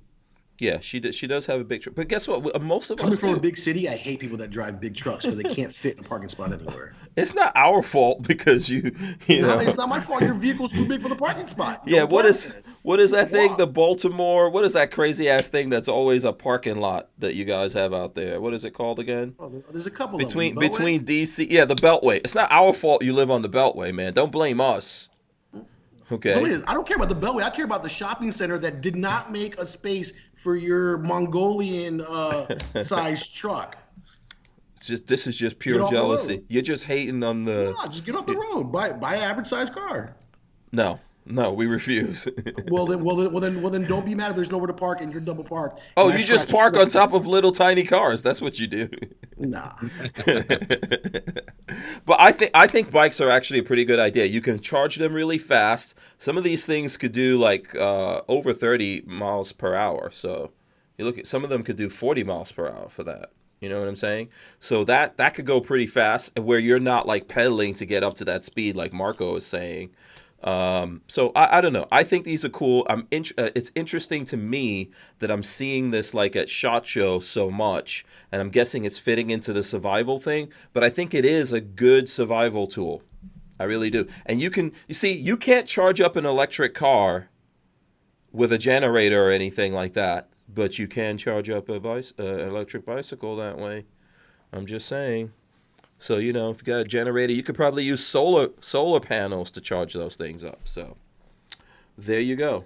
Yeah, she does have a big truck. But guess what? Most of us Coming from do. a big city, I hate people that drive big trucks because they can't fit in a parking spot anywhere. It's not our fault because you know. It's not my fault. Your vehicle's too big for the parking spot. Yeah, Don't what park is in it. that thing? Walk. The Baltimore. What is that crazy ass thing that's always a parking lot that you guys have out there? What is it called again? Oh, there's a couple Between of them. between DC, yeah, the Beltway. It's not our fault you live on the Beltway, man. Don't blame us. Okay. I don't care about the Beltway. I care about the shopping center that did not make a space for your Mongolian sized truck. This is just pure jealousy. You're just hating on the. No, just get off the road. Buy an average sized car. No, we refuse. Well then, don't be mad if there's nowhere to park and you're double parked. Oh, you just park on top of little tiny cars. That's what you do. Nah. But I think bikes are actually a pretty good idea. You can charge them really fast. Some of these things could do like over 30 miles per hour. So you look at some of them could do 40 miles per hour for that. You know what I'm saying? So that could go pretty fast, where you're not like pedaling to get up to that speed like Marco is saying. So I don't know. I think these are cool. It's interesting to me that I'm seeing this like at SHOT Show so much, and I'm guessing it's fitting into the survival thing. But I think it is a good survival tool. I really do. And you can't charge up an electric car with a generator or anything like that, but you can charge up an electric bicycle that way. I'm just saying. So, you know, if you got a generator, you could probably use solar panels to charge those things up. So, there you go.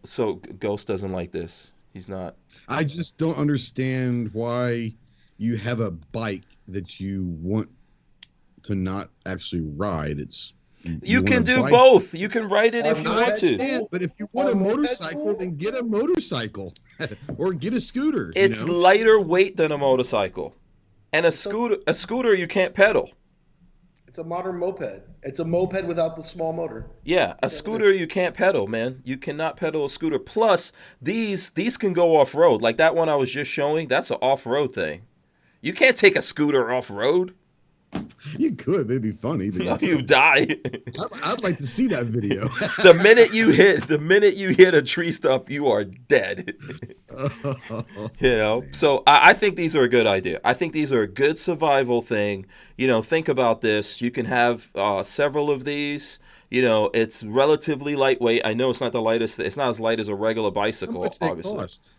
So, Ghost doesn't like this. He's not. I just don't understand why you have a bike that you want to not actually ride. You can do both. You can ride it if you want to. Understand, but if you want a motorcycle, then get a motorcycle or get a scooter. It's lighter weight than a motorcycle. And a scooter you can't pedal. It's a modern moped. It's a moped without the small motor. Yeah, a scooter you can't pedal, man. You cannot pedal a scooter. Plus, these can go off-road. Like that one I was just showing, that's an off-road thing. You can't take a scooter off-road. You could. It'd be funny. But You die. I'd like to see that video. The minute you hit a tree stump, you are dead. You know. So I think these are a good idea. I think these are a good survival thing. You know, think about this. You can have several of these. You know, it's relatively lightweight. I know it's not the lightest. It's not as light as a regular bicycle. How much they obviously. cost?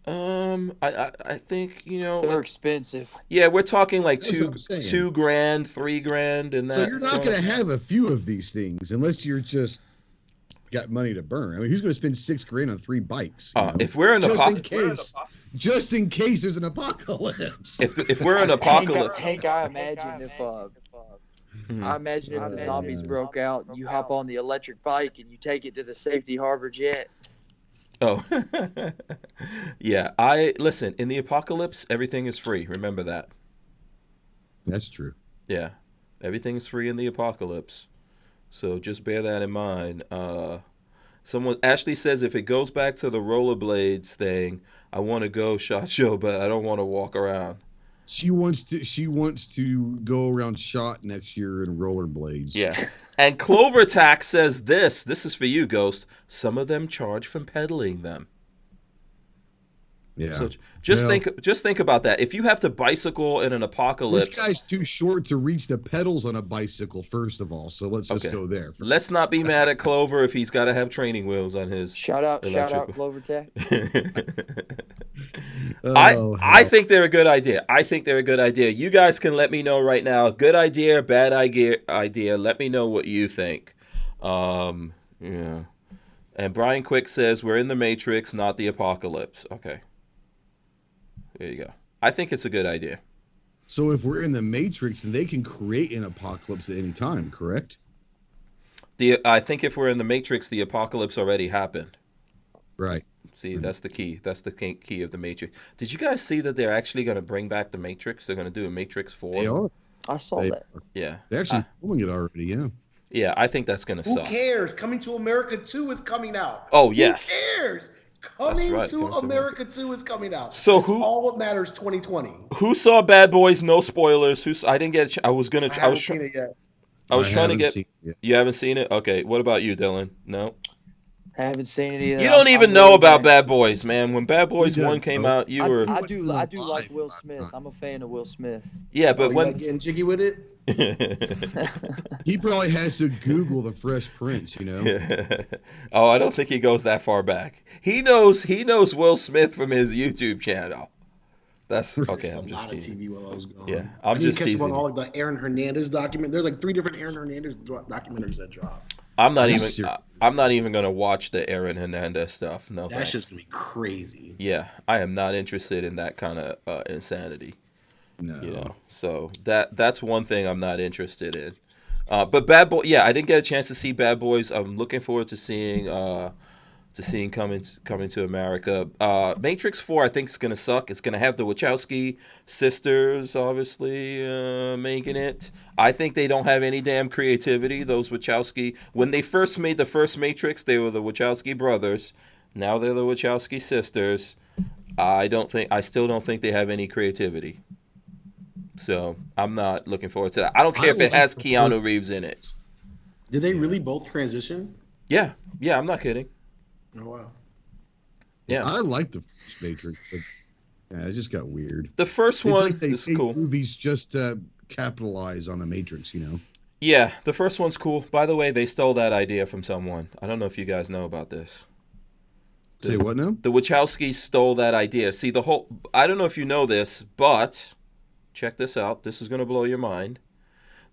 I think, you know, They're expensive. Yeah, we're talking like That's what I'm saying. $2,000, $3,000, and that. So you're not going to have a few of these things unless you're just got money to burn. I mean, who's going to spend $6,000 on 3 bikes? If we're in just in case there's an apocalypse. If we're in apocalypse, Hank, I imagine if the zombies broke out, you hop on the electric bike and you take it to the safety harbor jet. Oh, yeah. Listen, in the apocalypse, everything is free. Remember that. That's true. Yeah. Everything is free in the apocalypse. So just bear that in mind. Ashley says, if it goes back to the rollerblades thing, I want to go SHOT Show, but I don't want to walk around. She wants to go around shot next year in rollerblades. Yeah. And Clover Tack says this is for you, Ghost. Some of them charge from peddling them. Yeah. So just think about that. If you have to bicycle in an apocalypse, this guy's too short to reach the pedals on a bicycle. First of all, so let's just go there. Let's not be mad at Clover if he's got to have training wheels on his. Shout out, Clover Tech. I think they're a good idea. You guys can let me know right now. Good idea, bad idea. Let me know what you think. Yeah. And Brian Quick says we're in the Matrix, not the apocalypse. Okay. There you go. I think it's a good idea. So if we're in the Matrix, then they can create an apocalypse at any time, correct? I think if we're in the Matrix, the apocalypse already happened. Right. See, that's the key. That's the key of the Matrix. Did you guys see that they're actually going to bring back the Matrix? They're going to do a Matrix 4. They are. I saw that. Yeah. They're actually filming it already, yeah. Yeah, I think that's going to suck. Who cares? Coming to America 2 is coming out. Oh, yes. Who cares? Coming to America 2 is coming out. So That's all what matters 2020. Who saw Bad Boys? No spoilers. I didn't get I haven't seen it yet. I was trying to get. Seen it. You haven't seen it? Okay. What about you, Dillon? No. I haven't seen it either. You don't even know about Bad Boys, man. When Bad Boys 1 came out, you were. I do like Will Smith. I'm a fan of Will Smith. Yeah, but you when like getting jiggy with it. He probably has to Google the Fresh Prince, you know. Oh, I don't think he goes that far back. He knows Will Smith from his YouTube channel. That's okay. I'm just teasing. TV while I was gone. Yeah, I'm just teasing. On all of the Aaron Hernandez document. There's like 3 different Aaron Hernandez documentaries that drop. I'm not even gonna watch the Aaron Hernandez stuff. No, that's just gonna be crazy. Yeah, I am not interested in that kind of insanity. No. You know, so that's one thing I'm not interested in. But Bad Boy, yeah, I didn't get a chance to see Bad Boys. I'm looking forward to seeing coming to America. Matrix 4, I think is gonna suck. It's gonna have the Wachowski sisters, obviously, making it. I think they don't have any damn creativity. Those Wachowski, when they first made the first Matrix, they were the Wachowski brothers. Now they're the Wachowski sisters. I still don't think they have any creativity. So I'm not looking forward to that. I don't care if it has Keanu Reeves in it. Did they really both transition? Yeah, I'm not kidding. Oh wow. Yeah, I like the first Matrix, but yeah, it just got weird. The first one is cool. Movies just capitalize on the Matrix, you know. Yeah, the first one's cool. By the way, they stole that idea from someone. I don't know if you guys know about this. Say what now? The Wachowskis stole that idea. See, I don't know if you know this, but check this out. This is going to blow your mind.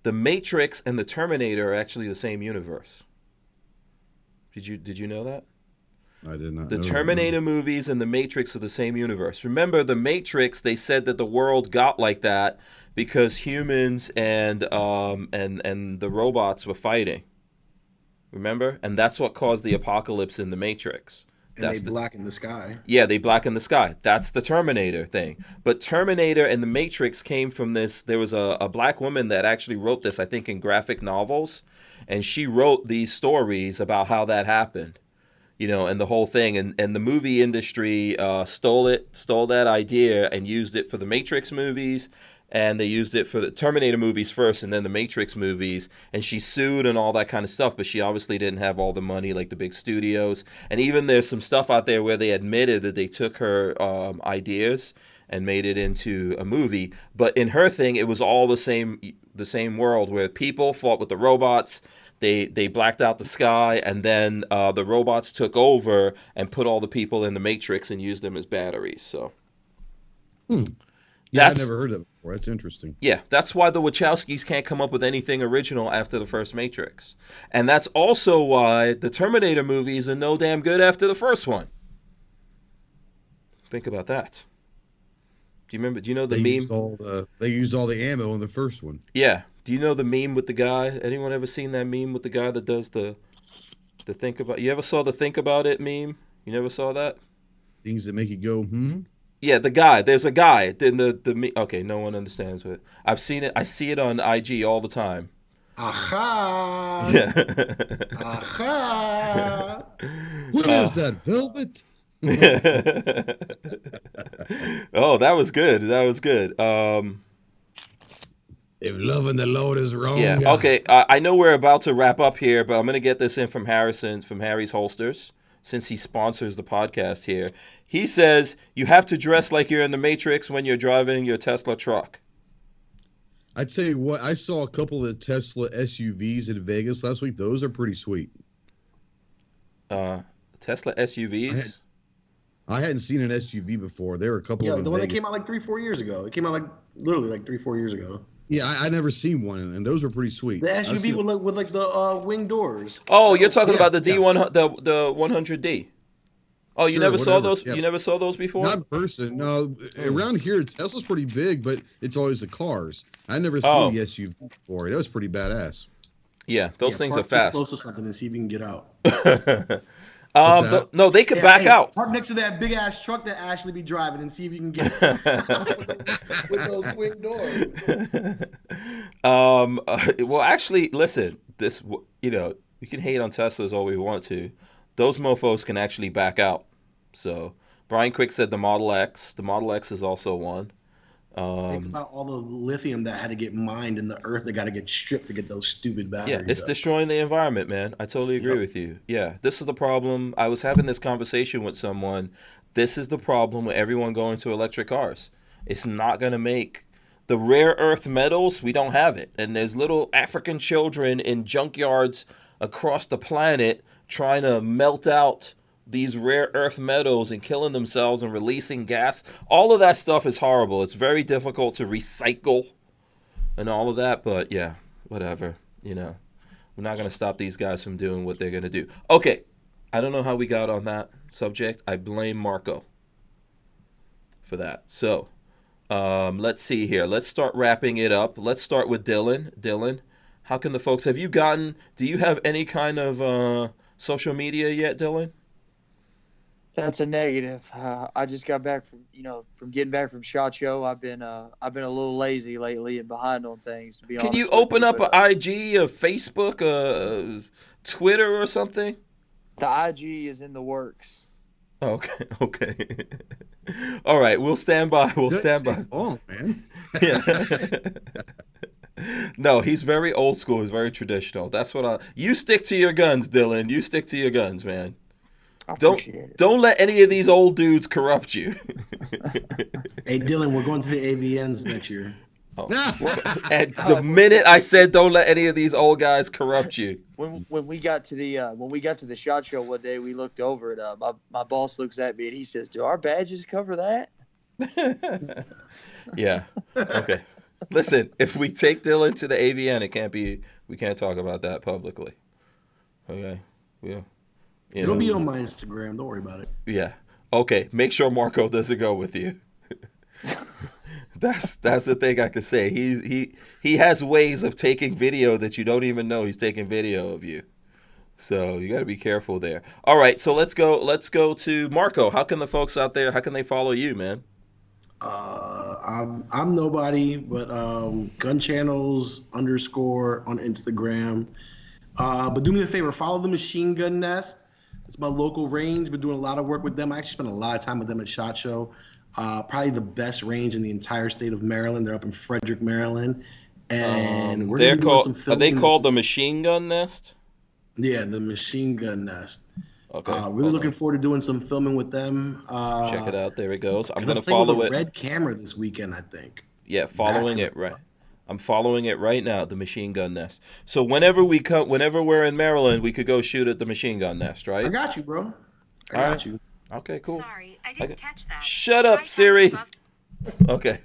The Matrix and the Terminator are actually the same universe. Did you know that? I did not. The Terminator movies and the Matrix are the same universe. Remember, the Matrix, they said that the world got like that because humans and the robots were fighting. Remember? And that's what caused the apocalypse in the Matrix. And they blacken the sky. Yeah, they blacken the sky. That's the Terminator thing. But Terminator and the Matrix came from this. There was a black woman that actually wrote this, I think, in graphic novels. And she wrote these stories about how that happened. You know, and the whole thing. And the movie industry stole that idea and used it for the Matrix movies. And they used it for the Terminator movies first and then the Matrix movies. And she sued and all that kind of stuff. But she obviously didn't have all the money like the big studios. And even there's some stuff out there where they admitted that they took her ideas and made it into a movie. But in her thing, it was all the same world where people fought with the robots. They blacked out the sky. And then the robots took over and put all the people in the Matrix and used them as batteries. So. Yeah, I never heard of it before. That's interesting. Yeah, that's why the Wachowskis can't come up with anything original after the first Matrix. And that's also why the Terminator movies are no damn good after the first one. Think about that. Do you know the meme? They used all the ammo in the first one. Yeah. Do you know the meme with the guy? Anyone ever seen that meme with the guy that does the think about? You ever saw the think about it meme? You never saw that? Things that make you go, Yeah, the guy. There's a guy. Then okay, no one understands it. I've seen it. I see it on IG all the time. Aha! Yeah. Aha! What is that, velvet? Oh, that was good. That was good. If loving the Lord is wrong. Yeah. Okay. I know we're about to wrap up here, but I'm going to get this in from Harrison, from Harry's Holsters, since he sponsors the podcast here. He says you have to dress like you're in the Matrix when you're driving your Tesla truck. I tell you what, I saw a couple of Tesla SUVs in Vegas last week. Those are pretty sweet. Tesla SUVs? I hadn't seen an SUV before. There were a couple of them. The one in that Vegas. came out like 3-4 years ago. It came out like literally like 3-4 years ago. Yeah, I never seen one, and those were pretty sweet. The SUV with like the wing doors. Oh, you're talking about the yeah. D1, the 100D. Oh, you Sure, never saw whatever, those? yeah. You never saw those before? Not in person. No, around here, Tesla's pretty big, but it's always the cars. I never Oh. seen the SUV before. That was pretty badass. Yeah, those things are Park too fast. Close to something and see if you can get out. that? No, they could back out. Park next to that big ass truck that Ashley be driving and see if you can get with those wing doors. Well, actually, listen. This, we can hate on Teslas all we want to. Those mofos can actually back out. So Brian Quick said the Model X. The Model X is also one. Think about all the lithium that had to get mined in the earth that got to get stripped to get those stupid batteries. Yeah, it's up. destroying the environment, man. I totally agree with you. Yeah, this is the problem. I was having this conversation with someone. This is the problem with everyone going to electric cars. It's not going to make the rare earth metals. We don't have it. And there's little African children in junkyards across the planet trying to melt out these rare earth metals and killing themselves and releasing gas. All of that stuff is horrible. It's very difficult to recycle and all of that. But yeah, whatever. We're not going to stop these guys from doing what they're going to do. Okay. I don't know how we got on that subject. I blame Marco for that. So let's see here. Let's start wrapping it up. Let's start with Dillon. Dillon, how can the folks, do you have any kind of social media yet, Dillon? That's a negative. I just got back from getting back from SHOT Show. I've been a little lazy lately and behind on things, to be honest. Can you with open up but, an IG, a Facebook, a Twitter or something? The IG is in the works. Okay. All right, we'll stand by. Oh, man. Yeah. No, he's very old school. He's very traditional. That's what you stick to your guns, Dillon. You stick to your guns, man. Don't let any of these old dudes corrupt you. Hey, Dillon, we're going to the AVNs next year. At the minute I said don't let any of these old guys corrupt you. When we got to the SHOT Show one day, we looked over it. My boss looks at me and he says, "Do our badges cover that?" Yeah. Okay. Listen, if we take Dillon to the AVN, we can't talk about that publicly. Okay. Yeah. It'll be on my Instagram. Don't worry about it. Yeah. Okay. Make sure Marco doesn't go with you. That's the thing I could say. He has ways of taking video that you don't even know he's taking video of you. So you got to be careful there. All right. So let's go to Marco. How can the folks out there? How can they follow you, man? I'm nobody, but gun channels _ on Instagram. But do me a favor, follow the Machine Gun Nest. It's my local range. Been doing a lot of work with them. I actually spent a lot of time with them at SHOT Show. Probably the best range in the entire state of Maryland. They're up in Frederick, Maryland, and we're they're doing called. some Are filming. they called the Machine Gun Nest? Yeah, the Machine Gun Nest. Okay. Really looking forward to doing some filming with them. Check it out. There it goes. I'm gonna gonna follow with it. a red camera this weekend, I think. Yeah, following it right. I'm following it right now, the Machine Gun Nest. So whenever we're in Maryland, we could go shoot at the Machine Gun Nest, right? I got you, bro. I All got right. you. Okay, cool. Sorry, I didn't catch that. Shut up, Siri. Okay.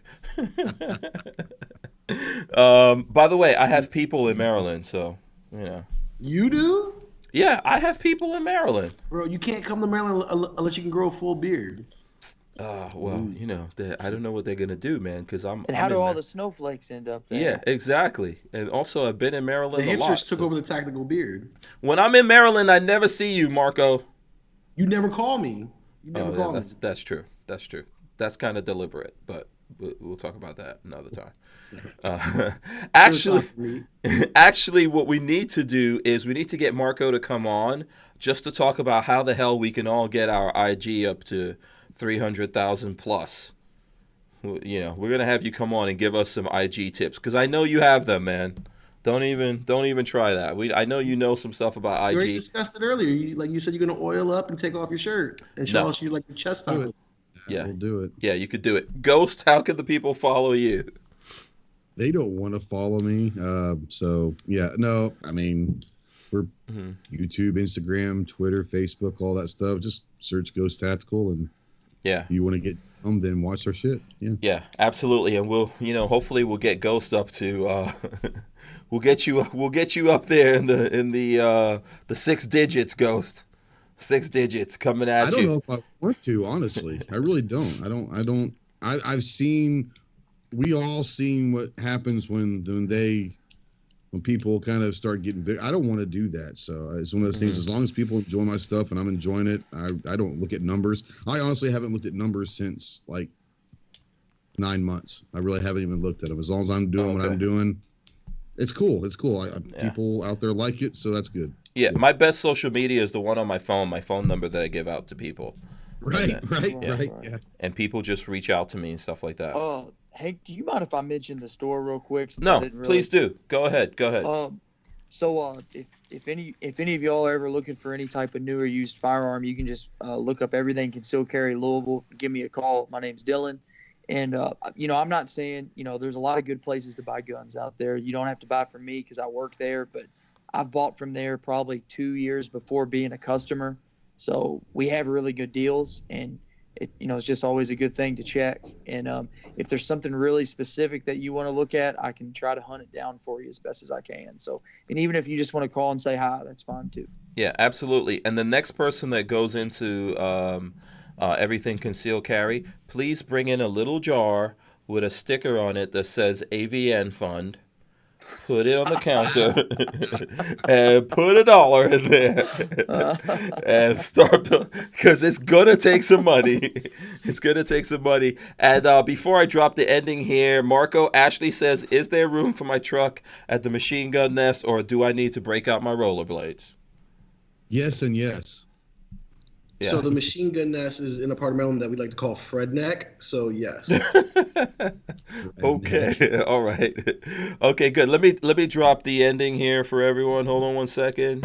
By the way, I have people in Maryland, so You do? Yeah, I have people in Maryland. Bro, you can't come to Maryland unless you can grow a full beard. Well, I don't know what they're gonna do, man, because I'm. And how do all the snowflakes end up there? Yeah, exactly. And also, I've been in Maryland The a lot. hipsters took over the tactical beard. When I'm in Maryland, I never see you, Marco. You never call me. You never call me. That's true. That's true. That's kind of deliberate, but We'll talk about that another time. Actually, what we need to do is we need to get Marco to come on just to talk about how the hell we can all get our IG up to 300,000 plus. You know, we're gonna have you come on and give us some IG tips because I know you have them, man. Don't even try that. I know you know some stuff about IG. We already discussed it earlier. You said you're gonna oil up and take off your shirt and show us your chest top. Yeah, we'll do it. Yeah, you could do it. Ghost, how can the people follow you? They don't want to follow me. So yeah, no. I mean, we're YouTube, Instagram, Twitter, Facebook, all that stuff. Just search Ghost Tactical, and if you want to get them, then watch our shit. Yeah, absolutely. And we'll, hopefully we'll get Ghost up to. We'll get you up there in the 6 digits, Ghost. 6 digits coming at you. I don't know if I want to, honestly. I really don't. I've seen. We all seen what happens when people kind of start getting big. I don't want to do that. So it's one of those things. As long as people enjoy my stuff and I'm enjoying it, I don't look at numbers. I honestly haven't looked at numbers since like 9 months. I really haven't even looked at them. As long as I'm doing what I'm doing, it's cool. It's cool. People out there like it, so that's good. Yeah, my best social media is the one on my phone number that I give out to people. Right. And people just reach out to me and stuff like that. Hank, do you mind if I mention the store real quick? No, please do. Go ahead. So if any of y'all are ever looking for any type of new or used firearm, you can just look up Everything Concealed Carry Louisville. Give me a call. My name's Dillon. And, I'm not saying, there's a lot of good places to buy guns out there. You don't have to buy from me because I work there, but I've bought from there probably 2 years before being a customer. So we have really good deals, and it's just always a good thing to check. And if there's something really specific that you want to look at, I can try to hunt it down for you as best as I can. So, and even if you just want to call and say hi, that's fine too. Yeah, absolutely. And the next person that goes into Everything Concealed Carry, please bring in a little jar with a sticker on it that says AVN Fund. Put it on the counter and put $1 in there and start, because it's gonna take some money. It's gonna take some money. And before I drop the ending here, Marco, Ashley says, "Is there room for my truck at the machine gun nest, or do I need to break out my rollerblades?" Yes and yes. Yeah. So the machine gun nest is in a part of Maryland that we like to call Fredneck. So yes. Okay. All right. Okay, good. Let me drop the ending here for everyone. Hold on 1 second.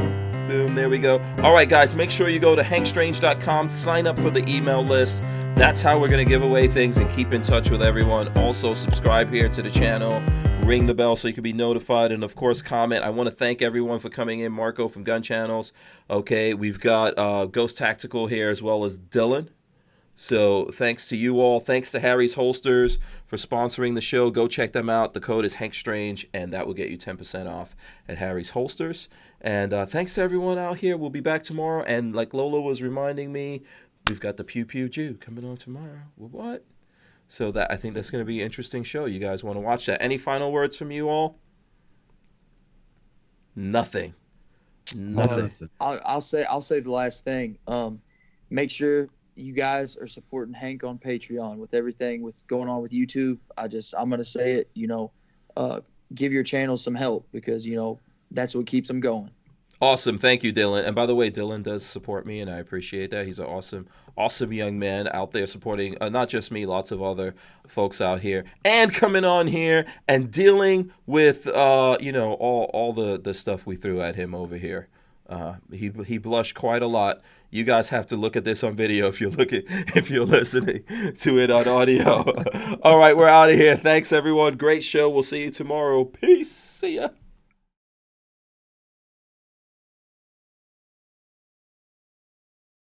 Boom. There we go. All right, guys. Make sure you go to hankstrange.com. Sign up for the email list. That's how we're going to give away things and keep in touch with everyone. Also, subscribe here to the channel. Ring the bell so you can be notified, and of course comment. I want to thank everyone for coming in. Marco from Gun Channels. Okay, we've got Ghost Tactical here as well as Dillon. So thanks to you all. Thanks to Harry's Holsters for sponsoring the show. Go check them out. The code is HankStrange, and that will get you 10% off at Harry's Holsters. And thanks to everyone out here. We'll be back tomorrow. And like Lola was reminding me, we've got the Pew Pew Jew coming on tomorrow. What? So I think that's going to be an interesting show. You guys want to watch that. Any final words from you all? Nothing. I'll say the last thing. Make sure you guys are supporting Hank on Patreon with everything with going on with YouTube. I'm going to say it, give your channel some help because, that's what keeps them going. Awesome. Thank you, Dillon. And by the way, Dillon does support me, and I appreciate that. He's an awesome young man out there supporting not just me, lots of other folks out here, and coming on here and dealing with, all the stuff we threw at him over here. He blushed quite a lot. You guys have to look at this on video if you're listening to it on audio. All right, we're out of here. Thanks, everyone. Great show. We'll see you tomorrow. Peace. See ya.